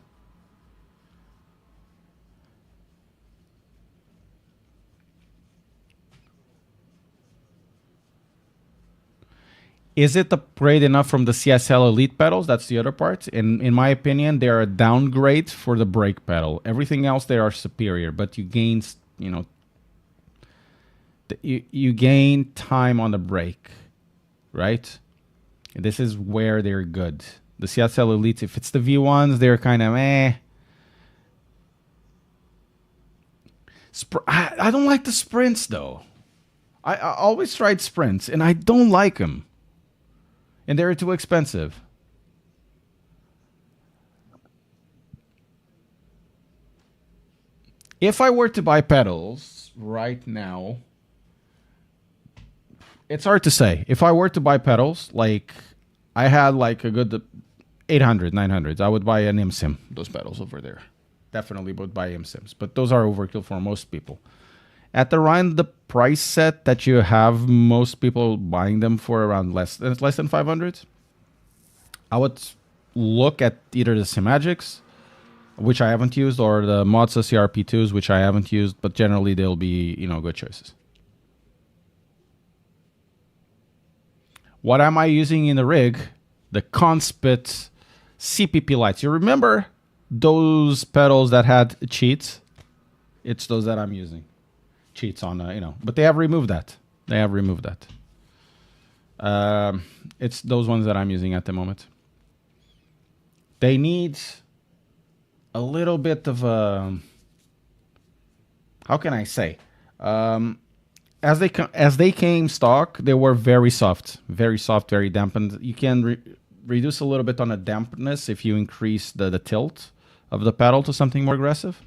Is it upgrade enough from the CSL Elite pedals? That's the other part. In my opinion, they're a downgrade for the brake pedal. Everything else, they are superior, but you gain, you know, you gain time on the brake, right? This is where they're good. The CSL Elite, if it's the V1s, they're kind of eh. I don't like the sprints though. I always tried sprints and I don't like them. And they're too expensive. If I were to buy pedals right now, it's hard to say. If I were to buy pedals, like I had like a good 800, 900s, I would buy an IMSIM, those pedals over there. Definitely would buy IMSIMs, but those are overkill for most people. At around the price set that you have, most people buying them for around less than 500. I would look at either the Simagics, which I haven't used, or the Motza CRP2s, which I haven't used, but generally they'll be, you know, good choices. What am I using in the rig? The Conspit CPP lights. You remember those pedals that had cheats? It's those that I'm using. Cheats on, but they have removed that. It's those ones that I'm using at the moment. They need a little bit of a, how can I say? As they came stock, they were very soft, very dampened. You can reduce a little bit on the dampness if you increase the tilt of the pedal to something more aggressive.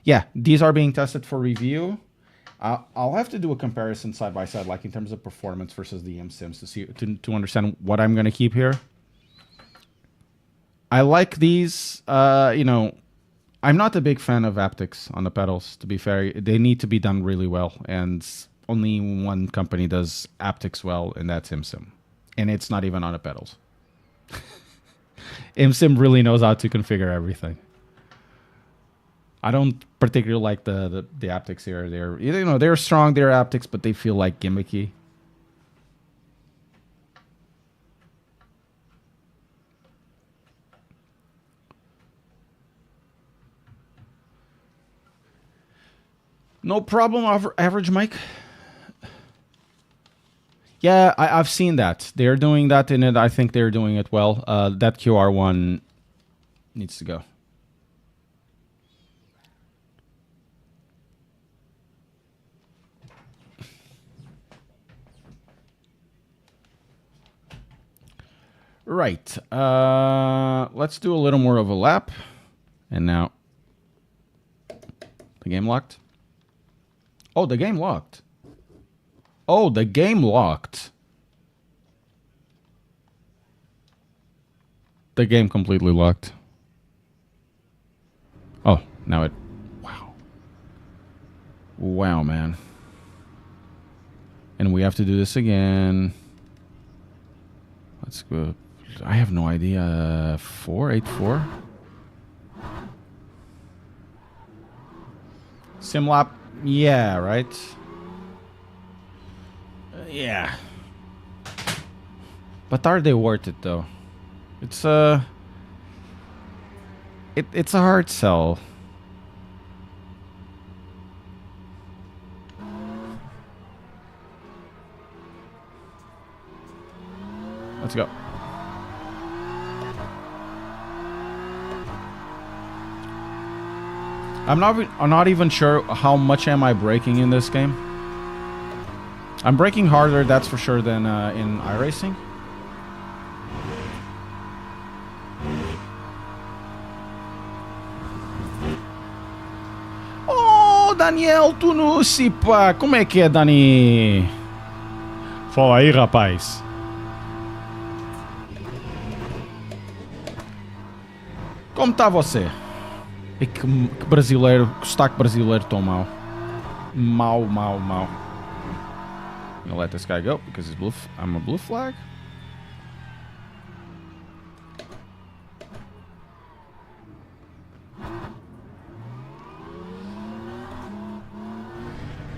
Yeah, these are being tested for review. I'll have to do a comparison side by side, like in terms of performance versus the M-Sims to understand what I'm going to keep here. I like these, I'm not a big fan of haptics on the pedals, to be fair. They need to be done really well, and only one company does haptics well, and that's M-Sim. And it's not even on the pedals. M-Sim really knows how to configure everything. I don't particularly like the haptics here. They're strong, they're haptics, but they feel like gimmicky. No problem, average Mike. Yeah, I've seen that. They're doing that in it. I think they're doing it well. That QR one needs to go. Right. Let's do a little more of a lap. And now, the game locked. Oh, the game locked. Oh, the game locked. The game completely locked. Oh, now it... Wow. Wow, man. And we have to do this again. Let's go. I have no idea. 484? Simlap. Yeah, right? Yeah. But are they worth it, though? It's it's a hard sell. Let's go. I'm not even sure how much am I braking in this game. I'm braking harder, that's for sure, than in iRacing. Oh, Daniel Tunucci, pá. Como é que é, Dani? Fala aí, rapaz. Como tá você? E que brasileiro, que sotaque brasileiro tão mau. Mau. I'm gonna let this guy go because he's blue. I'm a blue flag.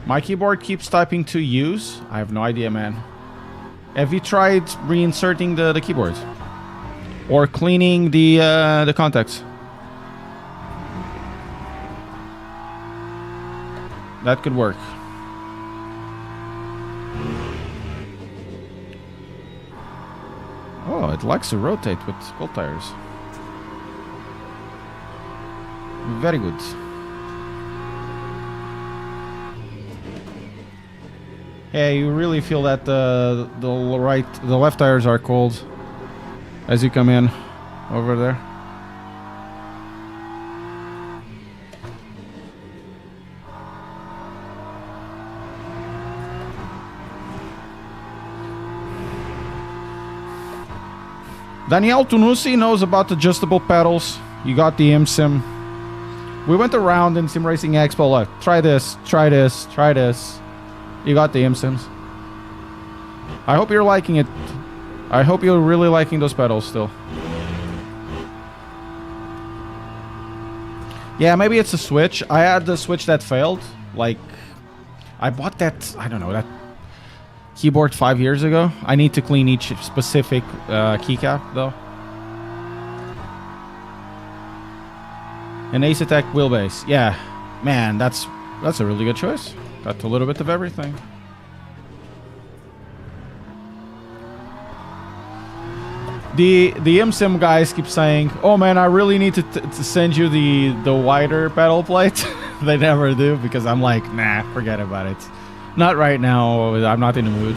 My keyboard keeps typing to use. I have no idea, man. Have you tried reinserting the keyboard? Or cleaning the contacts? That could work. Oh, it likes to rotate with cold tires. Very good. Yeah, you really feel that the left tires are cold as you come in over there. Daniel Tunucci knows about adjustable pedals. You got the M-Sim. We went around in Sim Racing Expo. Look, try this. You got the M-Sims. I hope you're liking it. I hope you're really liking those pedals still. Yeah, maybe it's a switch. I had the switch that failed. Like, I bought that, I don't know, that keyboard 5 years ago. I need to clean each specific keycap though. An Ace Attack wheelbase. Yeah, man, that's a really good choice. Got a little bit of everything. The ImSim guys keep saying, "Oh man, I really need to send you the wider pedal plate." They never do because I'm like, nah, forget about it. Not right now. I'm not in the mood.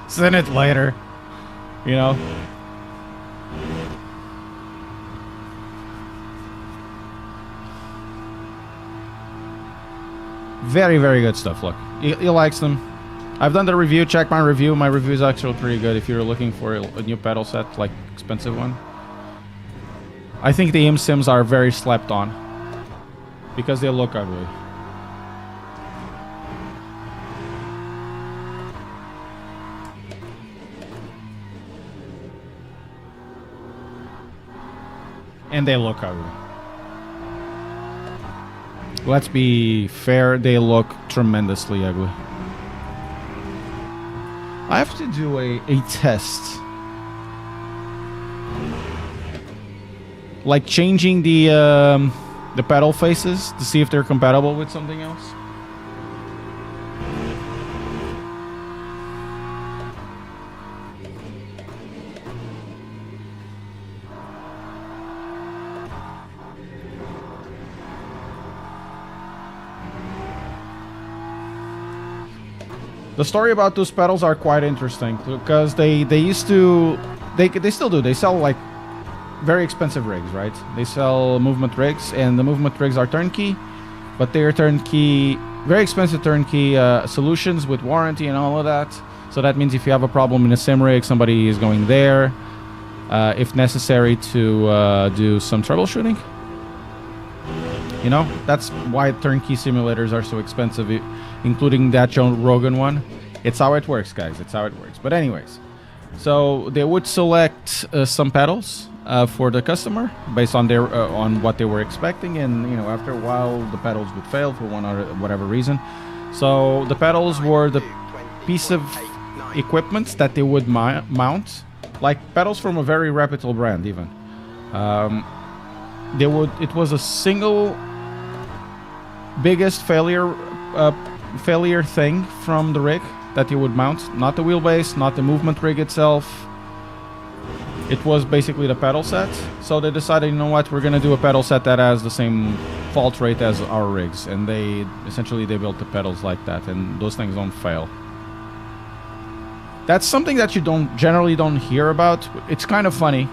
Send it later. You know. Very, very good stuff. Look, he likes them. I've done the review. Check my review. My review is actually pretty good if you're looking for a new pedal set, like expensive one. I think the ImSims are very slept on because they look ugly. And they look ugly. Let's be fair, they look tremendously ugly. I have to do a test. Like changing the pedal faces to see if they're compatible with something else. The story about those pedals are quite interesting because they used to they still do. They sell like very expensive rigs, right? They sell movement rigs, and the movement rigs are turnkey, but they are turnkey, very expensive turnkey solutions with warranty and all of that. So that means if you have a problem in a sim rig, somebody is going there, if necessary, to do some troubleshooting. You know, that's why turnkey simulators are so expensive, including that Joe Rogan one. It's how it works, guys. It's how it works. But anyways, so they would select some pedals for the customer based on their on what they were expecting, and you know, after a while, the pedals would fail for one or whatever reason. So the pedals were the piece of equipment that they would mount, like pedals from a very reputable brand, even. They would. It was a single biggest failure thing from the rig that you would mount, not the wheelbase, not the movement rig itself. It was basically the pedal set. So they decided, you know what, we're gonna do a pedal set that has the same fault rate as our rigs, and they built the pedals like that, and those things don't fail. That's something that you generally don't hear about. It's kind of funny.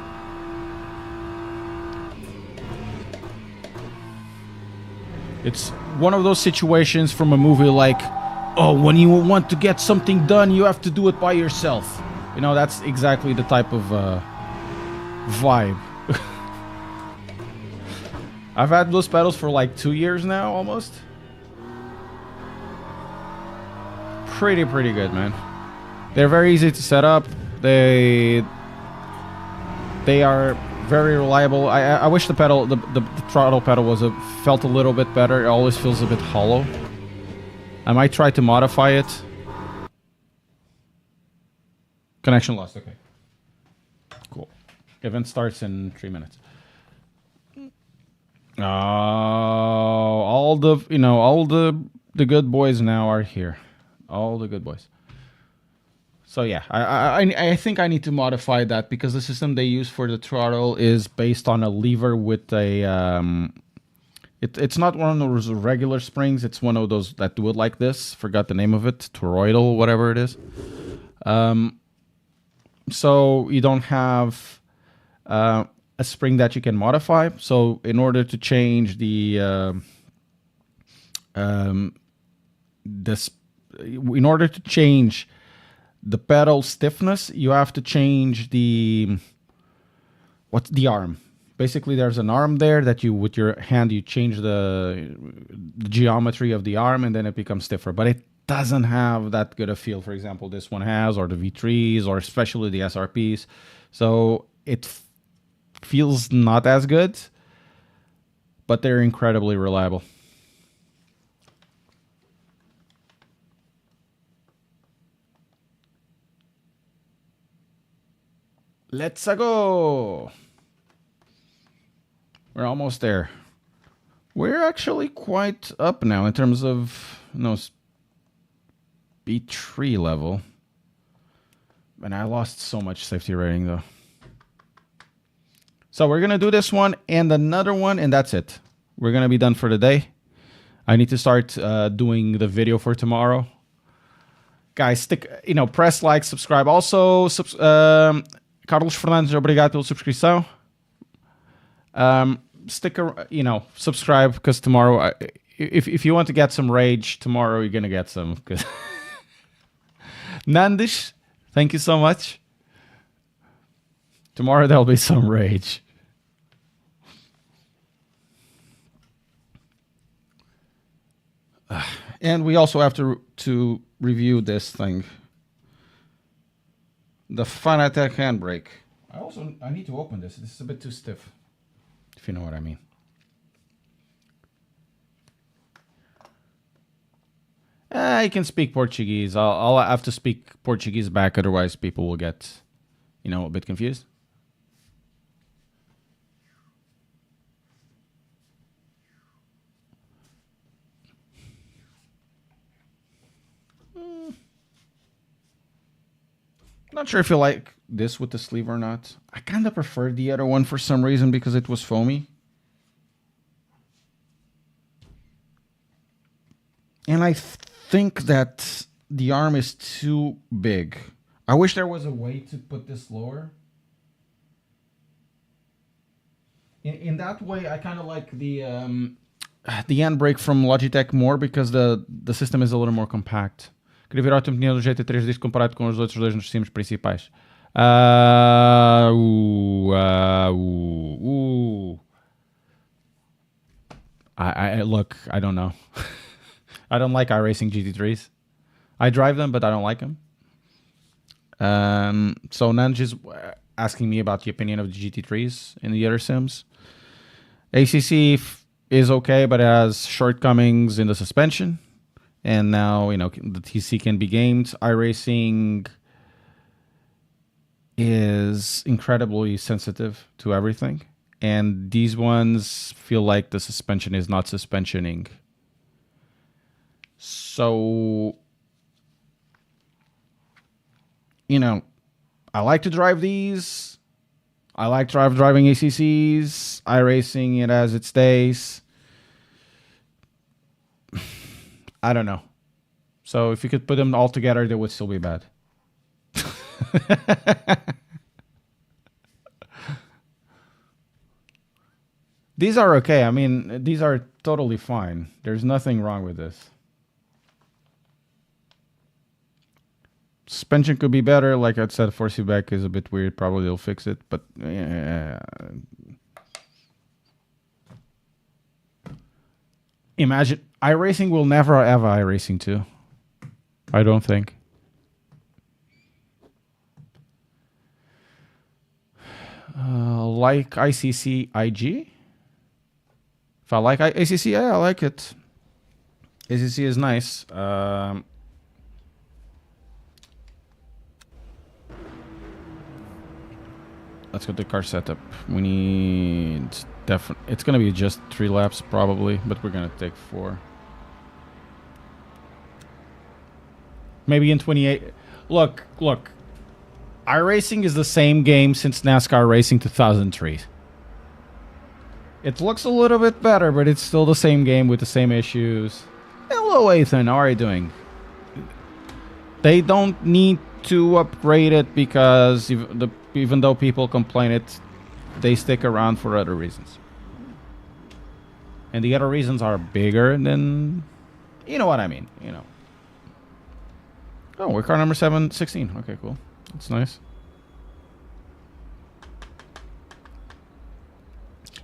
It's one of those situations from a movie like, oh, when you want to get something done, you have to do it by yourself. You know, that's exactly the type of vibe. I've had those pedals for like 2 years now, almost. Pretty good, man. They're very easy to set up. They are very reliable. I wish the pedal, the throttle pedal felt a little bit better. It always feels a bit hollow. I might try to modify it. Connection lost. Okay. Cool. Event starts in 3 minutes. Oh, all the good boys now are here. All the good boys. So yeah, I think I need to modify that because the system they use for the throttle is based on a lever with a it's not one of those regular springs. It's one of those that do it like this. Forgot the name of it. Toroidal, whatever it is. So you don't have a spring that you can modify. So in order to change in order to change the pedal stiffness, you have to change the arm. Basically, there's an arm there that you, with your hand, you change the geometry of the arm, and then it becomes stiffer. But it doesn't have that good a feel. For example, this one has, or the V3s, or especially the SRPs. So it feels not as good, but they're incredibly reliable. Let's go. We're almost there. We're actually quite up now in terms of B3 level. And I lost so much safety rating though. So we're going to do this one and another one, and that's it. We're going to be done for the day. I need to start doing the video for tomorrow. Guys, press like, subscribe. Also, Carlos Fernandes, obrigado pela subscrição. Subscribe, because tomorrow, if you want to get some rage, tomorrow you're going to get some. Nandish, thank you so much. Tomorrow there'll be some rage. And we also have to review this thing. The Fanatec handbrake. I need to open this. This is a bit too stiff, if you know what I mean. I can speak Portuguese. I'll have to speak Portuguese back, otherwise people will get, a bit confused. Not sure if you like this with the sleeve or not. I kind of preferred the other one for some reason because it was foamy. And I think that the arm is too big. I wish there was a way to put this lower. In that way, I kind of like the handbrake from Logitech more because the system is a little more compact. Queria ver a autonomia do GT3 disto comparado com os outros dois nos sistemas principais. Look, I don't know. I don't like iRacing GT3s. I drive them, but I don't like them. So Nanj is asking me about the opinion of the GT3s in the other sims. ACC is okay, but it has shortcomings in the suspension. And now, the TC can be gamed. iRacing is incredibly sensitive to everything. And these ones feel like the suspension is not suspensioning. So, I like to drive these. I like driving ACCs. iRacing, it has its days. I don't know. So if you could put them all together, they would still be bad. These are okay. I mean, these are totally fine. There's nothing wrong with this. Suspension could be better. Like I said, force feedback is a bit weird. Probably they'll fix it. But imagine iRacing will never have iRacing 2. I don't think. Like ICC IG? If I like ACC, yeah, I like it. ACC is nice. Let's go to car setup. We need it's gonna be just 3 laps probably, but we're gonna take 4. Maybe in 28. Look. iRacing is the same game since NASCAR Racing 2003. It looks a little bit better, but it's still the same game with the same issues. Hello, Ethan. How are you doing? They don't need to upgrade it because even though people complain it, they stick around for other reasons. And the other reasons are bigger than... You know what I mean, Oh, we're car number 716. Okay, cool. That's nice.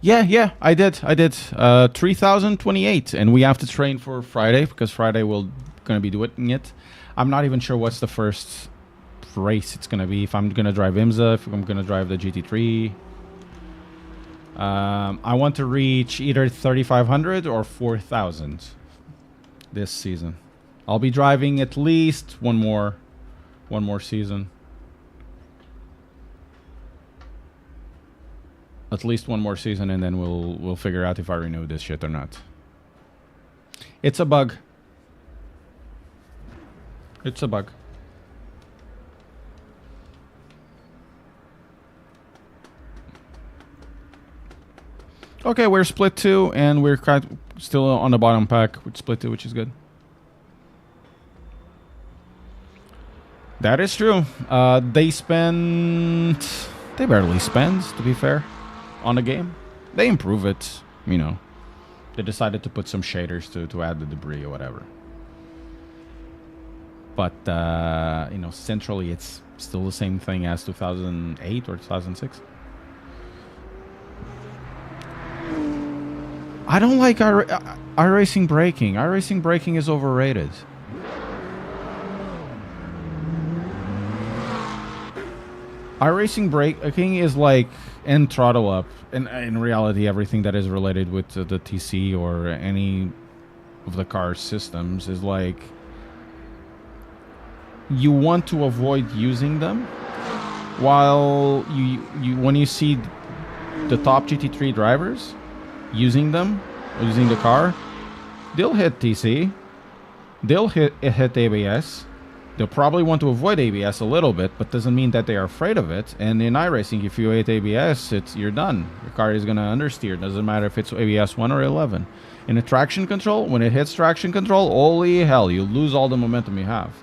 Yeah, I did. 3028, and we have to train for Friday because Friday we're gonna be doing it. I'm not even sure what's the first race it's gonna be. If I'm gonna drive IMSA, if I'm gonna drive the GT3. I want to reach either 3,500 or 4,000 this season. I'll be driving at least one more season. at least one more season, and then we'll figure out if I renew this shit or not. It's a bug. It's a bug. Okay, we're split 2, and we're still on the bottom pack with split 2, which is good. That is true. They barely spend, to be fair, on the game. They improve it, you know. They decided to put some shaders to add the debris or whatever. But, you know, centrally it's still the same thing as 2008 or 2006. I don't like iRacing braking. iRacing braking is overrated. iRacing braking is like in throttle up. And in reality, everything that is related with the TC or any of the car systems is like you want to avoid using them, while when you see the top GT3 drivers using them, using the car, they'll hit TC, they'll hit ABS. They'll probably want to avoid ABS a little bit, but doesn't mean that they are afraid of it. And in iRacing, if you hit ABS, you're done. Your car is going to understeer. Doesn't matter if it's ABS 1 or 11. In a traction control, when it hits traction control, holy hell, you lose all the momentum you have.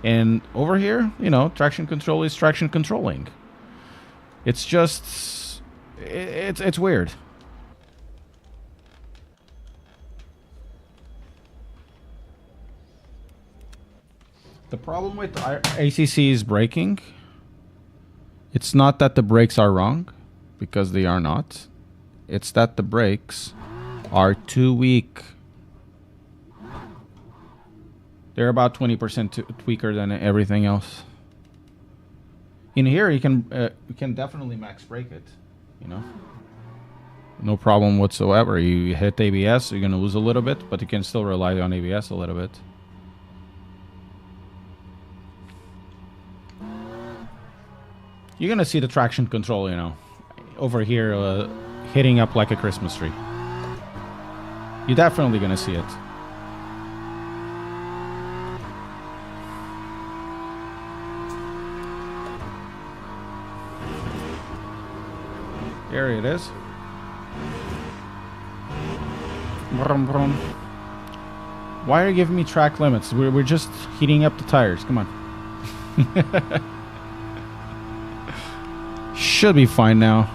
And over here, you know, traction control is traction controlling. It's just, it's weird. The problem with ACC's braking, it's not that the brakes are wrong, because they are not. It's that the brakes are too weak. They're about 20% weaker than everything else. In here, you can definitely max brake it, you know. No problem whatsoever. You hit ABS, you're gonna lose a little bit, but you can still rely on ABS a little bit. You're gonna see the traction control, you know, over here hitting up like a Christmas tree. You're definitely gonna see it. There it is. Brum, brum. Why are you giving me track limits? We're just heating up the tires. Come on. Should be fine now.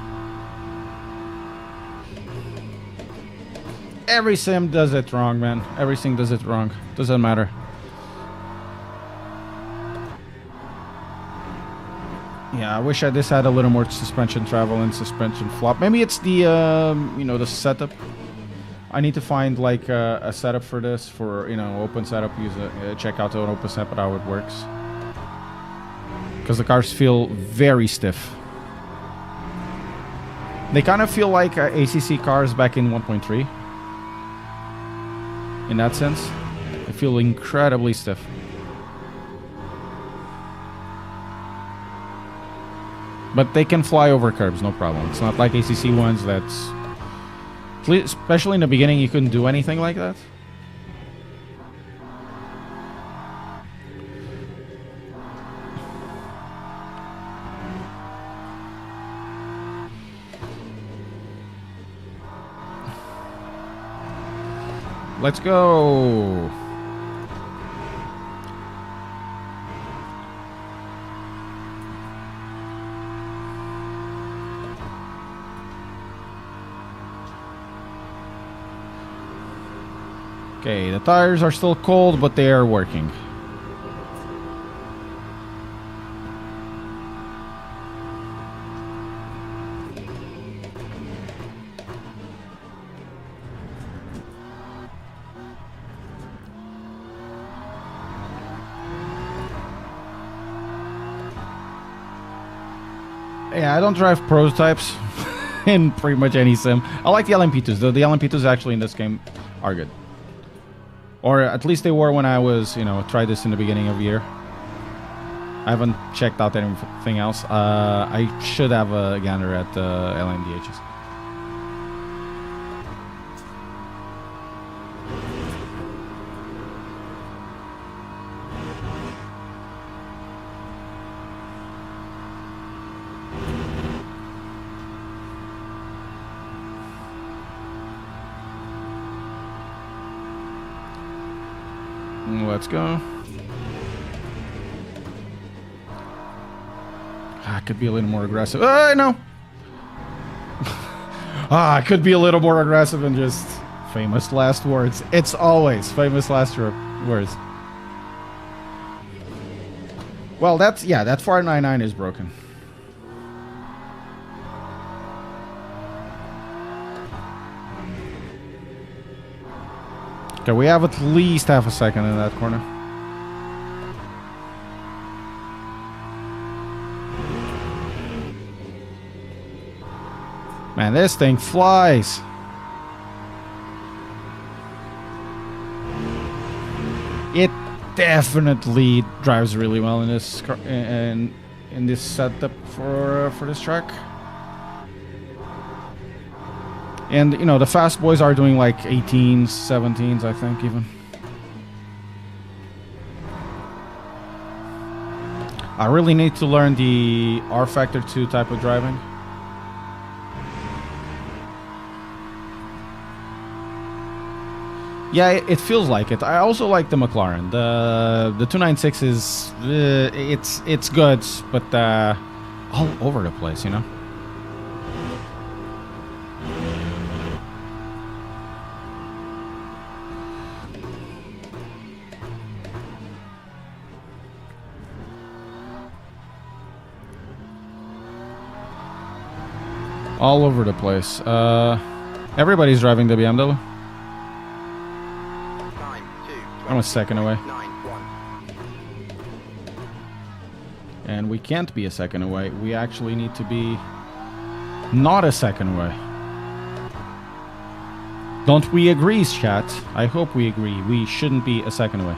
Every sim does it wrong, man. Everything does it wrong. Doesn't matter. Yeah, I wish this had a little more suspension travel and suspension flop. Maybe it's the, you know, the setup. I need to find like a setup for this, for, you know, open setup. Check out an open setup, how it works. Because the cars feel very stiff. They kind of feel like ACC cars back in 1.3. In that sense, they feel incredibly stiff. But they can fly over curbs, no problem. It's not like ACC ones that's... Especially in the beginning, you couldn't do anything like that. Let's go. Okay, the tires are still cold, but they are working. Yeah, I don't drive prototypes in pretty much any sim. I like the LMP2s, though. The LMP2s actually in this game are good. Or at least they were when I was, you know, tried this in the beginning of the year. I haven't checked out anything else. I should have a gander at LMDHs. Let's go. I could be a little more aggressive. I know. I could be a little more aggressive and just famous last words. It's always famous last words. Well, that 499 is broken. Okay, we have at least half a second in that corner. Man, this thing flies. It definitely drives really well in this car, in this setup for this track. And, you know, the fast boys are doing like 18s, 17s, I think, even. I really need to learn the R Factor 2 type of driving. Yeah, it feels like it. I also like the McLaren. The 296 is... it's good, but all over the place, you know? All over the place. Everybody's driving the BMW. I'm a second away. And we can't be a second away. We actually need to be not a second away. Don't we agree, chat? I hope we agree. We shouldn't be a second away.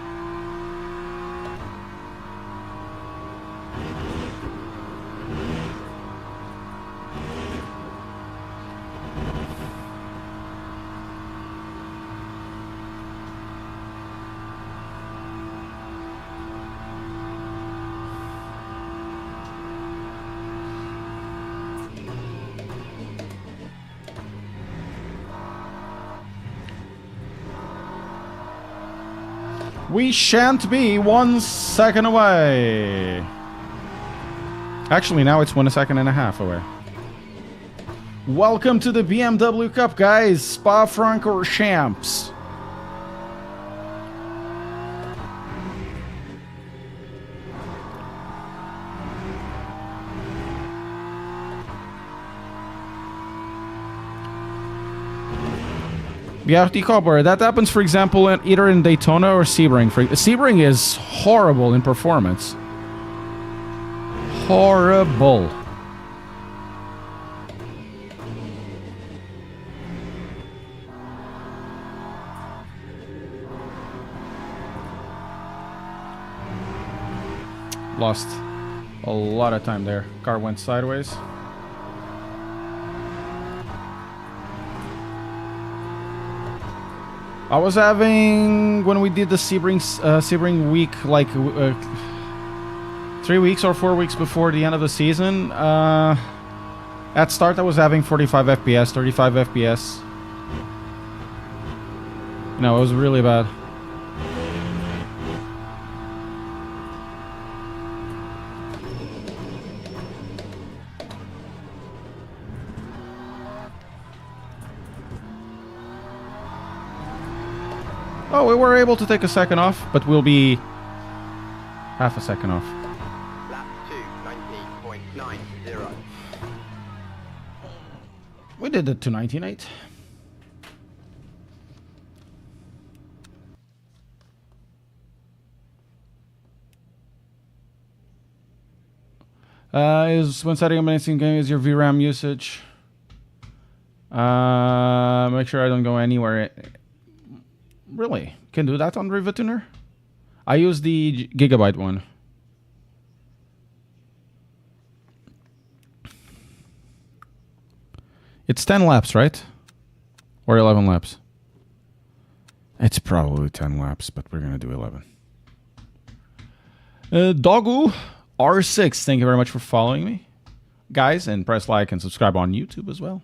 We shan't be 1 second away. Actually, now it's 1.5 seconds away. Welcome to the BMW Cup, guys. Spa-Francorchamps. Yeah, decor. That happens, for example, either in Daytona or Sebring. Sebring is horrible in performance. Horrible. Lost a lot of time there. Car went sideways. I was having, when we did the Sebring week, like 3 weeks or 4 weeks before the end of the season, at start I was having 45 FPS, 35 FPS. No, it was really bad. Oh, we were able to take a second off, but we'll be half a second off. Lap 2, 19.90. We did it to 19.8. Is when setting up an instant game is your VRAM usage. Make sure I don't go anywhere. Really? Can do that on Rivetuner? I use the Gigabyte one. It's 10 laps, right? Or 11 laps? It's probably 10 laps, but we're going to do 11. Doggo R6, thank you very much for following me. Guys, and press like and subscribe on YouTube as well.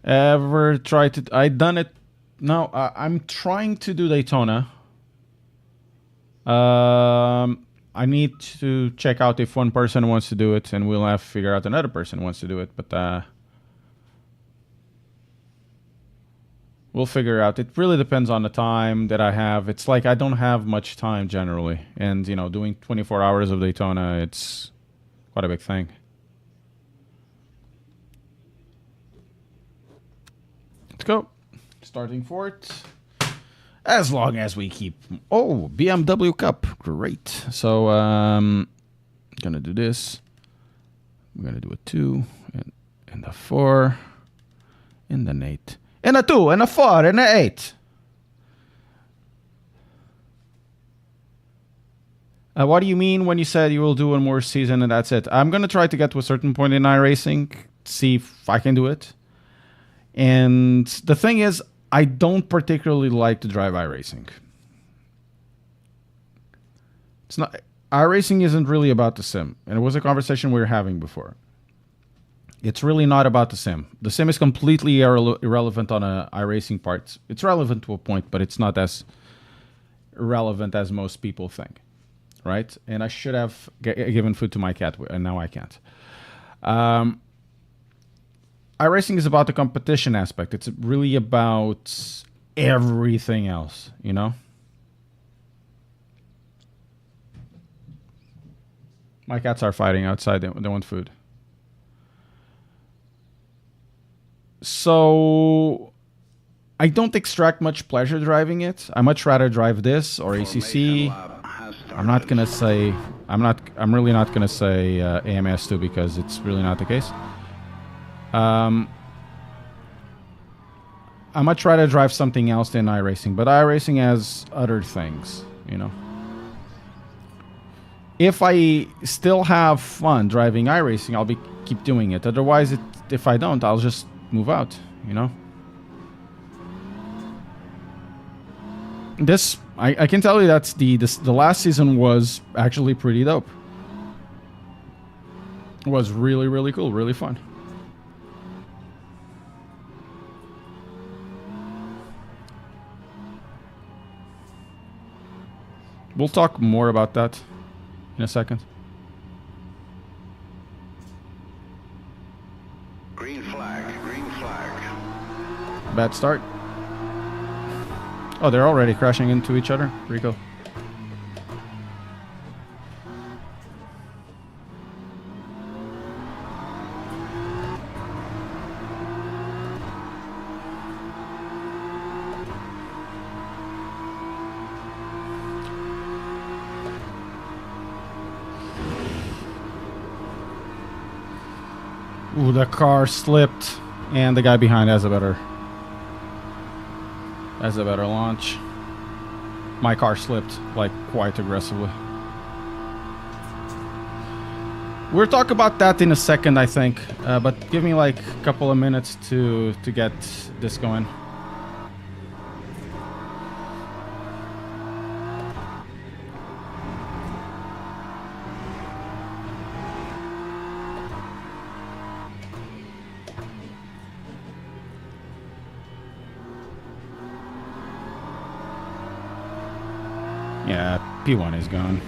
Ever tried to... I done it... No, I'm trying to do Daytona. I need to check out if one person wants to do it, and we'll have to figure out another person wants to do it. But we'll figure out. It really depends on the time that I have. It's like I don't have much time generally. And, you know, doing 24 hours of Daytona, it's quite a big thing. Let's go. Starting fourth. As long as we keep... Oh, BMW Cup. Great. So, gonna do this. I'm gonna do a 2, and a 4, and an 8. And a 2, and a 4, and an 8. What do you mean when you said you will do one more season and that's it? I'm gonna try to get to a certain point in iRacing, see if I can do it. And the thing is, I don't particularly like to drive iRacing. It's not... iRacing isn't really about the sim. And it was a conversation we were having before. It's really not about the sim. The sim is completely irrelevant on a iRacing part. It's relevant to a point, but it's not as relevant as most people think. Right? And I should have given food to my cat, and now I can't. iRacing is about the competition aspect. It's really about everything else, you know? My cats are fighting outside. They want food. So I don't extract much pleasure driving it. I much rather drive this or ACC. I'm not gonna say... I'm really not gonna say AMS2 because it's really not the case. I much rather drive something else than iRacing, but iRacing has other things, you know. If I still have fun driving iRacing, I'll keep doing it. Otherwise, if I don't, I'll just move out, you know. This, I can tell you that's the last season was actually pretty dope. It was really, really cool, really fun. We'll talk more about that in a second. Green flag, green flag. Bad start. Oh, they're already crashing into each other. Pretty cool. Ooh, the car slipped, and the guy behind has a better launch. My car slipped like quite aggressively. We'll talk about that in a second, I think, but give me like a couple of minutes to get this going. Yeah, P1 is gone.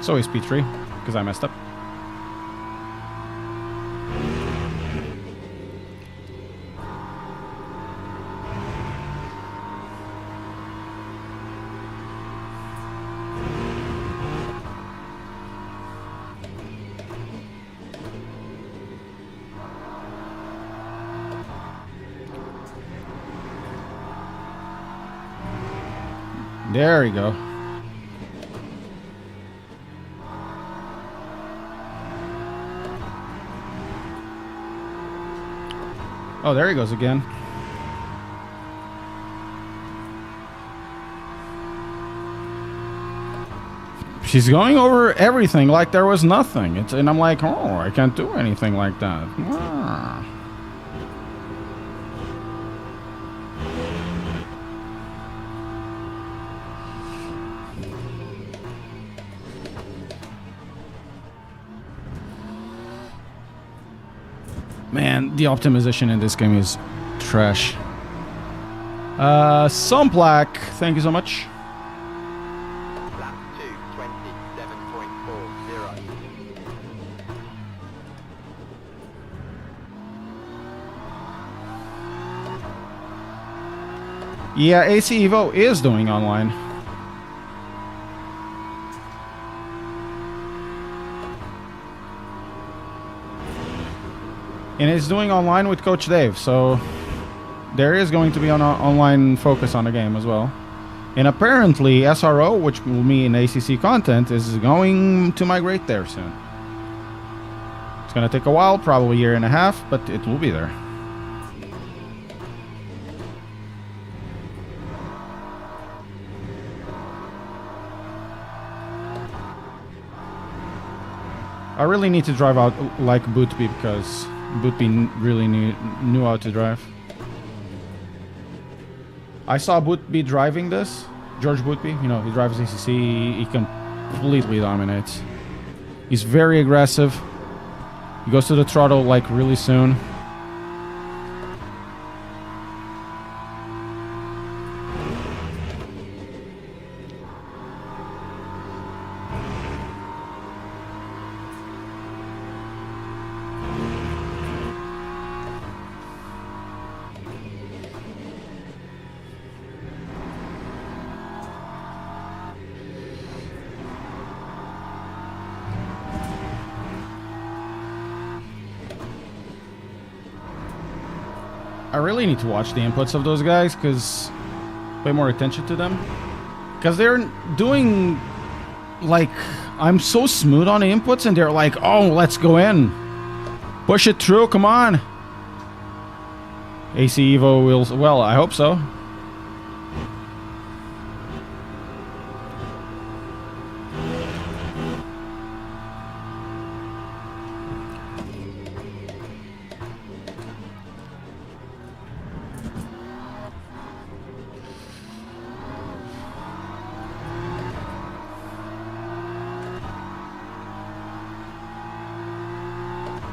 So is P3, because I messed up. There we go. Oh, there he goes again. She's going over everything like there was nothing. And I'm like, oh, I can't do anything like that. Ah. Man, the optimization in this game is trash. Somplac, thank you so much. Lap 2, 27.40. Yeah, AC Evo is doing online. And it's doing online with Coach Dave, so there is going to be an online focus on the game as well. And apparently SRO, which will mean ACC content, is going to migrate there soon. It's going to take a while, probably a year and a half, but it will be there. I really need to drive out like Bootby because Bootby really knew how to drive. I saw Bootby driving this. George Bootby, you know, he drives ACC. He completely dominates. He's very aggressive. He goes to the throttle like really soon. I really need to watch the inputs of those guys, because pay more attention to them, because they're doing like, I'm so smooth on the inputs and they're like, oh, let's go in, push it through, come on. AC Evo will, well, I hope so.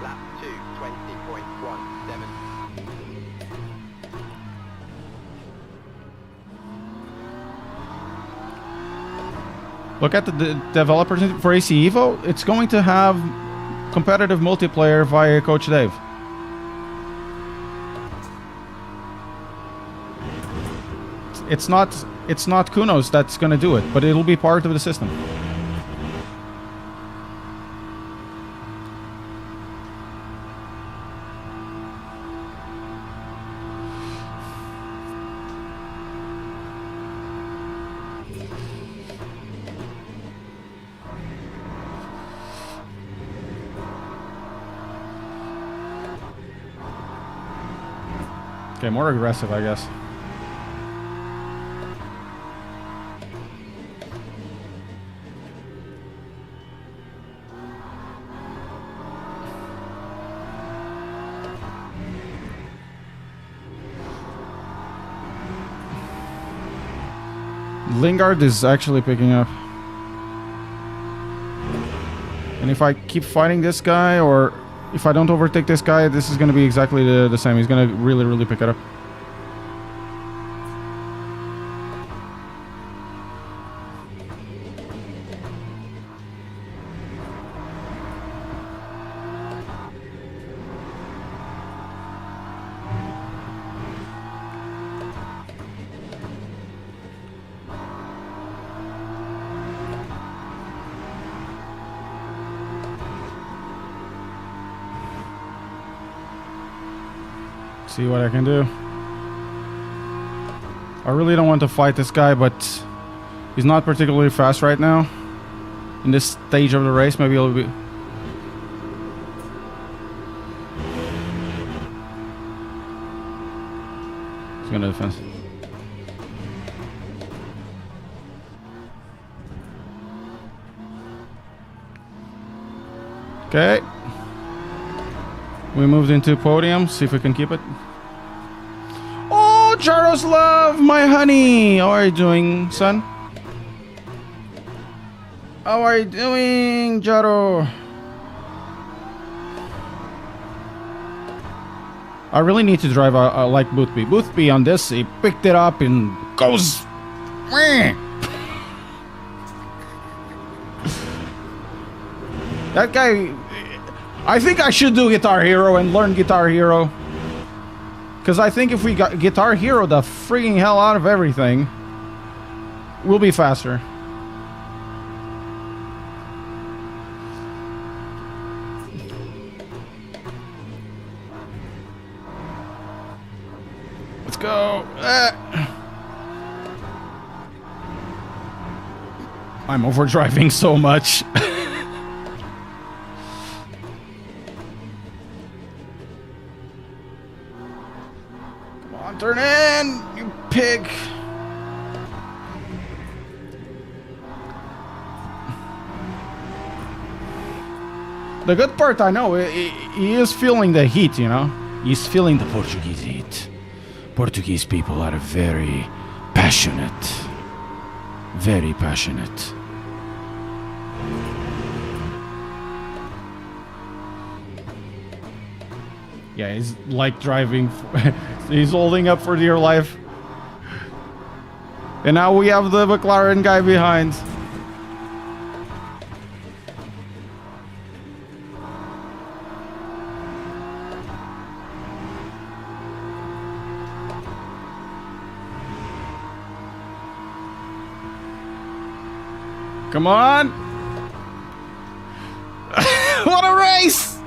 Lap 2, 20.17. Look at the developers for AC Evo. It's going to have competitive multiplayer via Coach Dave. It's not Kunos that's going to do it, but it'll be part of the system. Okay, more aggressive, I guess. Lingard is actually picking up. And if I keep fighting this guy, or if I don't overtake this guy, this is going to be exactly the same. He's going to really pick it up. See what I can do. I really don't want to fight this guy, but he's not particularly fast right now. In this stage of the race, maybe he'll be... on the fence. Okay. We moved into podium. See if we can keep it. Oh, Jaro's love, my honey. How are you doing, son? How are you doing, Jaro? I really need to drive like Boothby. Boothby on this, he picked it up and goes. That guy, I think I should do Guitar Hero and learn Guitar Hero. Because I think if we got Guitar Hero the freaking hell out of everything, we'll be faster. Let's go. I'm overdriving so much. Come on, turn in, you pig. The good part, I know, he is feeling the heat, you know? He's feeling the Portuguese heat. Portuguese people are very passionate. Very passionate. Yeah, he's like driving. He's holding up for dear life. And now we have the McLaren guy behind. Come on! What a race!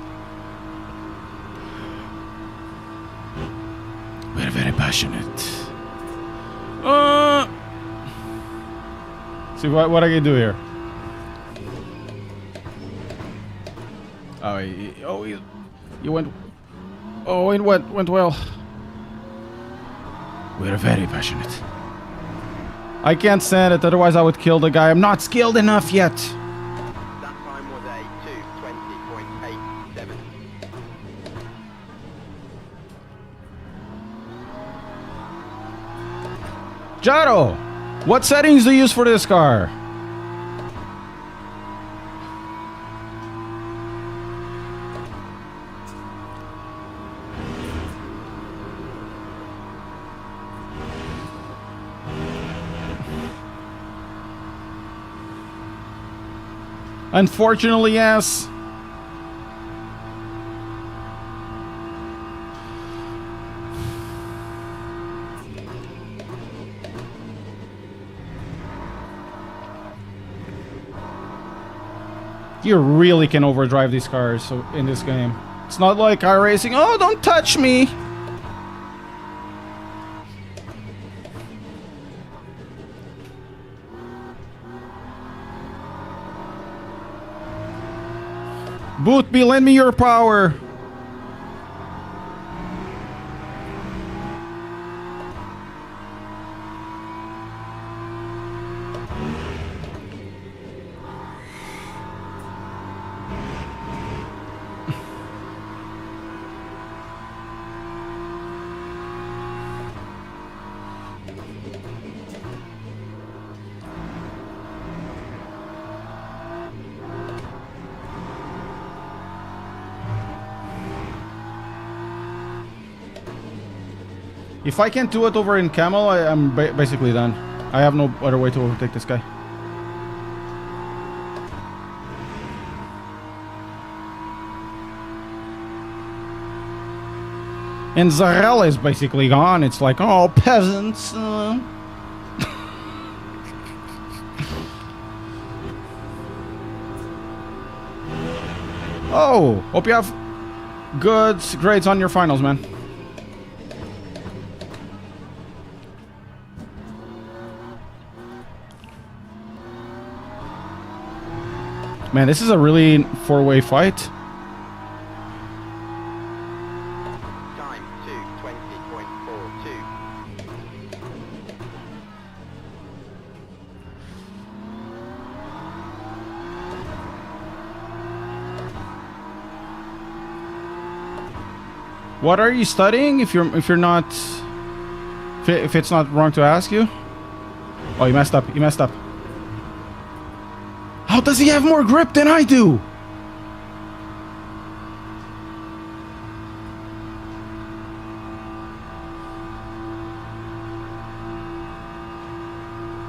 We're very passionate. See what I can do here. Oh, you went. Oh, it went well. We're very passionate. I can't stand it, otherwise I would kill the guy. I'm not skilled enough yet. That time was a 2:20.87. Jaro, what settings do you use for this car? Unfortunately, yes. You really can overdrive these cars in this game. It's not like iRacing. Oh, don't touch me. Boothby, lend me your power. If I can't do it over in Camel, I'm basically done. I have no other way to overtake this guy. And Zarel is basically gone. It's like, oh, peasants. Oh, hope you have good grades on your finals, man. Man, this is a really four-way fight. Time 2:20.42. What are you studying? If you're not, if it's not wrong to ask you. Oh, you messed up. You messed up. How does he have more grip than I do?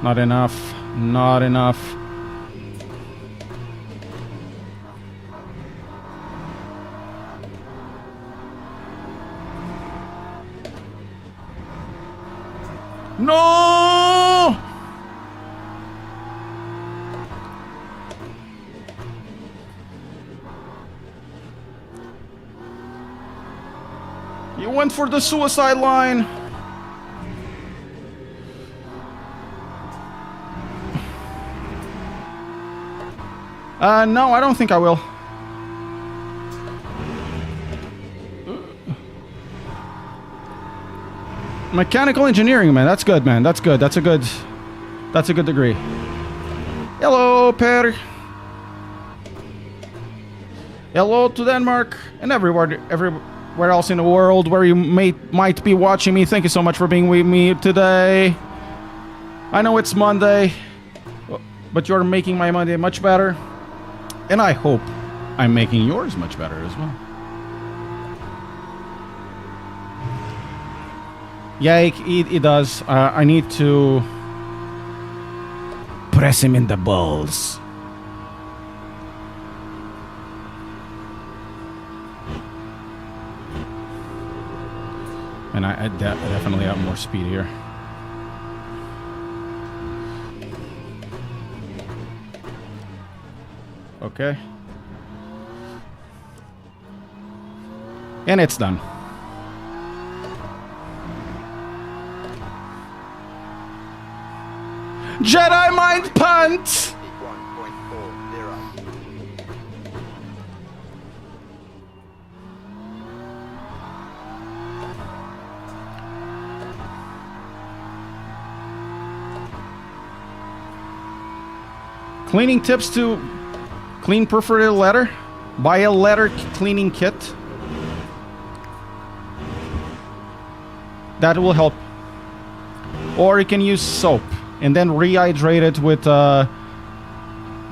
Not enough. Not enough. No! You went for the suicide line. No, I don't think I will. Mechanical engineering, man. That's good, man. That's good. That's a good degree. Hello, Per. Hello to Denmark and everywhere else in the world where you might be watching me. Thank you so much for being with me today. I know it's Monday, but you're making my Monday much better. And I hope I'm making yours much better as well. Yeah, it does. I need to press him in the balls. And I definitely have more speed here. Okay. And it's done. Jedi Mind Punt! 1.40. Cleaning tips to clean perforated leather. Buy a leather cleaning kit. That will help. Or you can use soap and then rehydrate it with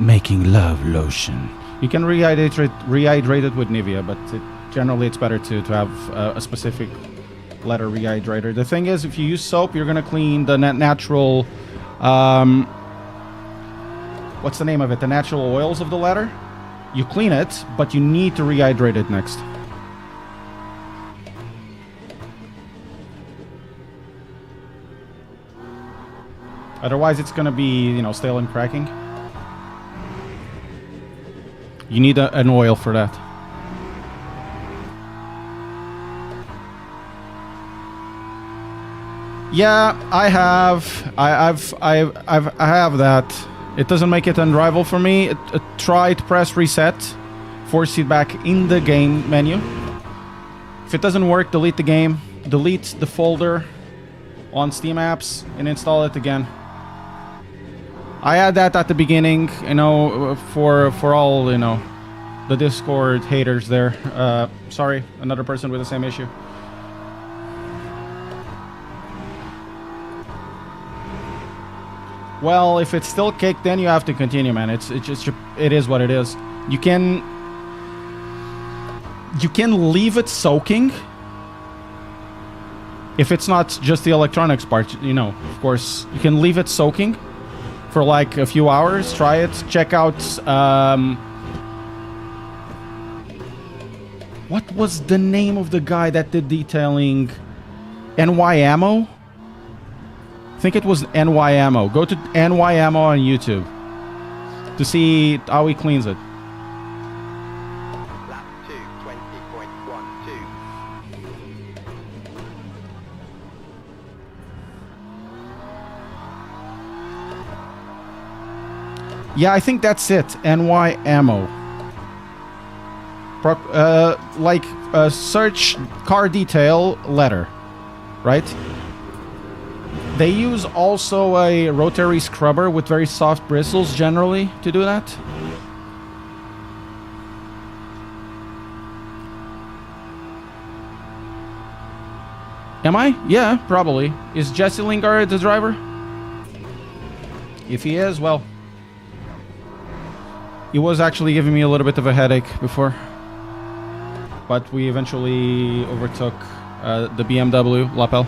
making love lotion. You can rehydrate it with Nivea, but generally it's better to have a specific leather rehydrator. The thing is, if you use soap, you're gonna clean the natural what's the name of it? The natural oils of the leather. You clean it, but you need to rehydrate it next. Otherwise, it's gonna be, you know, stale and cracking. You need an oil for that. Yeah, I have that. It doesn't make it unrivaled for me. Try to press reset, force it back in the game menu. If it doesn't work, delete the game, delete the folder on Steam apps, and install it again. I had that at the beginning, you know, for all, you know, the Discord haters there. Sorry, another person with the same issue. Well, if it's still caked, then you have to continue, man. It is what it is. You can leave it soaking. If it's not just the electronics part, you know, of course, you can leave it soaking for like a few hours. Try it. Check out, what was the name of the guy that did detailing? NY Ammo? I think it was NY Ammo. Go to NY Ammo on YouTube to see how he cleans it. Lap 2, 20.12. Yeah, I think that's it. NY Ammo. Search car detail letter, right? They use also a rotary scrubber with very soft bristles generally to do that. Am I? Yeah, probably. Is Jesse Lingard the driver? If he is, well, he was actually giving me a little bit of a headache before. But we eventually overtook the BMW lapel.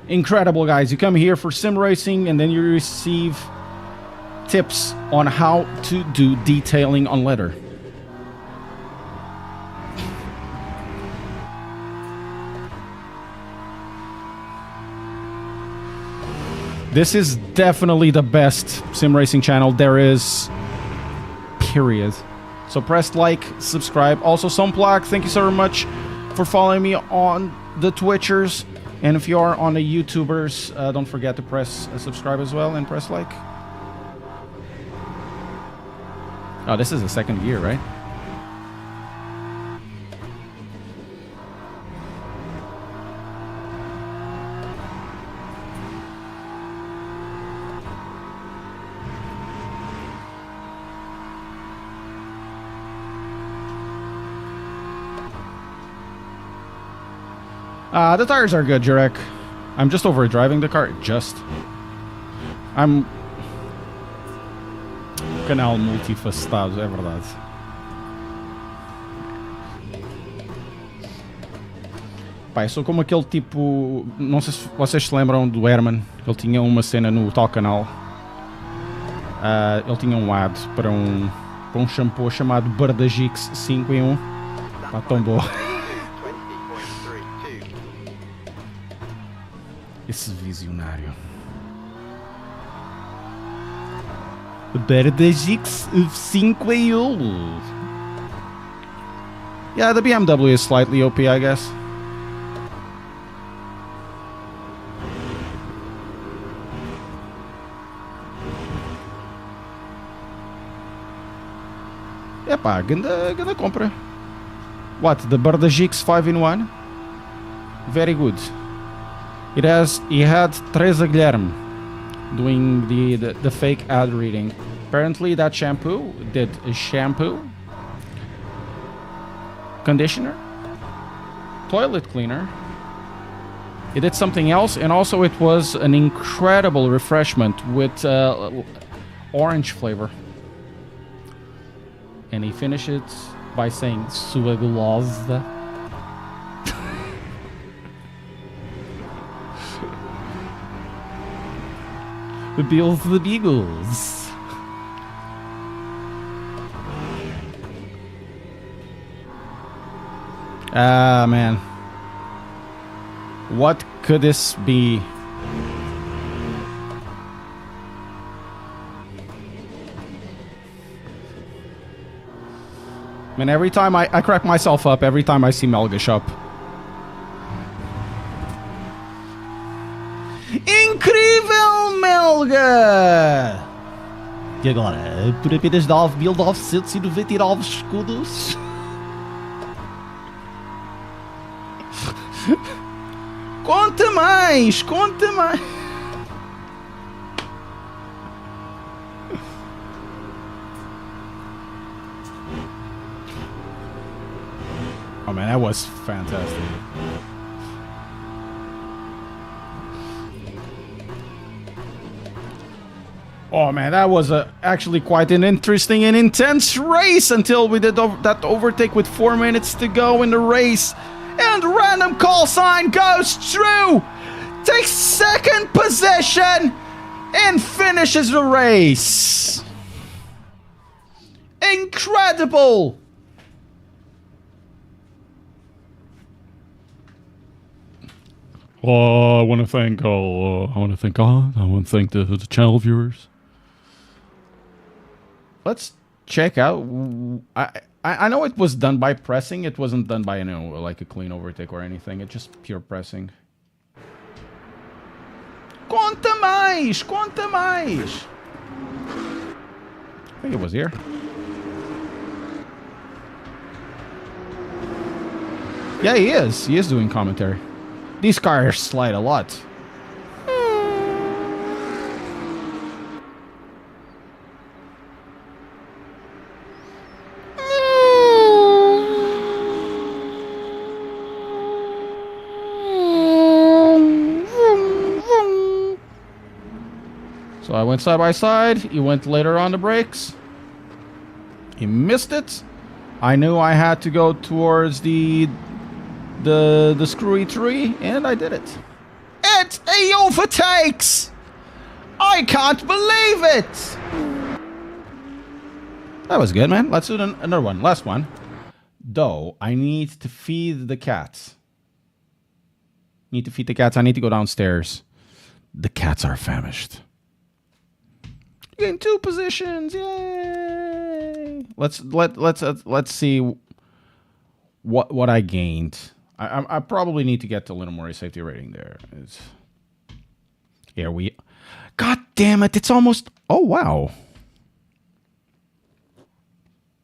Incredible, guys. You come here for sim racing and then you receive tips on how to do detailing on leather. This is definitely the best sim racing channel there is, period. So press like, subscribe. Also, Sunplug, thank you so much for following me on the Twitchers. And if you are on the YouTubers, don't forget to press subscribe as well and press like. Oh, this is the second year, right? The tires are good, Jurek. I'm just over driving the car. I'm... Canal multifacetado, é verdade. Pá, eu sou como aquele tipo... Não sei se vocês se lembram do Herman. Ele tinha uma cena no tal canal. Ele tinha um ad para um shampoo chamado Bardagix 5 em 1. Pá, tão boa. Esse visionário. Bardagix 5 em 1. Yeah, the BMW is slightly OP, I guess. Epá, ganda compra. What? The Bardagix 5 in 1? Very good. He had Teresa Guilherme doing the fake ad reading. Apparently that shampoo did a shampoo, conditioner, toilet cleaner. It did something else, and also it was an incredible refreshment with orange flavor. And he finished it by saying "Sua gulosa." The Beals, the Beagles. Ah, man. What could this be? Man, every time I crack myself up every time I see Melga shop. Incrível, Melga! E agora, por apenas 9.999 escudos? Conta mais! Conta mais! Oh man, that was fantastic. Oh man, that was actually quite an interesting and intense race until we did that overtake with 4 minutes to go in the race. And random call sign goes through, takes second position, and finishes the race. Incredible! I want to thank all. I want to thank God. I want to thank the channel viewers. Let's check out. I know it was done by pressing. It wasn't done by, you know, like a clean overtake or anything. It's just pure pressing. Conta mais! Conta mais! I think it was here. Yeah, he is. He is doing commentary. These cars slide a lot. So I went side by side. He went later on the brakes. He missed it. I knew I had to go towards the screwy tree, and I did it. He overtakes! I can't believe it! That was good, man. Let's do another one. Last one. Though, I need to feed the cats. I need to go downstairs. The cats are famished. Gain 2 positions. Yay! Let's see what I gained. I probably need to get a little more safety rating there. Here we. God damn it! It's almost. Oh wow!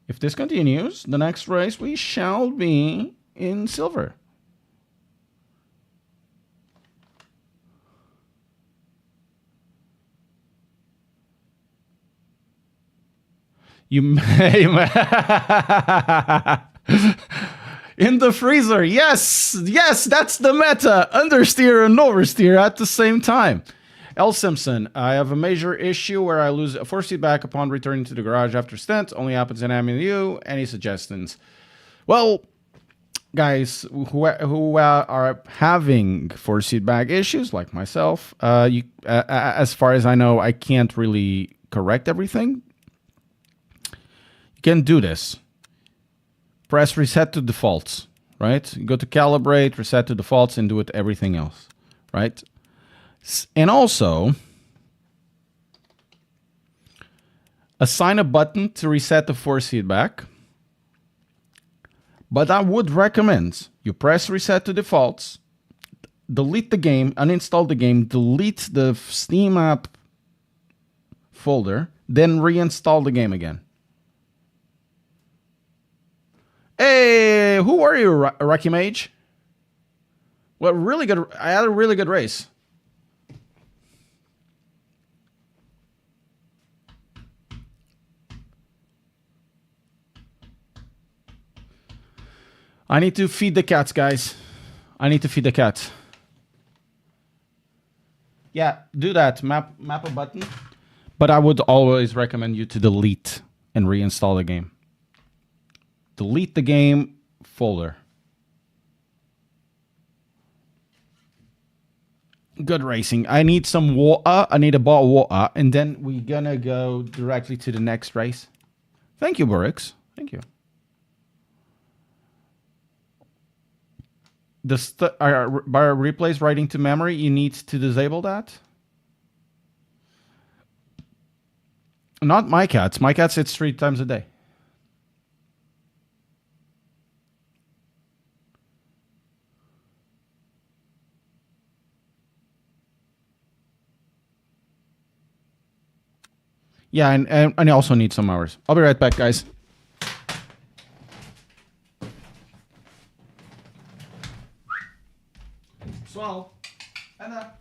If this continues, the next race we shall be in silver. You may. In the freezer. Yes, that's the meta. Understeer and oversteer at the same time. L. Simpson, I have a major issue where I lose a force feedback upon returning to the garage after stint. Only happens in MU. Any suggestions? Well, guys who are having force feedback issues, like myself, as far as I know, I can't really correct everything. You can do this. Press reset to defaults, right? Go to calibrate, reset to defaults, and do it everything else, right? And also, assign a button to reset the force feedback. But I would recommend you press reset to defaults, delete the game, uninstall the game, delete the Steam app folder, then reinstall the game again. Hey, who are you, Rocky Mage? Well, really good. I had a really good race. I need to feed the cats, guys. I need to feed the cats. Yeah, do that. Map a button. But I would always recommend you to delete and reinstall the game. Delete the game folder. Good racing. I need some water. I need a bottle of water. And then we're going to go directly to the next race. Thank you, Borix. Thank you. By replace writing to memory, you need to disable that. Not my cats. My cats it's 3 times a day. Yeah, and I also need some hours. I'll be right back, guys. Swell. And that.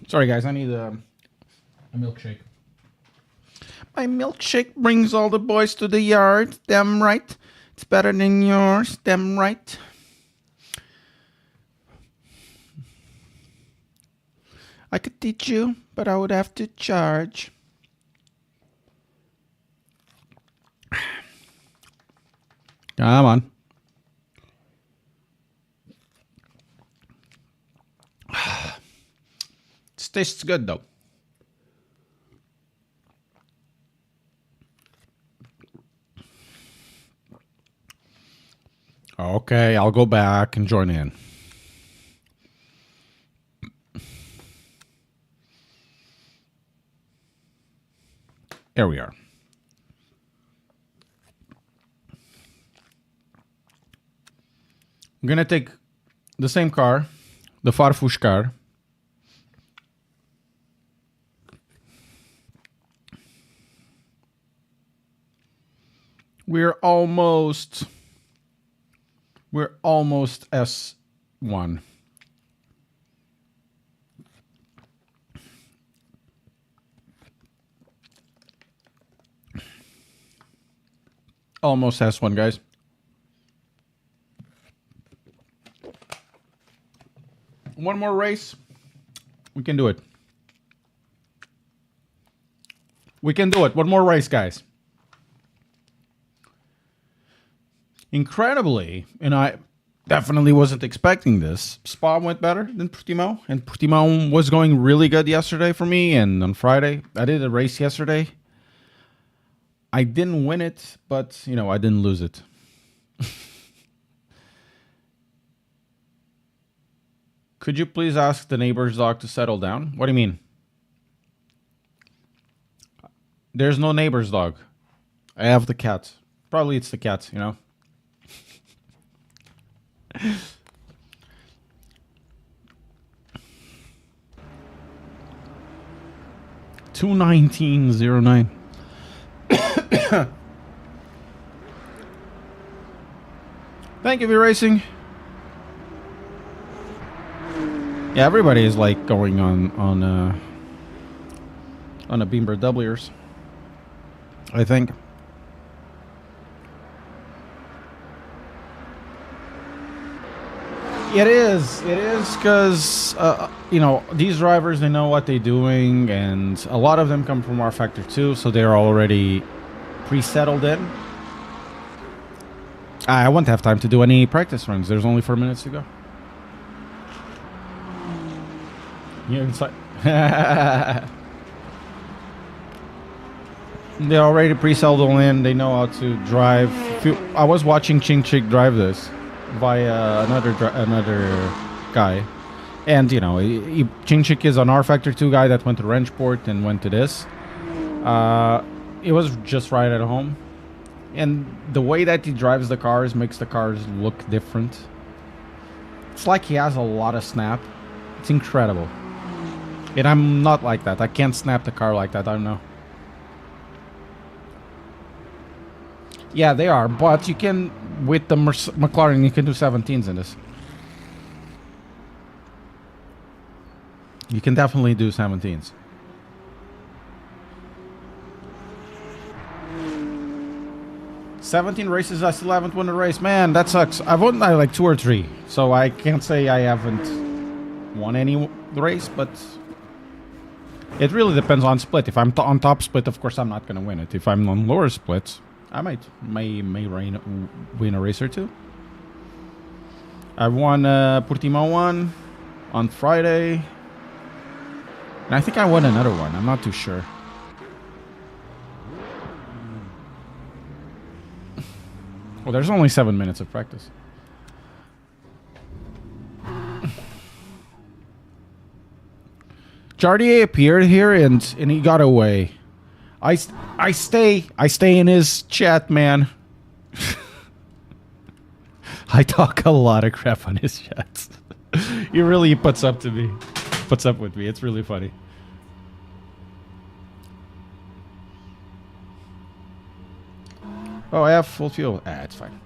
Sorry, guys. I need a milkshake. My milkshake brings all the boys to the yard. Damn right. It's better than yours. Damn right. I could teach you, but I would have to charge. Come on. It tastes good, though. Okay, I'll go back and join in. There we are. I'm going to take the same car, the Farfus car. We're almost S1. Almost S1, guys. One more race. We can do it. We can do it. One more race, guys. Incredibly, and I definitely wasn't expecting this, Spa went better than Portimao, and Portimao was going really good yesterday for me, and on Friday, I did a race yesterday. I didn't win it, but, you know, I didn't lose it. Could you please ask the neighbor's dog to settle down? What do you mean? There's no neighbor's dog. I have the cat. Probably it's the cat, you know? 219.09. Thank you, iRacing. Yeah, everybody is like going on a Beamer W'ers, I think. It is because, you know, these drivers, they know what they're doing, and a lot of them come from our Factor 2, so they're already pre-settled in. I won't have time to do any practice runs. There's only 4 minutes to go. You're inside. They're already pre-settled in. They know how to drive. I was watching Ching Chick drive this via another guy, and you know, Ching Chick is an R Factor 2 guy that went to Wrenchport and went to this. It was just right at home, and the way that he drives the cars makes the cars look different. It's like he has a lot of snap. It's incredible, and I'm not like that. I can't snap the car like that. I don't know. Yeah, they are, but you can, with the McLaren, you can do 17s in this. You can definitely do 17s. "17 races, I still haven't won a race." Man, that sucks. I've won like 2 or 3, so I can't say I haven't won any race, but it really depends on split. If I'm on top split, of course I'm not going to win it. If I'm on lower splits, I may win a race or 2. I won Portimao 1 on Friday, and I think I won another one. I'm not too sure. Well, there's only 7 minutes of practice. Jardier appeared here and he got away. I stay in his chat, man. I talk a lot of crap on his chats. He really puts up with me. It's really funny. Oh, I have full fuel. It's fine.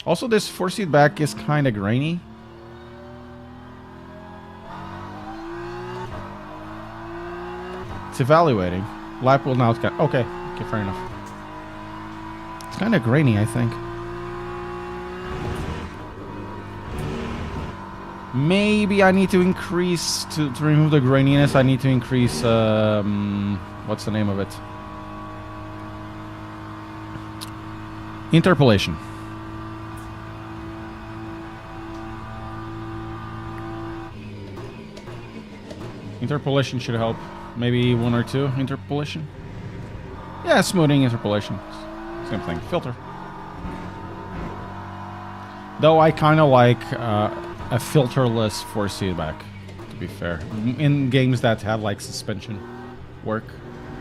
Also, this 4-seat back is kind of grainy. It's evaluating. Lap will now... Okay, fair enough. It's kind of grainy, I think. Maybe I need to increase... To remove the graininess, I need to increase... what's the name of it? Interpolation. Interpolation should help. Maybe 1 or 2 interpolation. Yeah, smoothing, interpolation. Same thing. Filter. Though I kind of like a filterless force feedback, to be fair. In games that have like suspension work.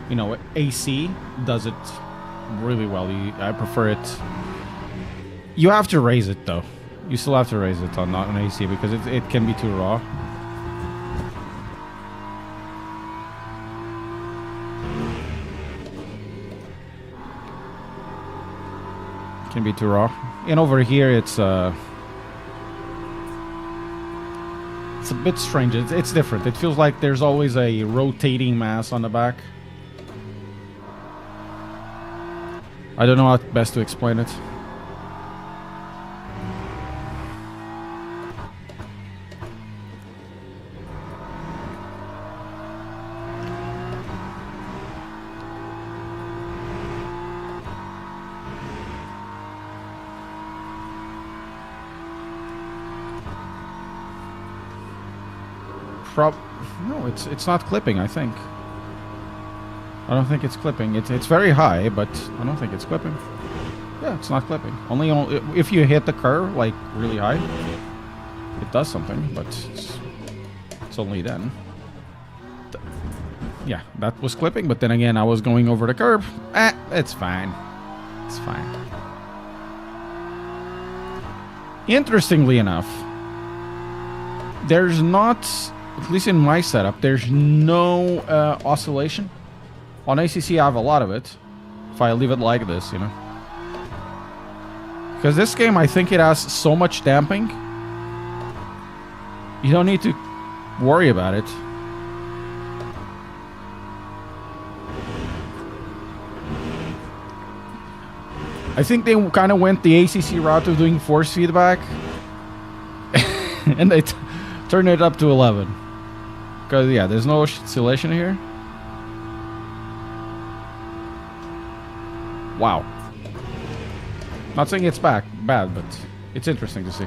You know, AC does it really well. I prefer it. You have to raise it though. You still have to raise it on not on AC because it can be too raw. Can be too raw. And over here it's a bit strange. It's different. It feels like there's always a rotating mass on the back. I don't know how best to explain it. No, it's not clipping, I think. I don't think it's clipping. It's very high, but I don't think it's clipping. Yeah, it's not clipping. Only if you hit the curve, like, really high, it does something, but it's only then. Yeah, that was clipping, but then again, I was going over the curb. It's fine. It's fine. Interestingly enough, there's not... At least in my setup, there's no oscillation. On ACC, I have a lot of it. If I leave it like this, you know. Because this game, I think it has so much damping. You don't need to worry about it. I think they kind of went the ACC route of doing force feedback. And they turned it up to 11. Because, yeah, there's no oscillation here. Wow. Not saying it's bad, but it's interesting to see.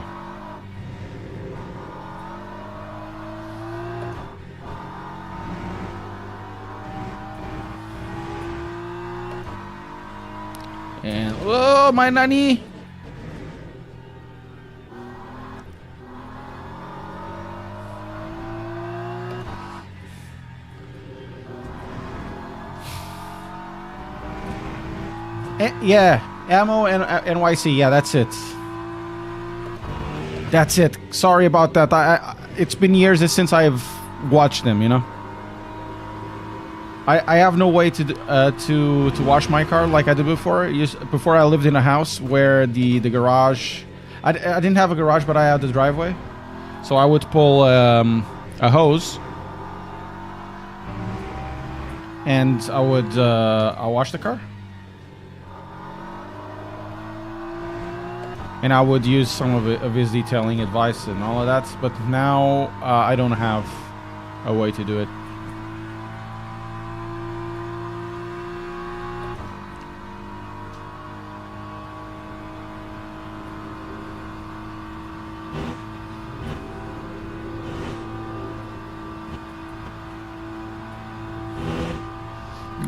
And, oh, my nanny! Yeah, ammo and NYC. Yeah, that's it. That's it. Sorry about that. It's been years since I've watched them. You know. I have no way to wash my car like I did before. Before I lived in a house where the garage. I didn't have a garage, but I had the driveway, so I would pull a hose. And I would I'll wash the car. And I would use some of his detailing advice and all of that. But now I don't have a way to do it.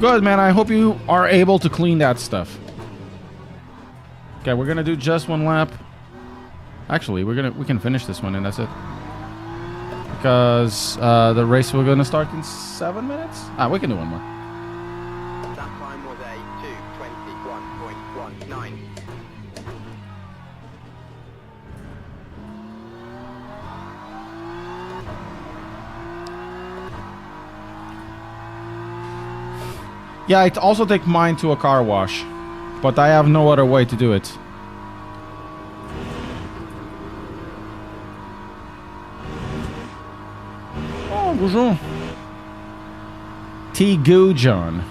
Good, man. I hope you are able to clean that stuff. Okay, we're gonna do just 1 lap. Actually, we can finish this one and that's it. Because the race we're gonna start in 7 minutes. We can do 1 more. That time was a 2:21.19. Yeah, I also take mine to a car wash, but I have no other way to do it. Oh, bonjour. T. Goo John.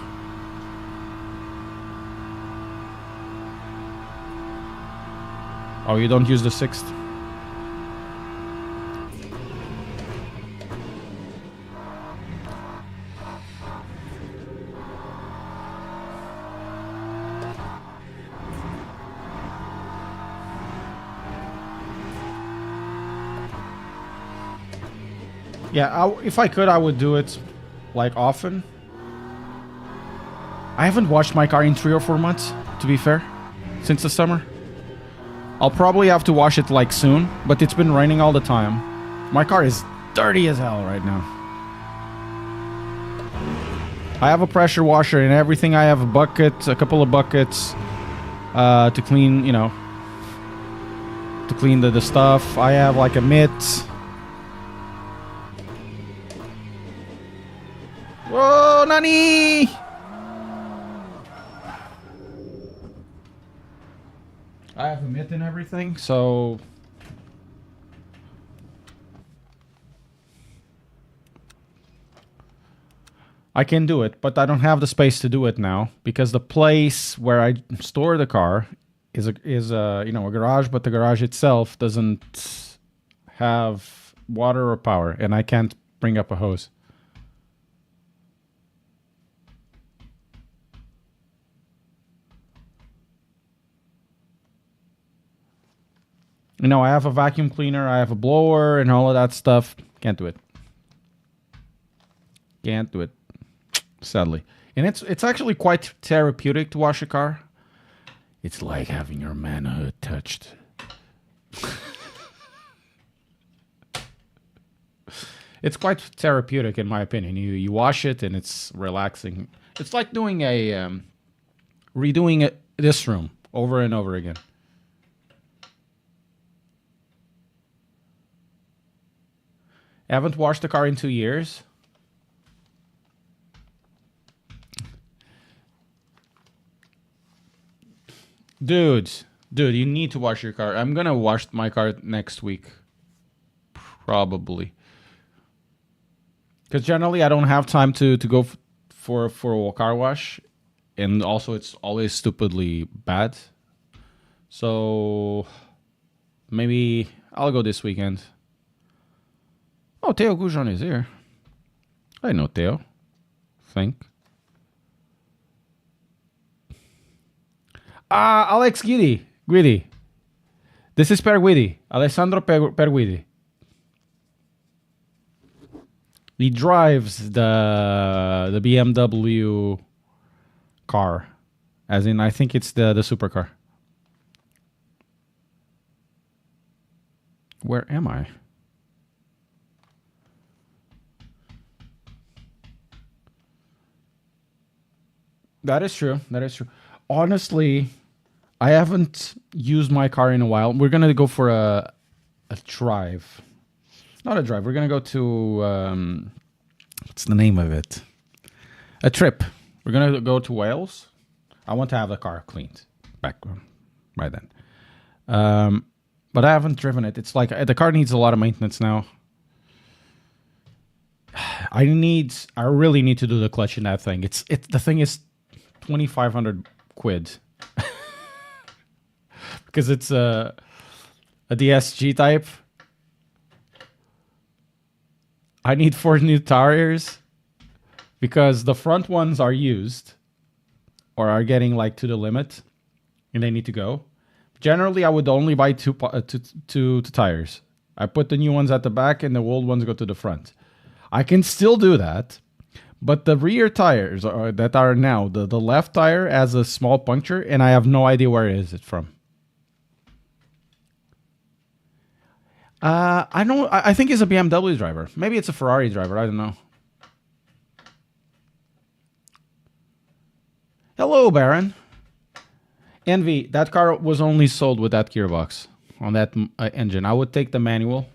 Oh, you don't use the 6th? Yeah, if I could, I would do it, like, often. I haven't washed my car in 3 or 4 months, to be fair, since the summer. I'll probably have to wash it, like, soon, but it's been raining all the time. My car is dirty as hell right now. I have a pressure washer and everything. I have a bucket, a couple of buckets, to clean, you know, to clean the stuff. I have, like, a mitt. Whoa, Nani! I have a mitt and everything, so... I can do it, but I don't have the space to do it now, because the place where I store the car is a you know, a garage, but the garage itself doesn't have water or power, and I can't bring up a hose. You know, I have a vacuum cleaner, I have a blower, and all of that stuff. Can't do it. Can't do it, sadly. And it's actually quite therapeutic to wash a car. It's like having your manhood touched. It's quite therapeutic, in my opinion. You wash it, and it's relaxing. It's like doing a redoing this room over and over again. I haven't washed the car in 2 years. Dude, you need to wash your car. I'm gonna wash my car next week. Probably. Because generally I don't have time to go for a car wash. And also it's always stupidly bad. So maybe I'll go this weekend. Oh, Theo Goujon is here. I know Theo. Think. Alex Guidi. This is Per Guidi. Alessandro Per Guidi. He drives the BMW car. As in, I think it's the supercar. Where am I? That is true. Honestly, I haven't used my car in a while. We're going to go for a drive. Not a drive. We're going to go to... what's the name of it? A trip. We're going to go to Wales. I want to have the car cleaned back right then. But I haven't driven it. It's like the car needs a lot of maintenance now. I really need to do the clutch in that thing. The thing is 2,500 quid because it's a DSG type. I need 4 new tires because the front ones are used or are getting like to the limit and they need to go. Generally, I would only buy two tires. I put the new ones at the back and the old ones go to the front. I can still do that, but the rear tires that are now, the left tire has a small puncture and I have no idea where is it from. I think he's a BMW driver. Maybe it's a Ferrari driver. I don't know. Hello, Baron. Envy, that car was only sold with that gearbox on that engine. I would take the manual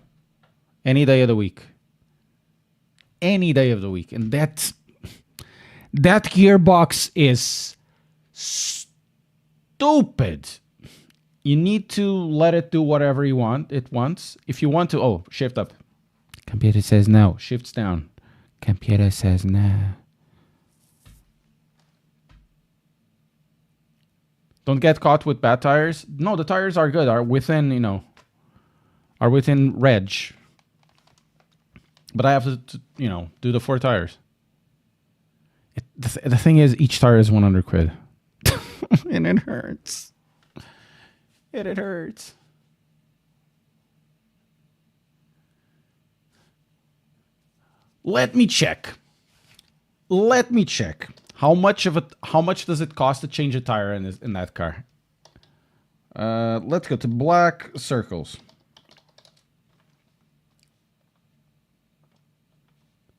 any day of the week. Any day of the week. And that gearbox is stupid. You need to let it do whatever it wants. If you want to, shift up. Computer says no. Shifts down. Computer says no. Don't get caught with bad tires. No, the tires are good. Are within, are within reg. But I have to do the 4 tires. The thing is, each tire is 100 quid. And it hurts. It hurts. Let me check. How much does it cost to change a tire in that car? Let's go to black circles.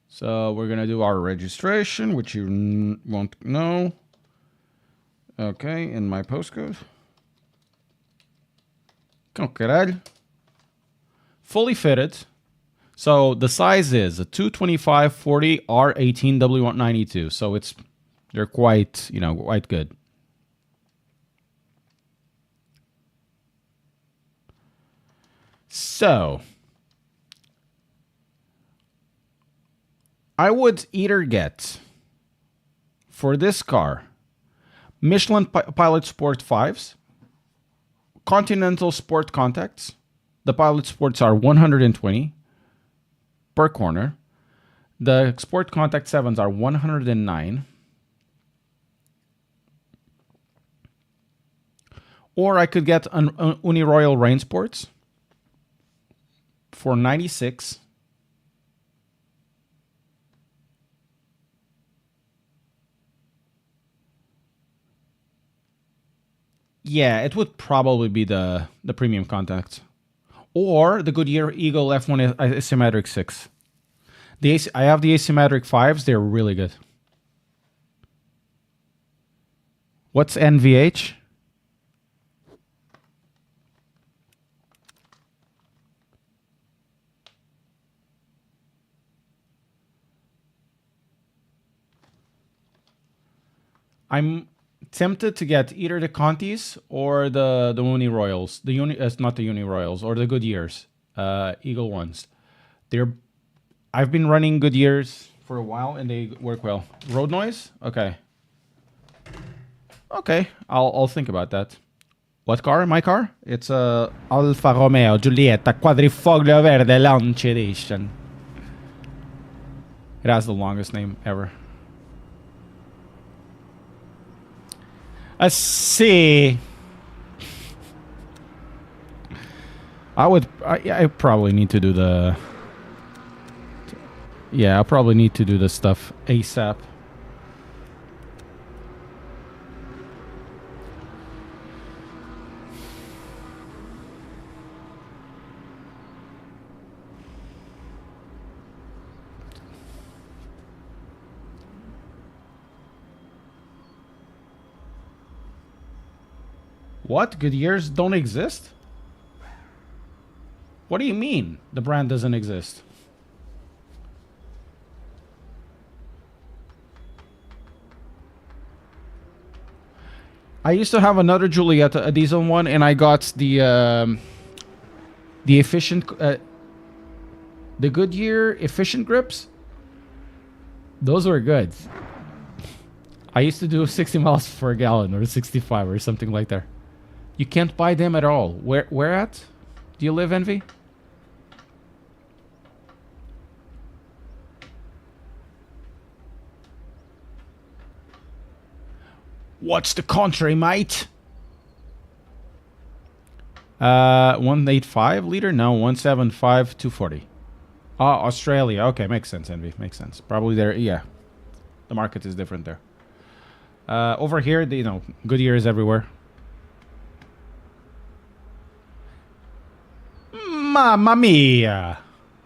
So we're gonna do our registration, which you won't know. Okay, in my postcode. Oh, caralho. Fully fitted. So the size is a 225/40 R18 W192. So they're quite good. So I would either get for this car Michelin Pilot Sport 5s, Continental Sport Contacts. The Pilot Sports are 120 per corner. The Sport Contact 7s are 109. Or I could get an Uniroyal Rain Sports for 96. Yeah, it would probably be the premium contacts. Or the Goodyear Eagle F1 Asymmetric 6. I have the asymmetric 5s. They're really good. What's NVH? I'm tempted to get either the Contis or the Uni Royals. Not the Uni Royals, or the Goodyears, Eagle ones. I've been running Goodyears for a while and they work well. Road noise? Okay. Okay, I'll think about that. What car? My car? It's a Alfa Romeo Giulietta Quadrifoglio Verde Launch Edition. It has the longest name ever. See. I probably need to do the... Yeah, I'll probably need to do this stuff ASAP. What? Goodyears don't exist? What do you mean the brand doesn't exist? I used to have another Giulietta, a diesel one, and I got the efficient, the Goodyear efficient grips. Those were good. I used to do 60 miles per gallon or 65 or something like that. You can't buy them at all. Where at? Do you live, Envy? What's the contrary, mate? 185 liter? No, 175, 240. Oh, Australia. Okay, makes sense, Envy. Makes sense. Probably there. Yeah, the market is different there. Over here, Goodyear is everywhere. Mamma mia!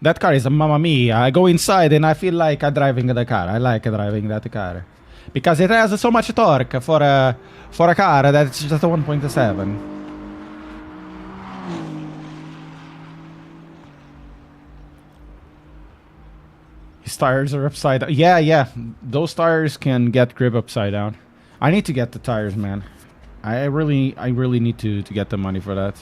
That car is a mamma mia. I go inside and I feel like I'm driving the car. I like driving that car. Because it has so much torque for a car that's just a 1.7. His tires are upside down. Yeah. Those tires can get grip upside down. I need to get the tires, man. I really need to get the money for that.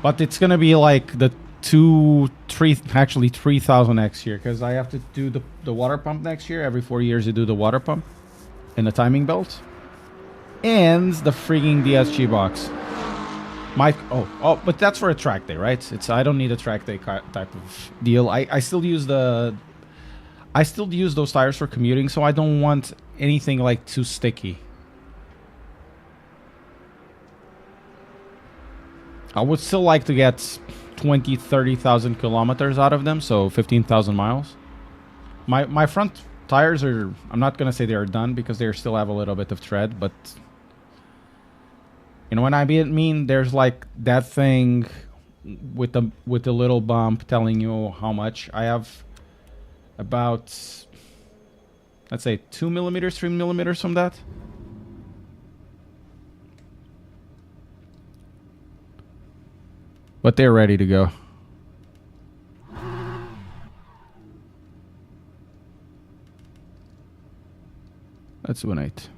But it's gonna be like the actually 3,000 next year, because I have to do the water pump next year. Every 4 years you do the water pump and the timing belt and the freaking DSG box. But that's for a track day, right? I don't need a track day type of deal. I still use those tires for commuting, so I don't want anything like too sticky. I would still like to get 20, 30,000 kilometers out of them, so 15,000 miles. My front tires are, I'm not going to say they are done because they still have a little bit of tread, but you know what I mean? There's like that thing with the little bump telling you how much. I have about, let's say 2 millimeters, 3 millimeters from that. But they're ready to go. Let's do an 8.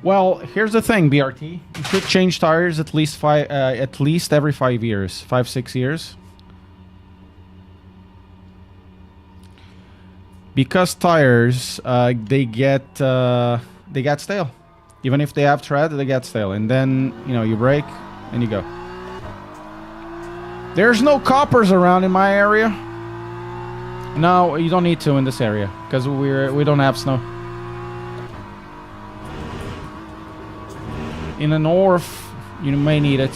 Well, here's the thing, BRT. You should change tires at least every 5 years, 5-6 years. Because tires, they get stale. Even if they have tread, they get stale. And then, you know, you brake and you go. There's no coppers around in my area. No, you don't need to in this area because we don't have snow. In the north, you may need it.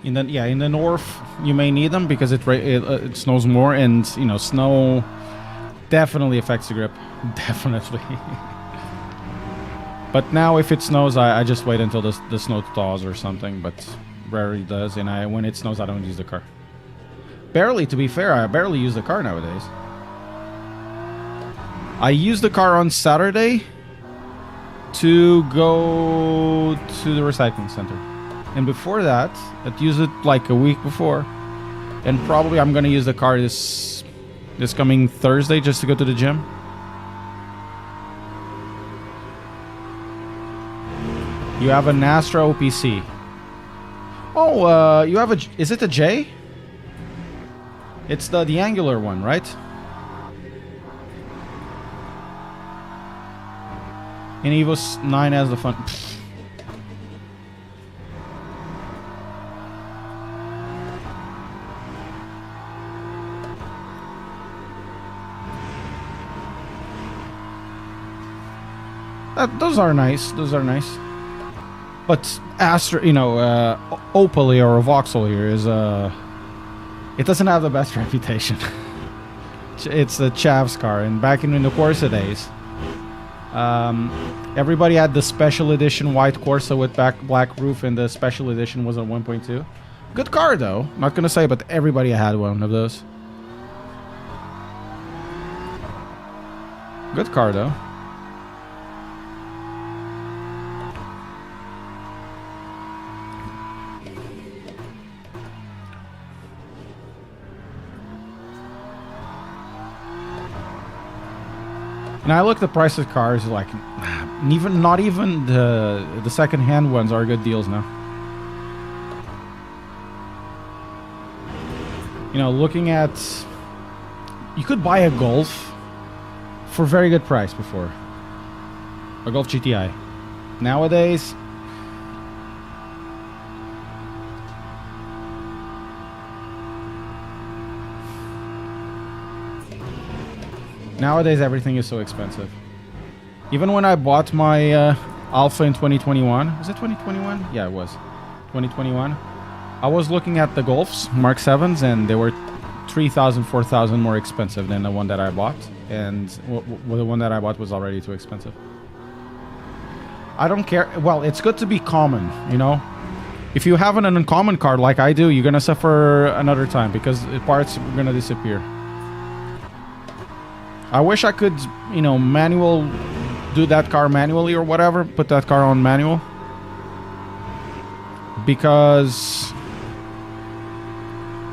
In the north, you may need them because it snows more, and you know, snow definitely affects the grip, definitely. But now, if it snows, I just wait until the snow thaws or something. But rarely does, and when it snows, I don't use the car. Barely, to be fair, I barely use the car nowadays. I used the car on Saturday to go to the recycling center. And before that, I'd use it like a week before. And probably I'm going to use the car this coming Thursday just to go to the gym. You have an Astra OPC. Oh, you have is it a J? It's the angular one, right? And Evo 9 has the front. Those are nice. Those are nice. But Astra, you know, Opel here or Vauxhall here is it doesn't have the best reputation. It's a Chavs car, and back in the Corsa days, everybody had the special edition white Corsa with black roof, and the special edition was a 1.2. Good car though, not gonna say, but everybody had one of those. Good car though. And I look at the price of cars, like not even the second-hand ones are good deals now. You know, looking at, you could buy a Golf for a very good price before. A Golf GTI. Nowadays, everything is so expensive. Even when I bought my Alpha in 2021, was it 2021? Yeah, it was 2021. I was looking at the Golfs, Mark 7s, and they were 3,000, 4,000 more expensive than the one that I bought. And the one that I bought was already too expensive. I don't care. Well, it's good to be common, you know. If you have an uncommon car like I do, you're going to suffer another time because the parts are going to disappear. I wish I could, you know, do that car manually or whatever, put that car on manual. because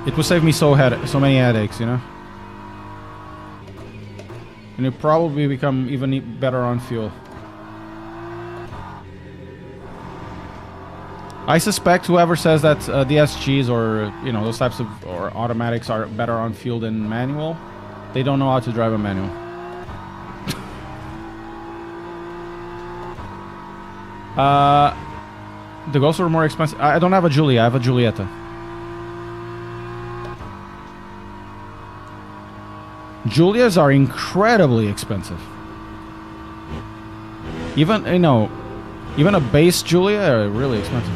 it would save me so many headaches, you know. And it probably become even better on fuel. I suspect whoever says that DSGs or those types of or automatics are better on fuel than manual, they don't know how to drive a manual. The Ghosts are more expensive. I don't have a Giulia, I have a Giulietta. Giulias are incredibly expensive. Even even a base Giulia are really expensive.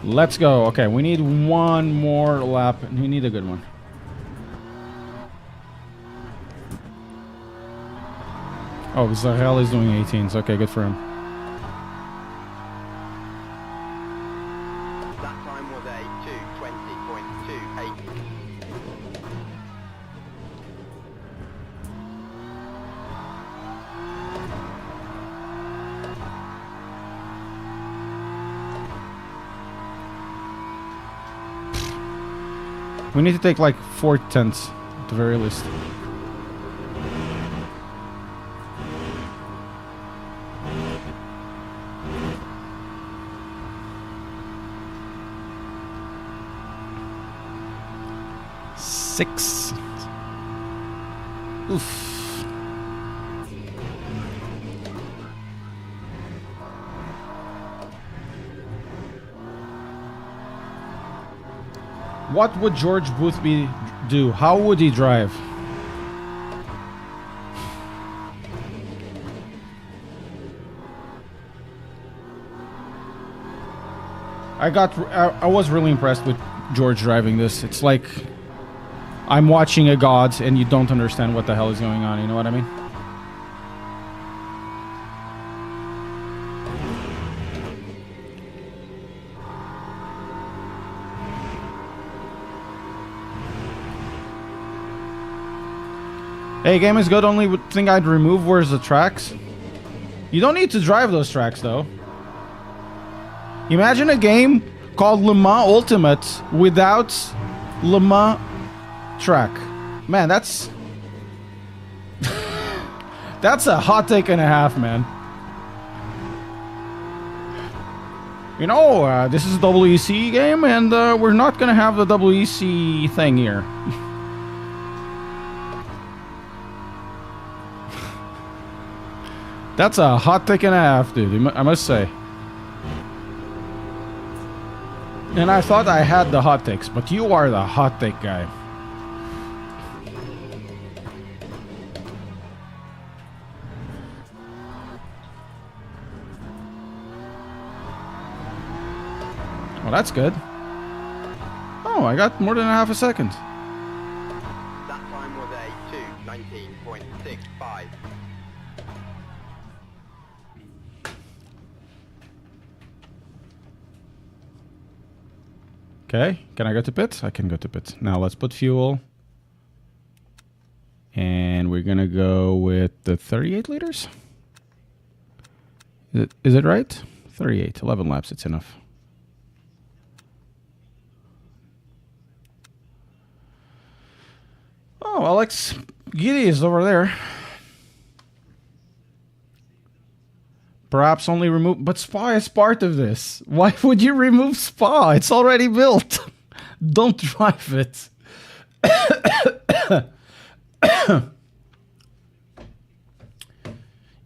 Let's go. Okay, we need one more lap. We need a good one. Oh, Zahel is doing 18s. Okay, good for him. That time was a 2:20.28. We need to take like 4 tenths at the very least. Six. Oof. What would George Boothby do? How would he drive? I was really impressed with George driving this. It's like I'm watching a god and you don't understand what the hell is going on, you know what I mean? Hey, game is good. Only thing I'd remove was the tracks. You don't need to drive those tracks, though. Imagine a game called Le Mans Ultimate without Le Mans track. Man, that's... that's a hot take and a half, man. You know, this is a WEC game, and we're not gonna have the WEC thing here. That's a hot take and a half, dude. I must say. And I thought I had the hot takes, but you are the hot take guy. Well, that's good. Oh, I got more than a half a second. That time was a 2:19.65. Okay, can I go to pit? I can go to pit. Now let's put fuel. And we're gonna go with the 38 liters. Is it right? 38, 11 laps, it's enough. Oh, Alex Giddy is over there. Perhaps only remove... But Spa is part of this. Why would you remove Spa? It's already built. Don't drive it.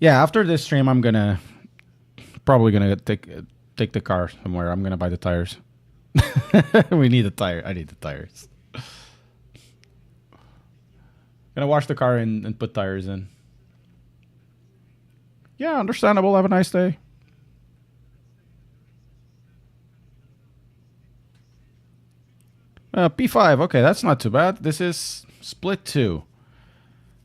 Yeah, after this stream, I'm gonna... Probably gonna take the car somewhere. I'm gonna buy the tires. We need a tire. I need the tires. Gonna wash the car and put tires in. Yeah, understandable. Have a nice day. P5. Okay, that's not too bad. This is split 2.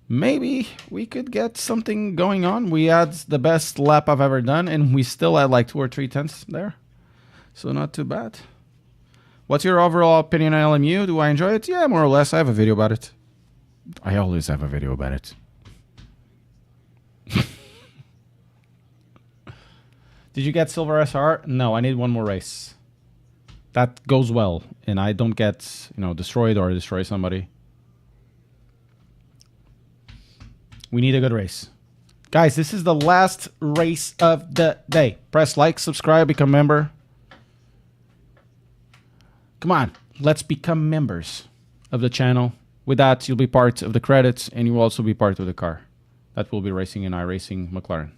Maybe we could get something going on. We had the best lap I've ever done, and we still had like 2 or 3 tenths there. So not too bad. What's your overall opinion on LMU? Do I enjoy it? Yeah, more or less. I have a video about it. I always have a video about it. Did you get silver SR? No, I need one more race. That goes well, and I don't get, you know, destroyed or destroy somebody. We need a good race. Guys, this is the last race of the day. Press like, subscribe, become member. Come on, let's become members of the channel. With that, you'll be part of the credits, and you will also be part of the car. That will be racing in iRacing McLaren.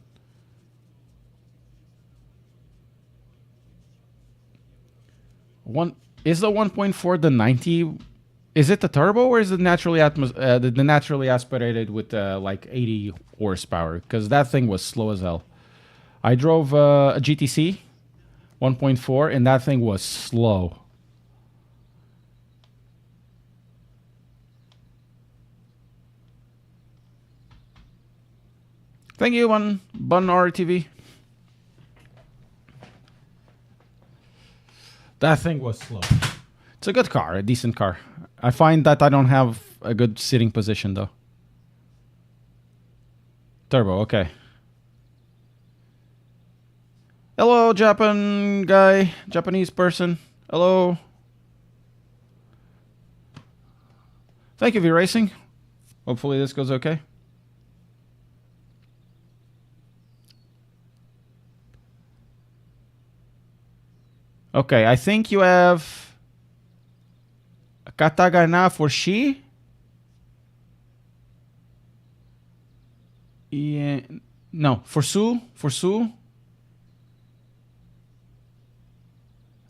Is the 1.4 the 90? Is it the turbo or is it the naturally aspirated with like 80 horsepower? Because that thing was slow as hell. I drove a GT3 1.4 and that thing was slow. Thank you, Bun RTV. That thing was slow. It's a good car, a decent car. I find that I don't have a good sitting position, though. Turbo, okay. Hello, Japan guy, Japanese person. Hello. Thank you for racing. Hopefully this goes okay. Okay, I think you have a katakana for she. Yeah, no, for Sue. For Sue.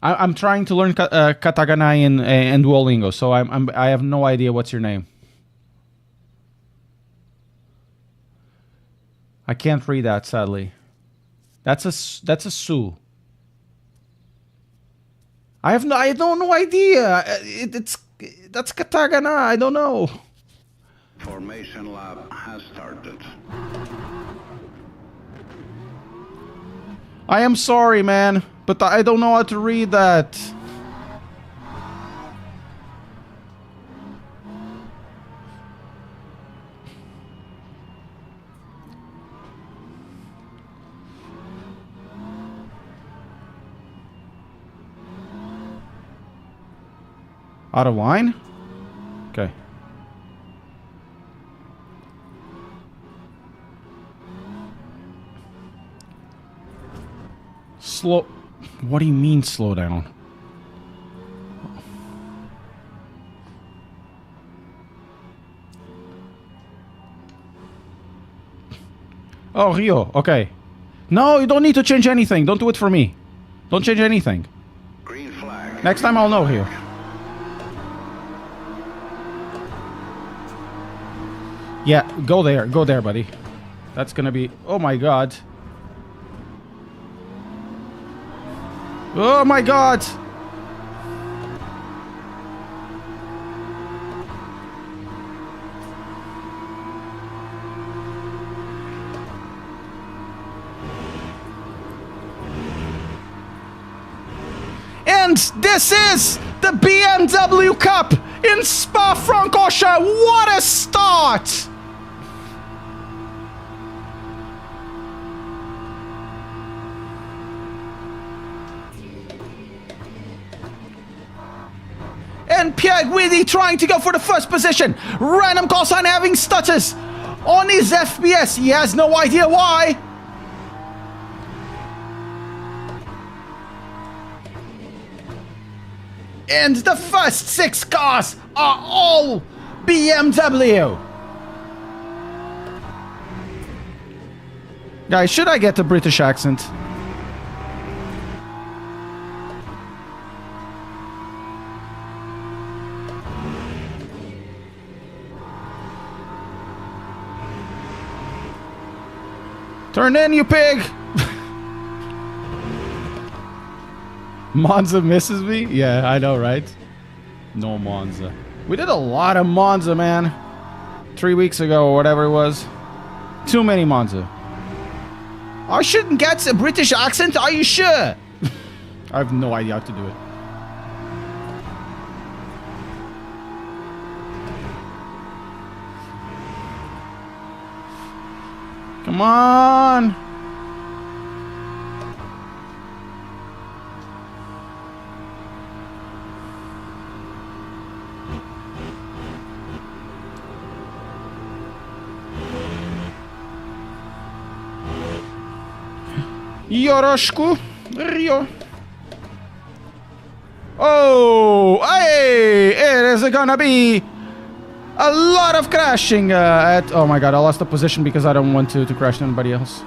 I'm trying to learn katakana in Duolingo, so I have no idea what's your name. I can't read that, sadly. That's a Sue. I have no idea. That's katakana. I don't know. Formation lab has started. I am sorry, man, but I don't know how to read that. Out of line? Okay. Slow. What do you mean slow down? Oh, Rio. Okay. No, you don't need to change anything. Don't do it for me. Don't change anything. Green flag. Next time I'll know here. Yeah, go there, buddy. That's gonna be... Oh my god. Oh my god! And this is the BMW Cup in Spa-Francorchamps. What a start! And Pierre Guidi trying to go for the first position. Random call sign having stutters on his FPS. He has no idea why. And the first 6 cars are all BMW. Guys, should I get a British accent? Turn in, you pig! Monza misses me? Yeah, I know, right? No Monza. We did a lot of Monza, man. 3 weeks ago or whatever it was. Too many Monza. I shouldn't get a British accent, are you sure? I have no idea how to do it. Come on! Yoroshku. Rio. Oh, hey, it is gonna be a lot of crashing oh my god, I lost the position because I don't want to crash anybody else.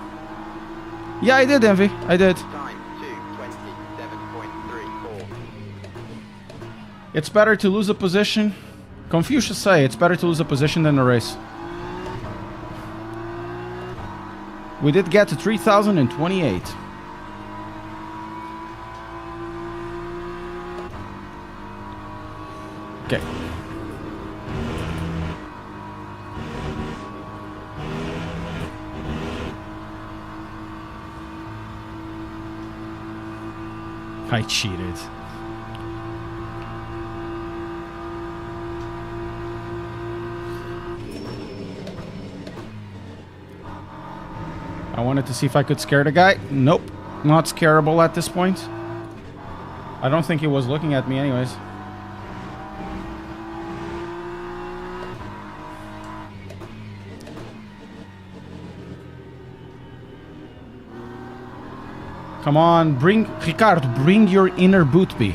Yeah, I did, Envy. I did. Time 2:27.34. It's better to lose a position. Confucius say it's better to lose a position than a race. We did get to 3,028. Okay. I cheated. I wanted to see if I could scare the guy. Nope. Not scarable at this point. I don't think he was looking at me anyways. Come on, bring... Ricard, bring your inner bootby.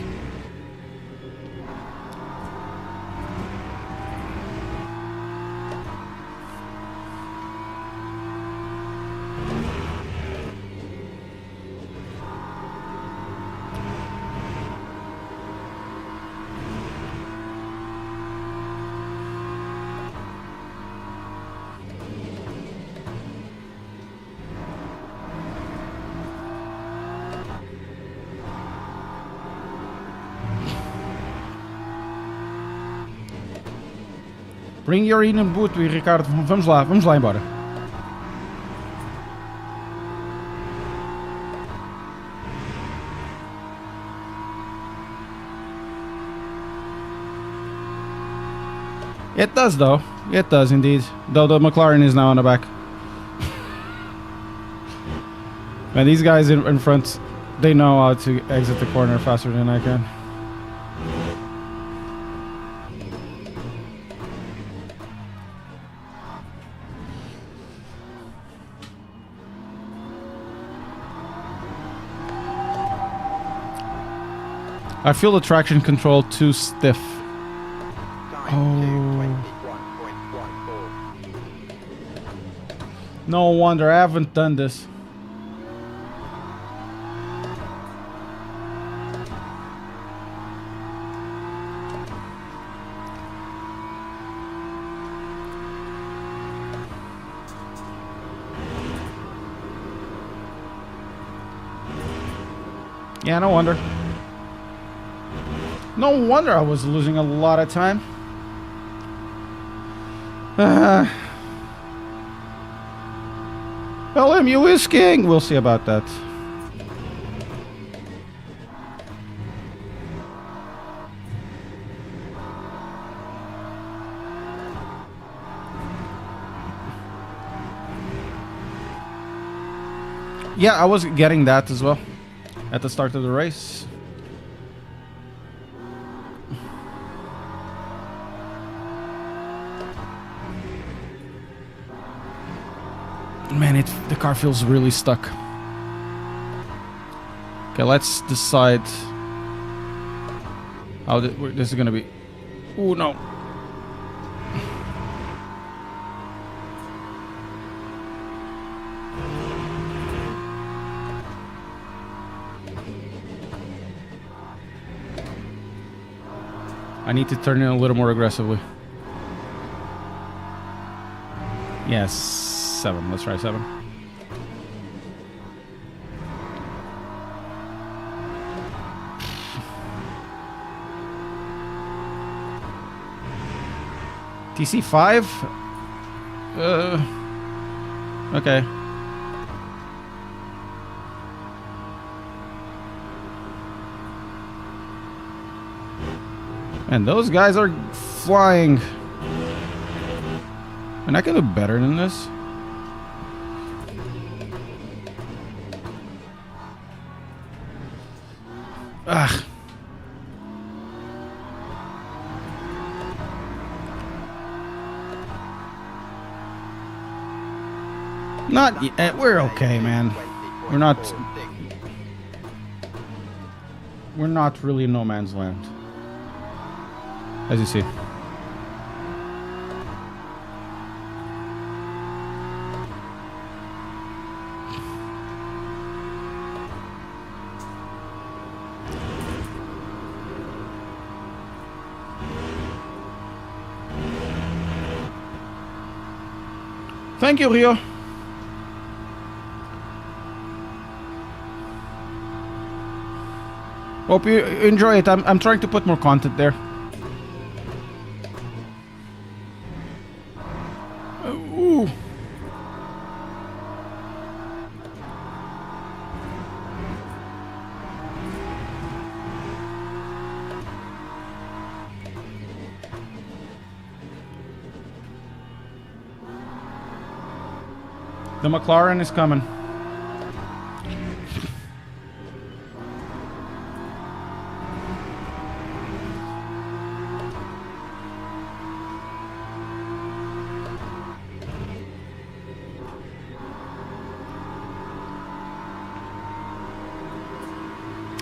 Bring your inner bootby, Ricardo. Vamos lá embora. It does, though. It does, indeed. Though the McLaren is now on the back. Man, these guys in front, they know how to exit the corner faster than I can. I feel the traction control too stiff. Time Oh. 2:21.14. No wonder I haven't done this. Yeah, no wonder. No wonder I was losing a lot of time. LMU is king. We'll see about that. Yeah, I was getting that as well at the start of the race. Man, the car feels really stuck. Okay, let's decide how this is gonna be. Oh no. I need to turn in a little more aggressively. Yes, 7. Let's try 7. TC5? Okay. And those guys are flying. And I can do better than this. Ugh. Not yet. We're okay, man. We're not... We're not really in no man's land. As you see. Thank you, Rio. Hope you enjoy it. I'm trying to put more content there. Ooh. The McLaren is coming.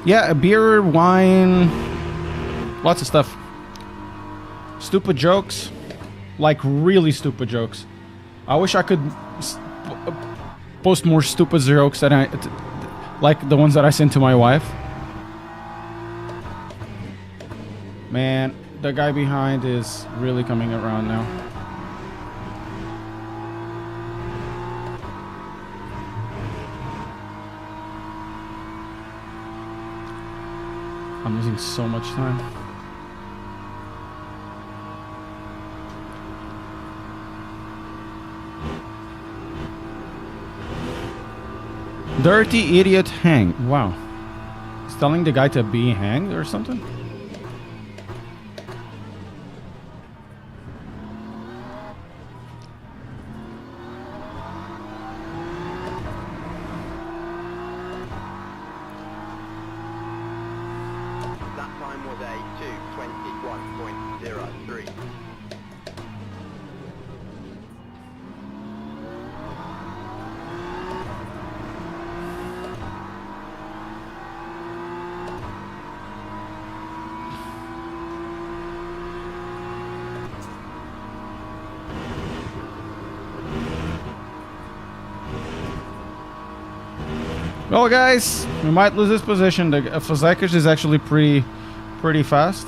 Yeah, beer, wine, lots of stuff. Stupid jokes, like really stupid jokes. I wish I could post more stupid jokes that like the ones that I sent to my wife. Man, the guy behind is really coming around now. I'm losing so much time. Dirty idiot hang. Wow. He's telling the guy to be hanged or something? That time was a 2:21.03. Well, guys, we might lose this position. The Fanatec is actually pretty fast.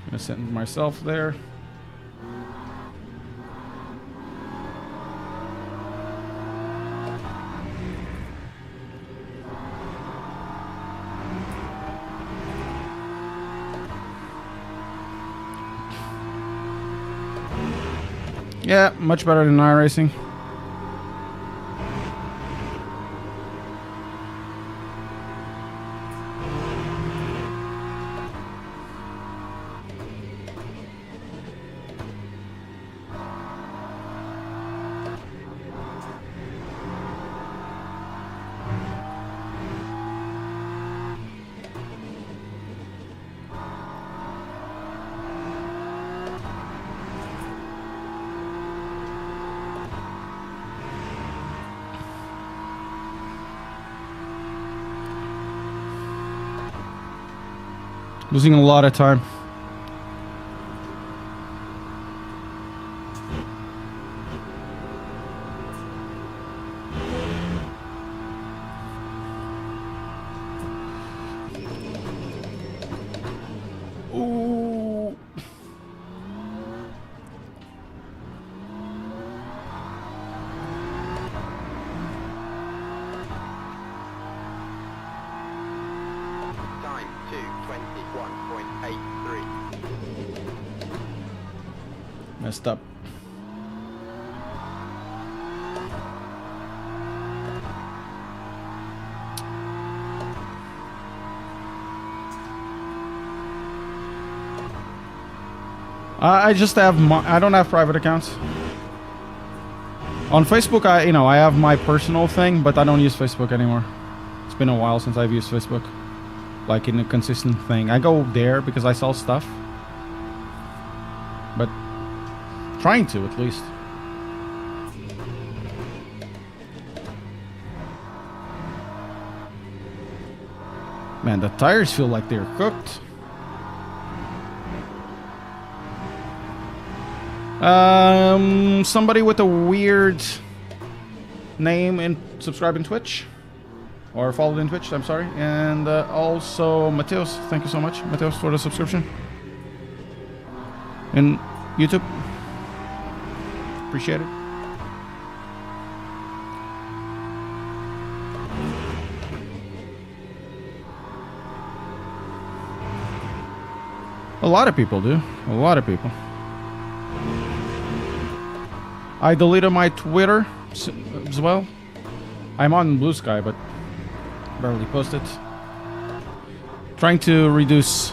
I'm gonna send myself there. Yeah, much better than iRacing. Losing a lot of time. Ooh. Time 2:21.83. Messed up. I just have I don't have private accounts. On Facebook, I have my personal thing, but I don't use Facebook anymore. It's been a while since I've used Facebook. Like in a consistent thing. I go there because I sell stuff. But trying to at least. Man, the tires feel like they're cooked. Somebody with a weird name and subscribe in Twitch. Or followed in Twitch, I'm sorry. And also Mateos, thank you so much, Mateos, for the subscription. And YouTube. Appreciate it. A lot of people do. A lot of people. I deleted my Twitter as well. I'm on Blue Sky, but barely post it. Trying to reduce,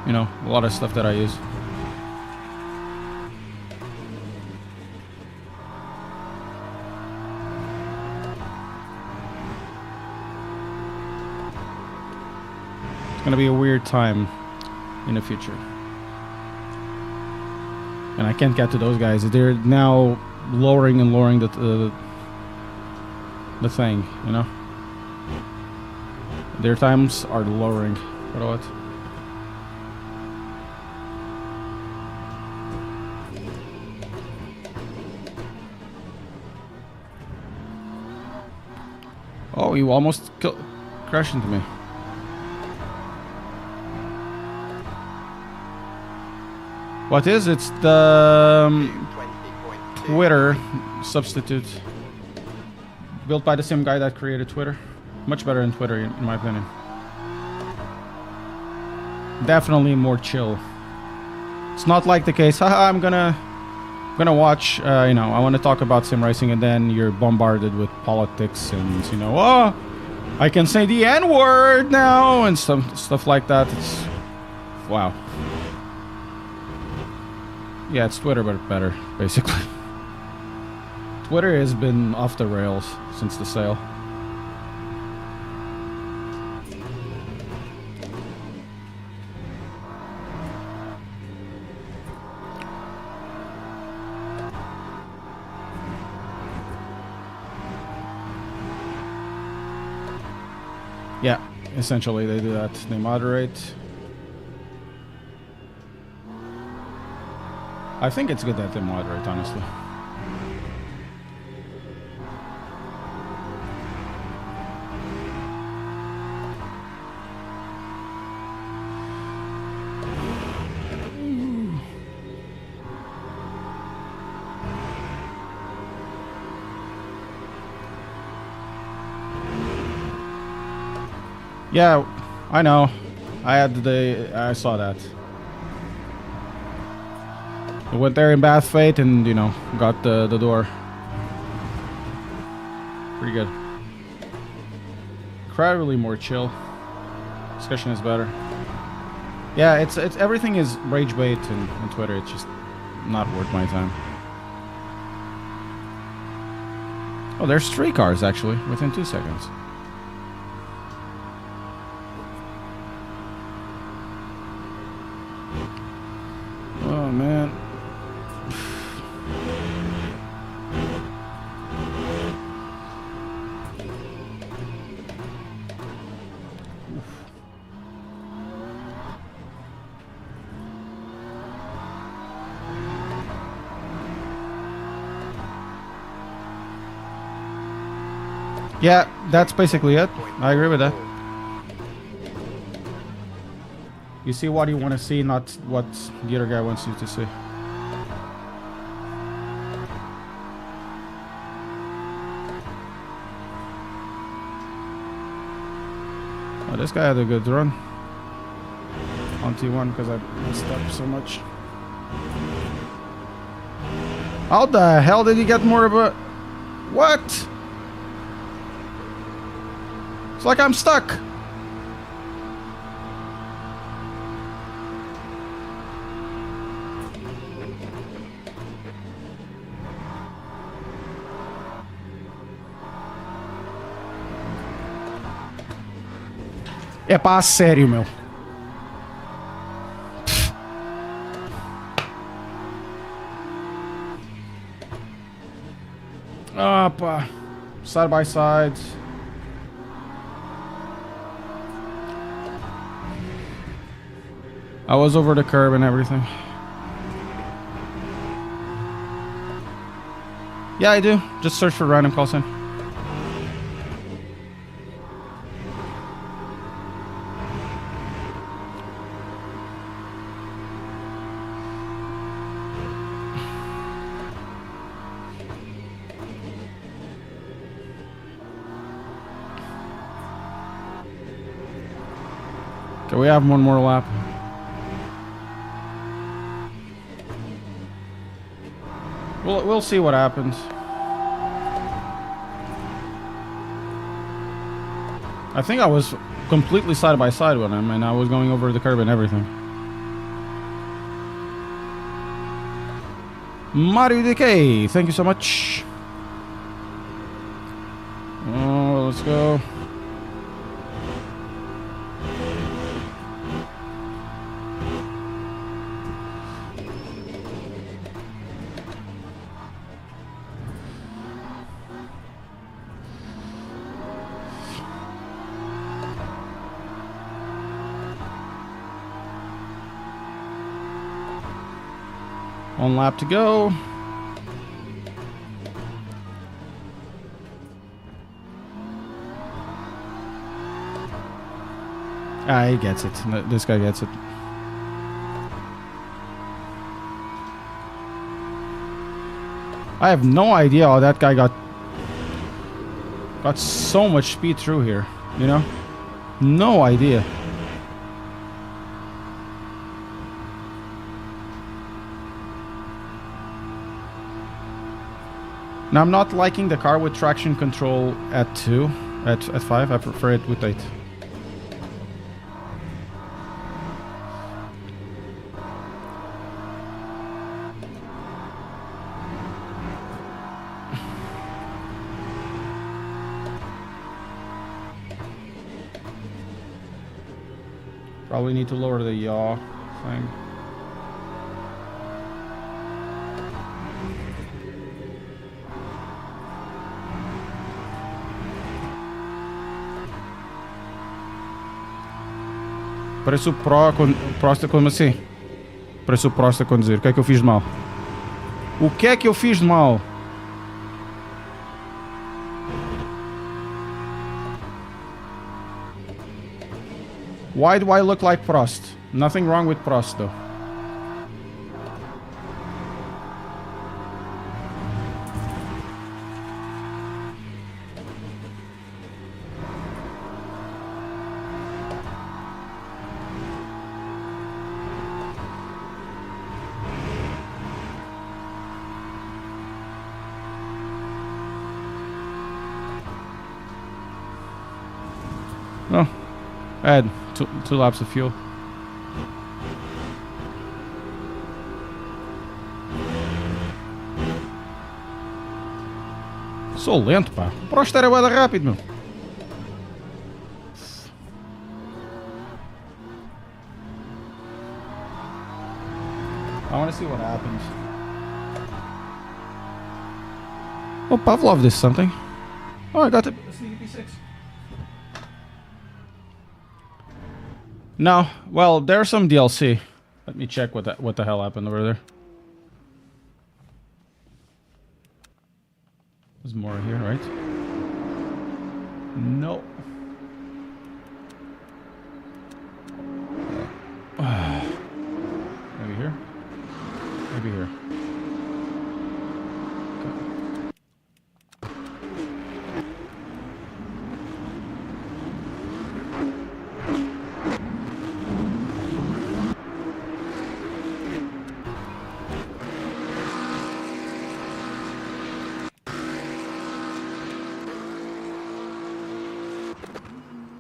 you know, a lot of stuff that I use. It's gonna be a weird time in the future. And I can't get to those guys. They're now lowering the thing, you know? Their times are lowering. What? Oh, you almost crashed into me. What is? It's the Twitter substitute. Built by the same guy that created Twitter. Much better than Twitter, in my opinion. Definitely more chill. It's not like the case, haha, I'm gonna watch, you know, I want to talk about sim racing, and then you're bombarded with politics and, you know, oh, I can say the N-word now, and stuff like that. It's, wow. Yeah, it's Twitter, but better, basically. Twitter has been off the rails since the sale. Yeah, essentially they do that. They moderate. I think it's good that they moderate, honestly. Yeah, I know. I saw that. I went there in Bath Fate and, you know, got the door. Pretty good. Crowd really more chill. Discussion is better. Yeah, it's everything is rage bait and Twitter. It's just not worth my time. Oh, there's 3 cars actually within 2 seconds. Oh man. Yeah, that's basically it. I agree with that. You see what you want to see, not what the other guy wants you to see. Oh, this guy had a good run on T1 because I messed up so much. How the hell did he get more of a... What? It's like I'm stuck. É pá, sério, meu. Ah, pá. Side by side. I was over the curb and everything. Yeah, I do. Just search for random call sign. Okay, we have one more lap. We'll see what happens. I think I was completely side by side with him, and I was going over the curb and everything. Mario DK, thank you so much. Oh, let's go. One lap to go. Ah, he gets it. This guy gets it. I have no idea how that guy got so much speed through here, you know? No idea. Now, I'm not liking the car with traction control at 2, at 5. I prefer it with 8. Probably need to lower the yaw thing. Preço Prost como assim? Preço Prost a conduzir. O que é que eu fiz de mal? O que é que eu fiz de mal? Why do I look like Prost? Nothing wrong with Prost though. No. Add two laps of fuel. Sou lento, pá. O Prost era bué rápido, meu. I want to see what happens. Oh, Pavlov did something. Oh, I got the CP6. No, well, there's some DLC. Let me check what the hell happened over there. There's more here, right? No. Maybe here? Maybe here.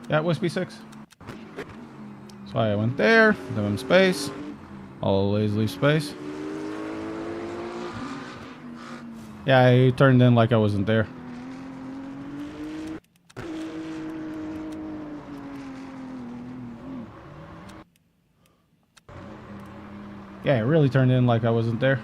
Yeah, it was B6. So I went there, give him space. Always leave space. Yeah, he turned in like I wasn't there. Okay, I really turned in like I wasn't there.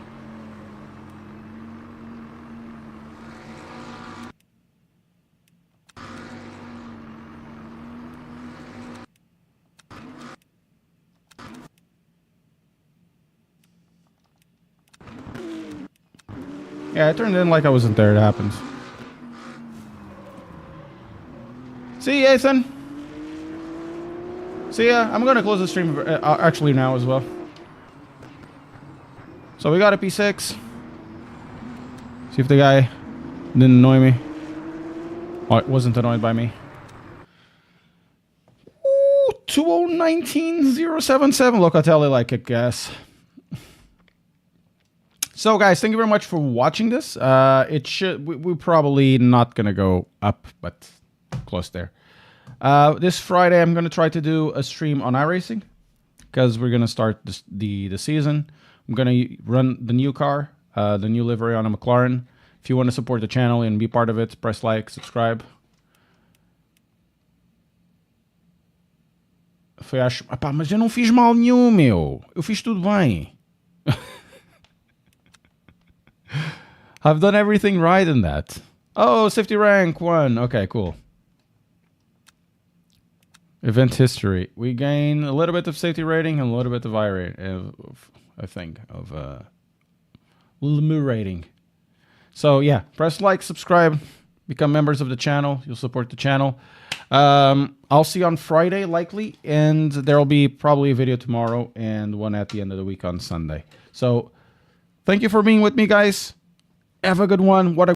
Yeah, I turned in like I wasn't there. It happens. See you, Ethan. See ya. I'm gonna close the stream actually now as well. So we got a P6. See if the guy didn't annoy me. Oh, it wasn't annoyed by me. Ooh, 2019077. Locatelli like a guess. So guys, thank you very much for watching this. It should we're probably not gonna go up, but close there. This Friday I'm gonna try to do a stream on iRacing because we're gonna start the season. I'm gonna run the new car, the new livery on a McLaren. If you want to support the channel and be part of it, press like, subscribe. Foi acho... Epá, mas eu não fiz mal nenhum, meu. Eu fiz tudo bem. I've done everything right in that. Oh, safety rank 1. Okay, cool. Event history. We gain a little bit of safety rating and a little bit of I think, of LMU rating. So, yeah, press like, subscribe, become members of the channel. You'll support the channel. I'll see you on Friday, likely, and there will be probably a video tomorrow and one at the end of the week on Sunday. So, thank you for being with me, guys. Have a good one. What a